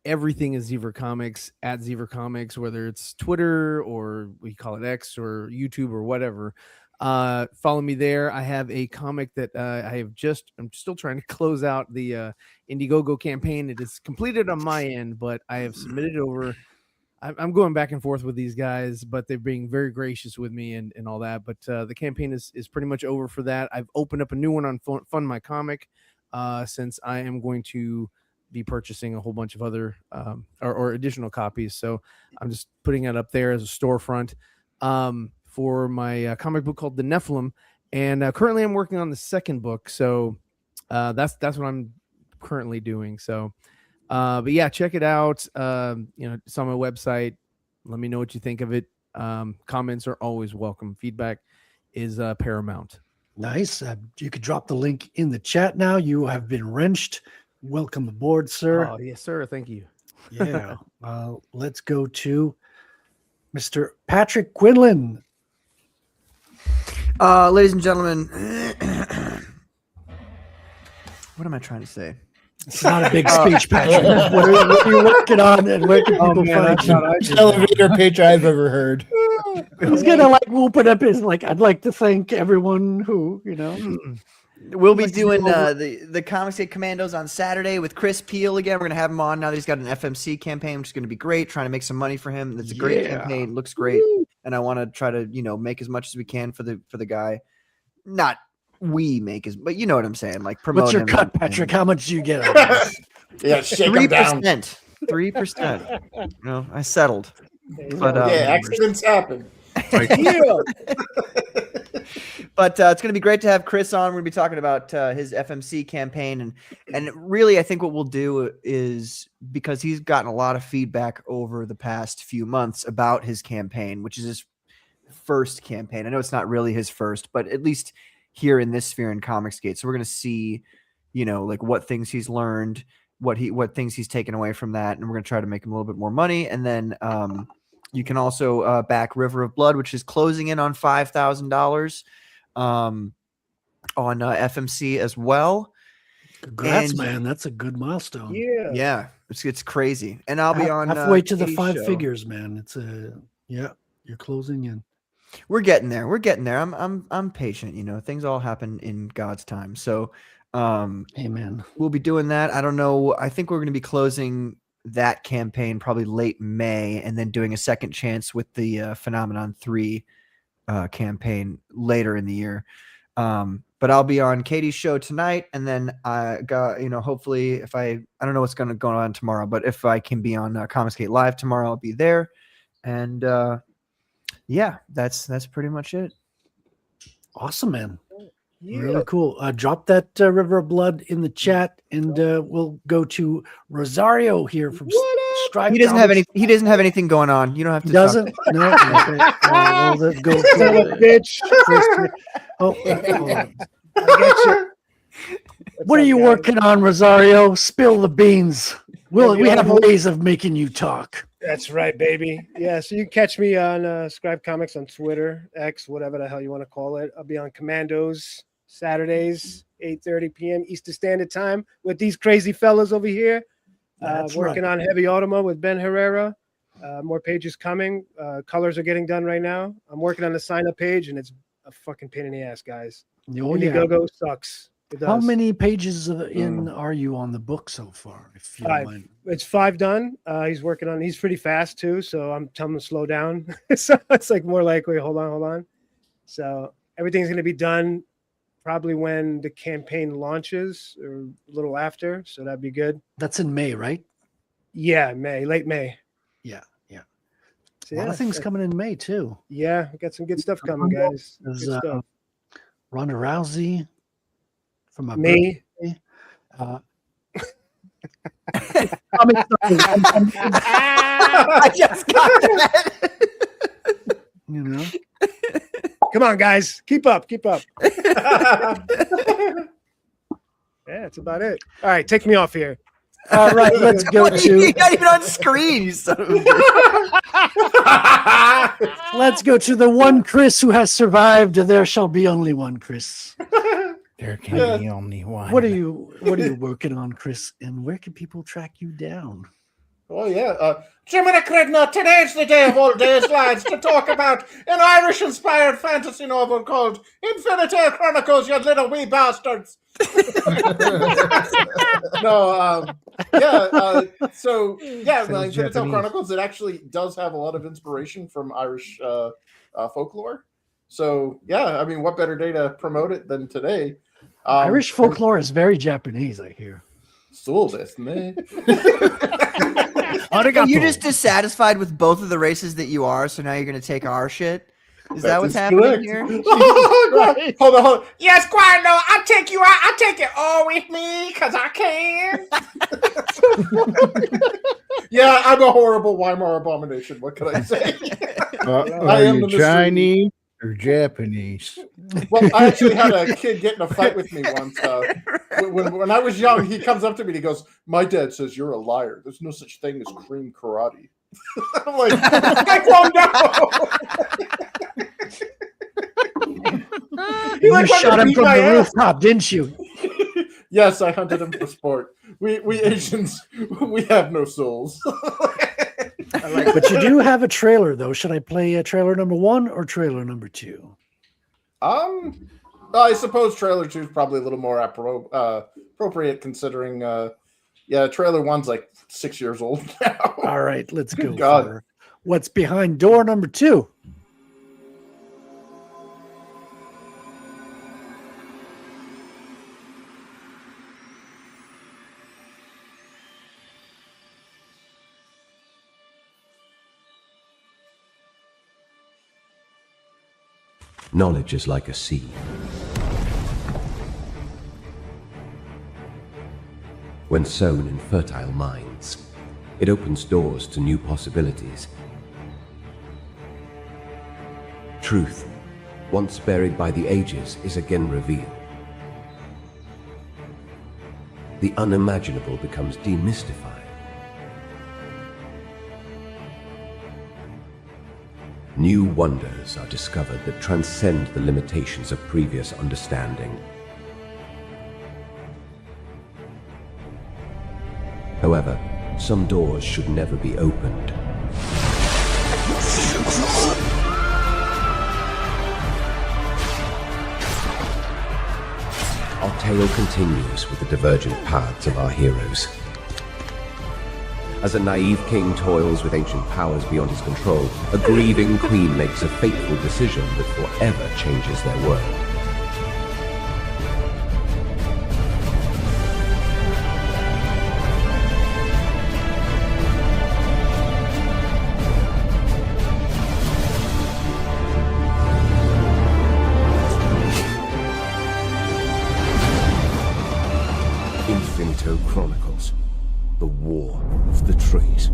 Everything is Zever Comics, at Zever Comics, whether it's Twitter or we call it X or YouTube or whatever. Follow me there. I have a comic that I'm still trying to close out the Indiegogo campaign. It is completed on my end, but I have submitted it over. I'm going back and forth with these guys, but they're being very gracious with me and all that. But the campaign is pretty much over for that. I've opened up a new one on Fund My Comic since I am going to be purchasing a whole bunch of other or additional copies. So I'm just putting it up there as a storefront for my comic book called The Nephilim. And currently I'm working on the second book. So that's what I'm currently doing. So but yeah, check it out. It's on my website. Let me know what you think of it. Comments are always welcome. Feedback is paramount. Nice. You could drop the link in the chat now. You have been wrenched. Welcome aboard, sir. Oh, yes, sir. Thank you. Yeah. Let's go to Mr. Patrick Quinlan. Ladies and gentlemen, what am I trying to say? It's not a big speech, Patrick. What are you working on and where can people find you? Elevator pitch I've ever heard. He's gonna open up his I'd like to thank everyone who, We'll be doing the Comics Gate Commandos on Saturday with Chris Peel again. We're gonna have him on now that he's got an FMC campaign, which is gonna be great. Trying to make some money for him. It's a great campaign, looks great, and I want to try to make as much as we can for the guy. Not we make as, but you know what I'm saying. Like promote. What's your him cut, and- Patrick? How much do you get? Out of this? Yeah, shake 'em down. 3%. I settled. But accidents happen. But it's going to be great to have Chris on. We're going to be talking about his FMC campaign. And really, I think what we'll do is, because he's gotten a lot of feedback over the past few months about his campaign, which is his first campaign. I know it's not really his first, but at least here in this sphere in Comicsgate. So we're going to see, what things he's learned, what things he's taken away from that. And we're going to try to make him a little bit more money. And then you can also back River of Blood, which is closing in on $5,000 on FMC as well. Congrats, And- man. That's a good milestone. Yeah. Yeah, it's crazy. And I'll be on halfway to the Katie's 5 show. figures, man. It's you're closing in. We're getting there. We're getting there. I'm patient. You know, things all happen in God's time. So, amen. We'll be doing that. I don't know. I think we're going to be closing that campaign probably late May, and then doing a second chance with the Phenomenon 3 campaign later in the year. But I'll be on Katie's show tonight, and then I got, hopefully if I don't know what's going to go on tomorrow, but if I can be on Comicsgate Live tomorrow, I'll be there. And yeah, that's pretty much it. Awesome, man. Yeah. Really cool. Drop that River of Blood in the chat, and we'll go to Rosario here from Stripe. He doesn't have Comics. any. He doesn't have anything going on. You don't have to. He doesn't. No. Okay. Well, let's go. Son of a bitch. Oh, hold on. I get you. What are up, you guys? working on, Rosario? Spill the beans. We have ways of making you talk. That's right, baby. Yeah, so you can catch me on Scribe Comics on Twitter, X, whatever the hell you want to call it. I'll be on Commandos Saturdays, 8:30 p.m. Eastern Standard Time with these crazy fellas over here. That's Working right. on Heavy Automa with Ben Herrera. More pages coming. Colors are getting done right now. I'm working on the sign-up page, and it's a fucking pain in the ass, guys. Oh, yeah. Indiegogo sucks. It does. How many pages in are you on the book so far? If you don't 5. mind. It's 5 done. He's working on. He's pretty fast too, so I'm telling him to slow down. So it's like more likely. Hold on. So everything's going to be done probably when the campaign launches or a little after. So that'd be good. That's in May, right? Yeah, late May. Yeah. So, A lot of things coming in May too. Yeah, we got some good stuff coming, guys. Good There's stuff. Ronda Rousey from a Me. birthday. I just got that. You know, Come on, guys. Keep up. Yeah, that's about it. All right, take me off here. all right, let's go What, you're to not even on screen. You son of a bitch. let's go to the one Chris who has survived. There shall be only one Chris. There can be only one. What are you working on, Chris? And where can people track you down? Oh, yeah. Jiminy Crignot, today's the day of all days, lads, to talk about an Irish-inspired fantasy novel called Infinity Chronicles, you little wee bastards. No, so, Sounds Infinity Japanese. Chronicles, it actually does have a lot of inspiration from Irish folklore. So, yeah, I mean, what better day to promote it than today? Irish folklore is very Japanese, I hear. So this, man. Are you just dissatisfied with both of the races that you are, so now you're going to take our shit? Is that what's happening here? Hold on. Yes, Quino, I'll take you out. I'll take it all with me because I can. Yeah, I'm a horrible Weimar abomination. What can I say? I Are am you the mystery. Chinese or Japanese? Well, I actually had a kid get in a fight with me once. When I was young, he comes up to me and he goes, "My dad says you're a liar. There's no such thing as cream karate." I'm like, He You like wanted shot to him beat from my the ass. rooftop, didn't you? Yes, I hunted him for sport. We Asians, we have no souls. But you do have a trailer, though. Should I play trailer number 1 or trailer number 2? I suppose trailer 2 is probably a little more appropriate considering, trailer 1's like 6 years old now. All right, let's go God. for what's behind door number 2. Knowledge is like a seed. When sown in fertile minds, it opens doors to new possibilities. Truth, once buried by the ages, is again revealed. The unimaginable becomes demystified. New wonders are discovered that transcend the limitations of previous understanding. However, some doors should never be opened. Our tale continues with the divergent paths of our heroes. As a naive king toils with ancient powers beyond his control, a grieving queen makes a fateful decision that forever changes their world. Infinito Chronicles. The War of the Trees.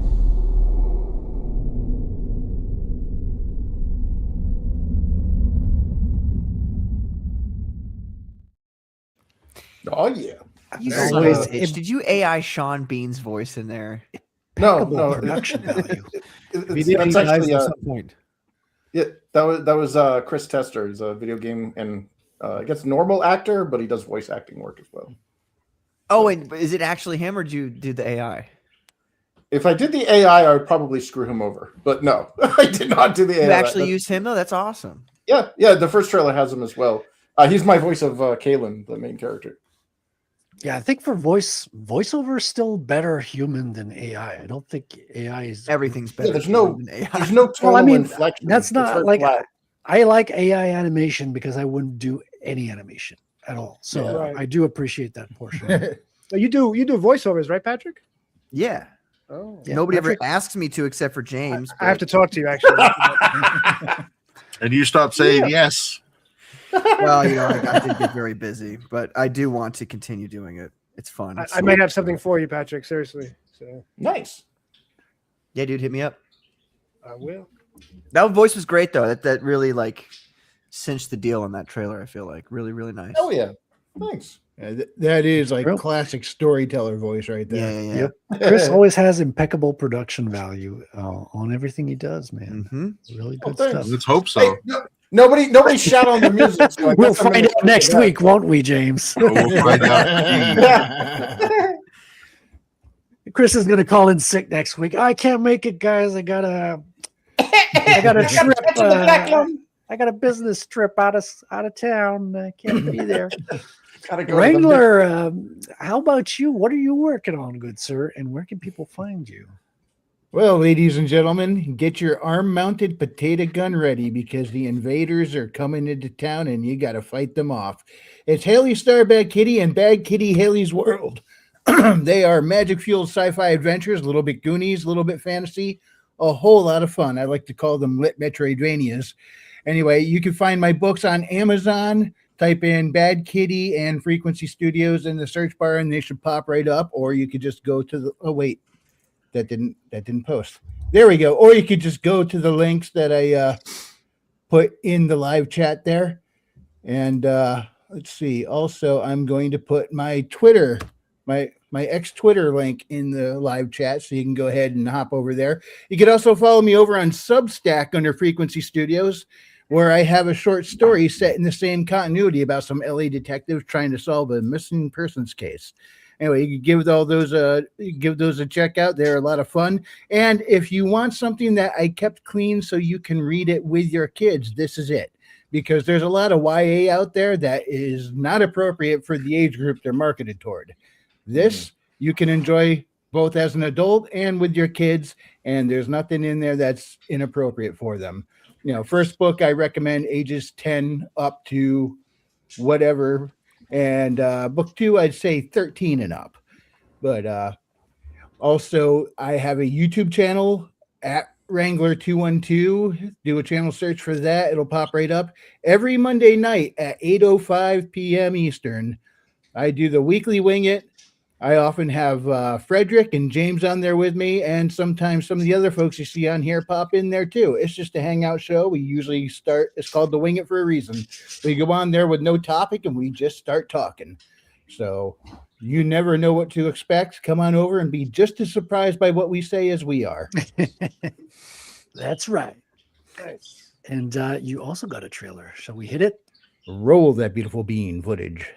Oh yeah. You There son you of go. a bitch. Did you AI Sean Bean's voice in there? No, Impeccable no. production value. Video That's game guys actually, at some point. yeah, that was Chris Tester. He's a video game and I guess normal actor, but he does voice acting work as well. Oh, and is it actually him or did you do the AI? If I did the AI, I would probably screw him over. But no, I did not do the AI. You actually That- used him though? That's awesome. Yeah, yeah. The first trailer has him as well. He's my voice of Kalen, the main character. Yeah, I think for voiceover is still better human than AI. I don't think AI is Everything's better. Yeah, there's no than AI. there's no tonal Well, I mean, inflection. that's It's not very like flat. I like AI animation because I wouldn't do any animation at all. So Yeah. Right. I do appreciate that portion. So you do voiceovers, right, Patrick? Yeah. Oh, Yeah, Nobody Patrick- ever asks me to except for James. I have but- to talk to you actually. And you stop saying yes. Well, you know, I did get very busy, but I do want to continue doing it. It's fun. I It's might have something for you, Patrick. Seriously. So Nice. Yeah, dude, hit me up. I will. That voice was great though. That really like cinched the deal on that trailer. I feel like really, really nice. Oh yeah. Thanks. That is like Real- classic storyteller voice right Yeah, there. yeah, yeah. Chris always has impeccable production value on everything he does, man. Mm-hmm. Really Oh, good thanks. stuff. Let's hope so. Hey, nobody shout on the music. So I We'll guess I'm find gonna out next check it week, won't we, James? We'll find out. Chris is gonna call in sick next week. I can't make it, guys. I got a trip. I got a business trip out of town. I can't be there. Gotta go to the- Wrangler, how about you? What are you working on, good sir? And where can people find you? Well, ladies and gentlemen, get your arm-mounted potato gun ready because the invaders are coming into town and you got to fight them off. It's Haley Star Bad Kitty and Bad Kitty Haley's World. They are magic-fueled sci-fi adventures, a little bit Goonies, a little bit fantasy, a whole lot of fun. I like to call them lit Metroidvanias. Anyway, you can find my books on Amazon. Type in Bad Kitty and Frequency Studios in the search bar and they should pop right up. Or you could just go to the, oh wait, that didn't post. There we go. Or you could just go to the links that I put in the live chat there. And let's see. Also, I'm going to put my Twitter, my ex Twitter link in the live chat, so you can go ahead and hop over there. You can also follow me over on Substack under Frequency Studios, where I have a short story set in the same continuity about some LA detectives trying to solve a missing persons case. Anyway, you can give those a check out. They're a lot of fun. And if you want something that I kept clean so you can read it with your kids, this is it. Because there's a lot of YA out there that is not appropriate for the age group they're marketed toward. This you can enjoy both as an adult and with your kids, and there's nothing in there that's inappropriate for them. You know, first book I recommend ages 10 up to whatever, and book 2 I'd say 13 and up. But also I have a YouTube channel at Wrangler 212. Do a channel search for that; it'll pop right up. Every Monday night at 8:05 p.m. Eastern, I do the weekly Wing It. I often have Frederick and James on there with me, and sometimes some of the other folks you see on here pop in there too. It's just a hangout show. We usually start, it's called the Wing It for a reason. We go on there with no topic and we just start talking. So you never know what to expect. Come on over and be just as surprised by what we say as we are. That's right. Nice. And you also got a trailer. Shall we hit it? Roll that beautiful bean footage.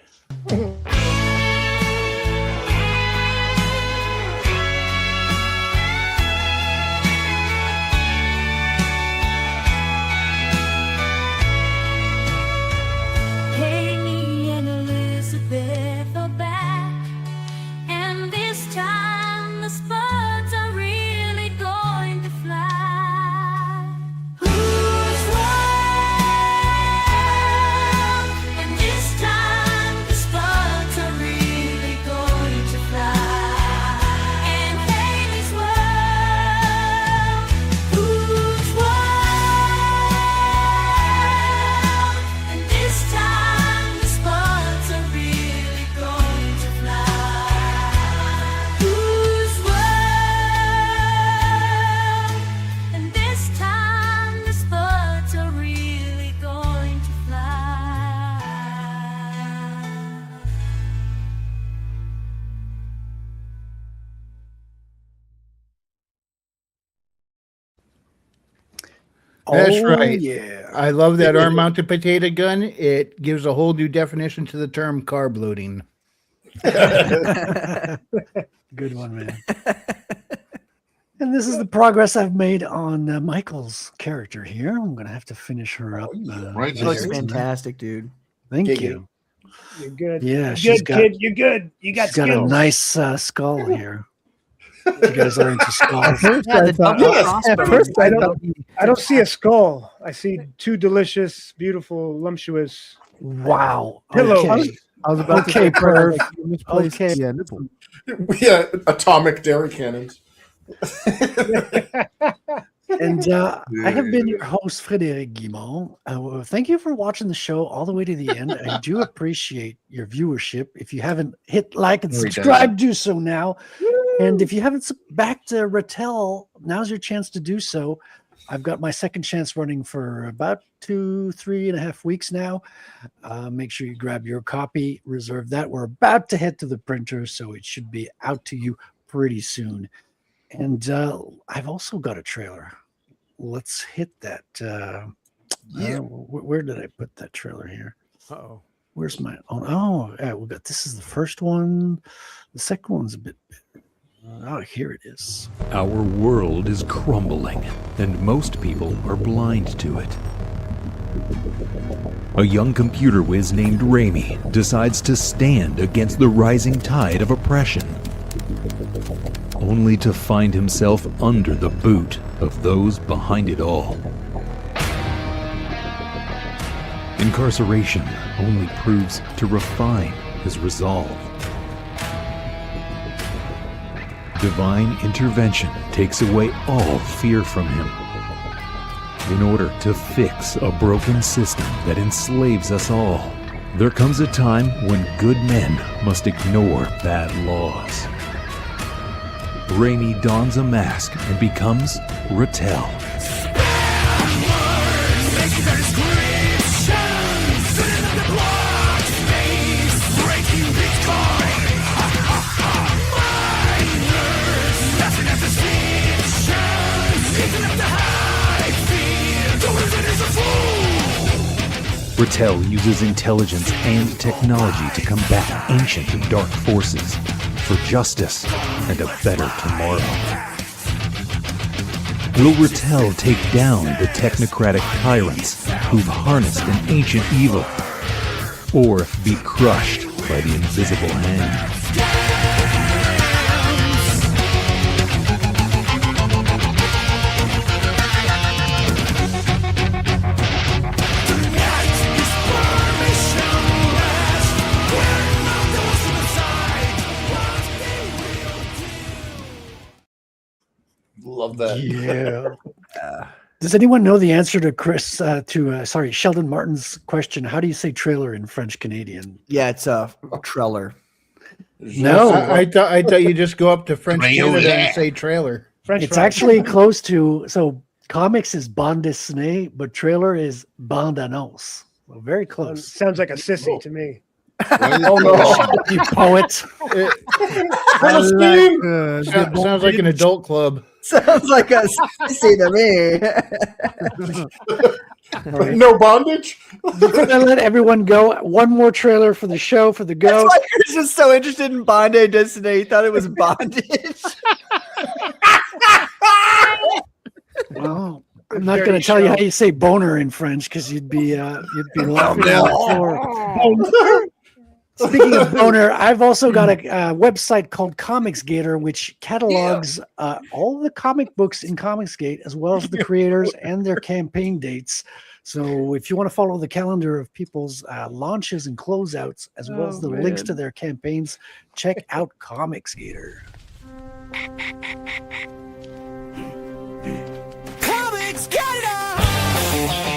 That's Oh, right. yeah. I love that arm mounted potato gun. It gives a whole new definition to the term carb loading. Good one, man. And this is the progress I've made on Michael's character here. I'm going to have to finish her up. Right She looks there. fantastic, dude. Thank Giggity. you. You're good. Yeah, You're she's good, got- kid. You're good. You got She's got a skills. nice skull here. You guys are into skulls. First, Yeah, I the thought, double at crossbow. first I I don't- thought I don't see a skull. I see two delicious, beautiful, lumptuous. Wow. Pillows. Okay. I was about Okay, to say, Perv. Perv. Like, you misplaced Okay. the nipple. Yeah, atomic dairy cannons. And I have been your host, Frédéric Guimond. Thank you for watching the show all the way to the end. I do appreciate your viewership. If you haven't hit like and No, he doesn't. subscribe, do so now. And if you haven't backed Rattel, now's your chance to do so. I've got my second chance running for about 3.5 weeks now. Make sure you grab your copy, reserve that. We're about to head to the printer, so it should be out to you pretty soon. And I've also got a trailer. Let's hit that. Where did I put that trailer here? Uh-oh. Where's my oh yeah, we got this is the first one. The second one's a bit oh, here it is. Our world is crumbling, and most people are blind to it. A young computer whiz named Raimi decides to stand against the rising tide of oppression, only to find himself under the boot of those behind it all. Incarceration only proves to refine his resolve. Divine intervention takes away all fear from him in order to fix a broken system that enslaves us all. There comes a time when good men must ignore bad laws. Raimi dons a mask and becomes Rattel. Rattel uses intelligence and technology to combat ancient and dark forces for justice and a better tomorrow. Will Rattel take down the technocratic tyrants who've harnessed an ancient evil, or be crushed by the invisible hand? Love that. Yeah. Does anyone know the answer to Sheldon Martin's question? How do you say trailer in French Canadian? Yeah, it's a treller. No. I thought you just go up to French Trailer. Canada and say trailer. French It's fries. actually close to comics is bande dessinée, but trailer is bande annonce. Well, very close. Sounds like a sissy to me. Oh no! You poet. Sounds like an adult club. Sounds like a sissy to me. No bondage. Before I let everyone go, one more trailer for the show for the go. That's why Chris was so interested in Bande Destinée. He thought it was bondage. Well, I'm not going to tell you how you say boner in French because you'd be laughing on the floor. Speaking of boner, I've also got a website called Comicsgator, which catalogs all the comic books in Comicsgate, as well as the creators and their campaign dates. So if you want to follow the calendar of people's launches and closeouts, as well as the links to their campaigns, check out Comicsgator. Comics Gator!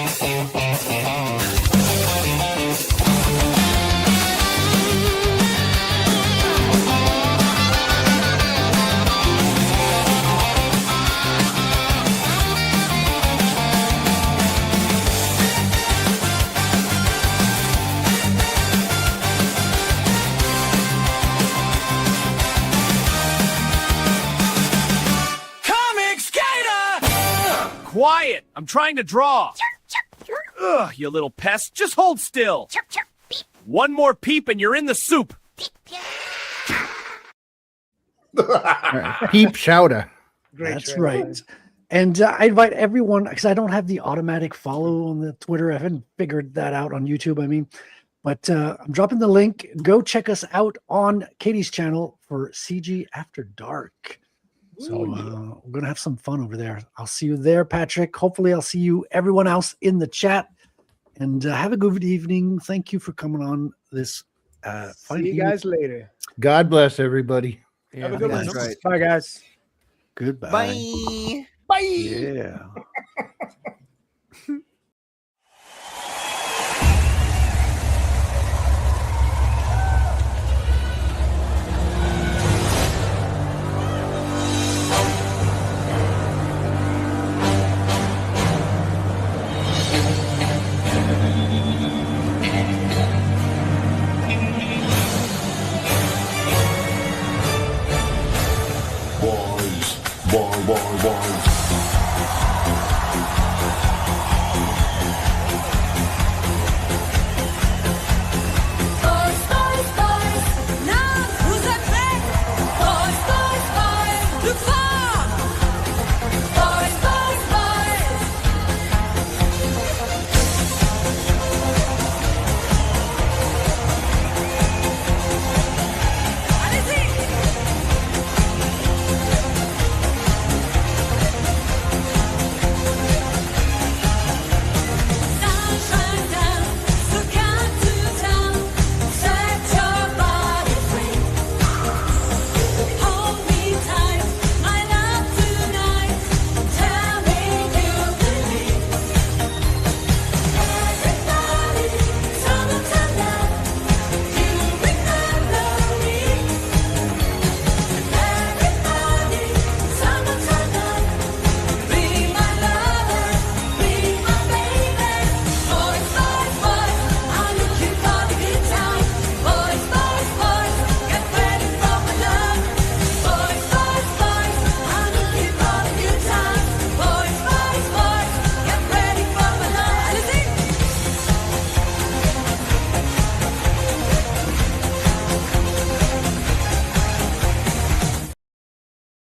Quiet! I'm trying to draw. Ugh, you little pest. Just hold still. One more peep and you're in the soup. Peep shouter. That's right. And I invite everyone, because I don't have the automatic follow on the Twitter. I haven't figured that out on YouTube, I mean. But I'm dropping the link. Go check us out on Katie's channel for CG After Dark. So we're going to have some fun over there. I'll see you there, Patrick. Hopefully I'll see you, everyone else in the chat. And have a good evening. Thank you for coming on this. See you guys later. God bless everybody. Have a good one. That's right. Bye, guys. Goodbye. Bye. Bye. Yeah.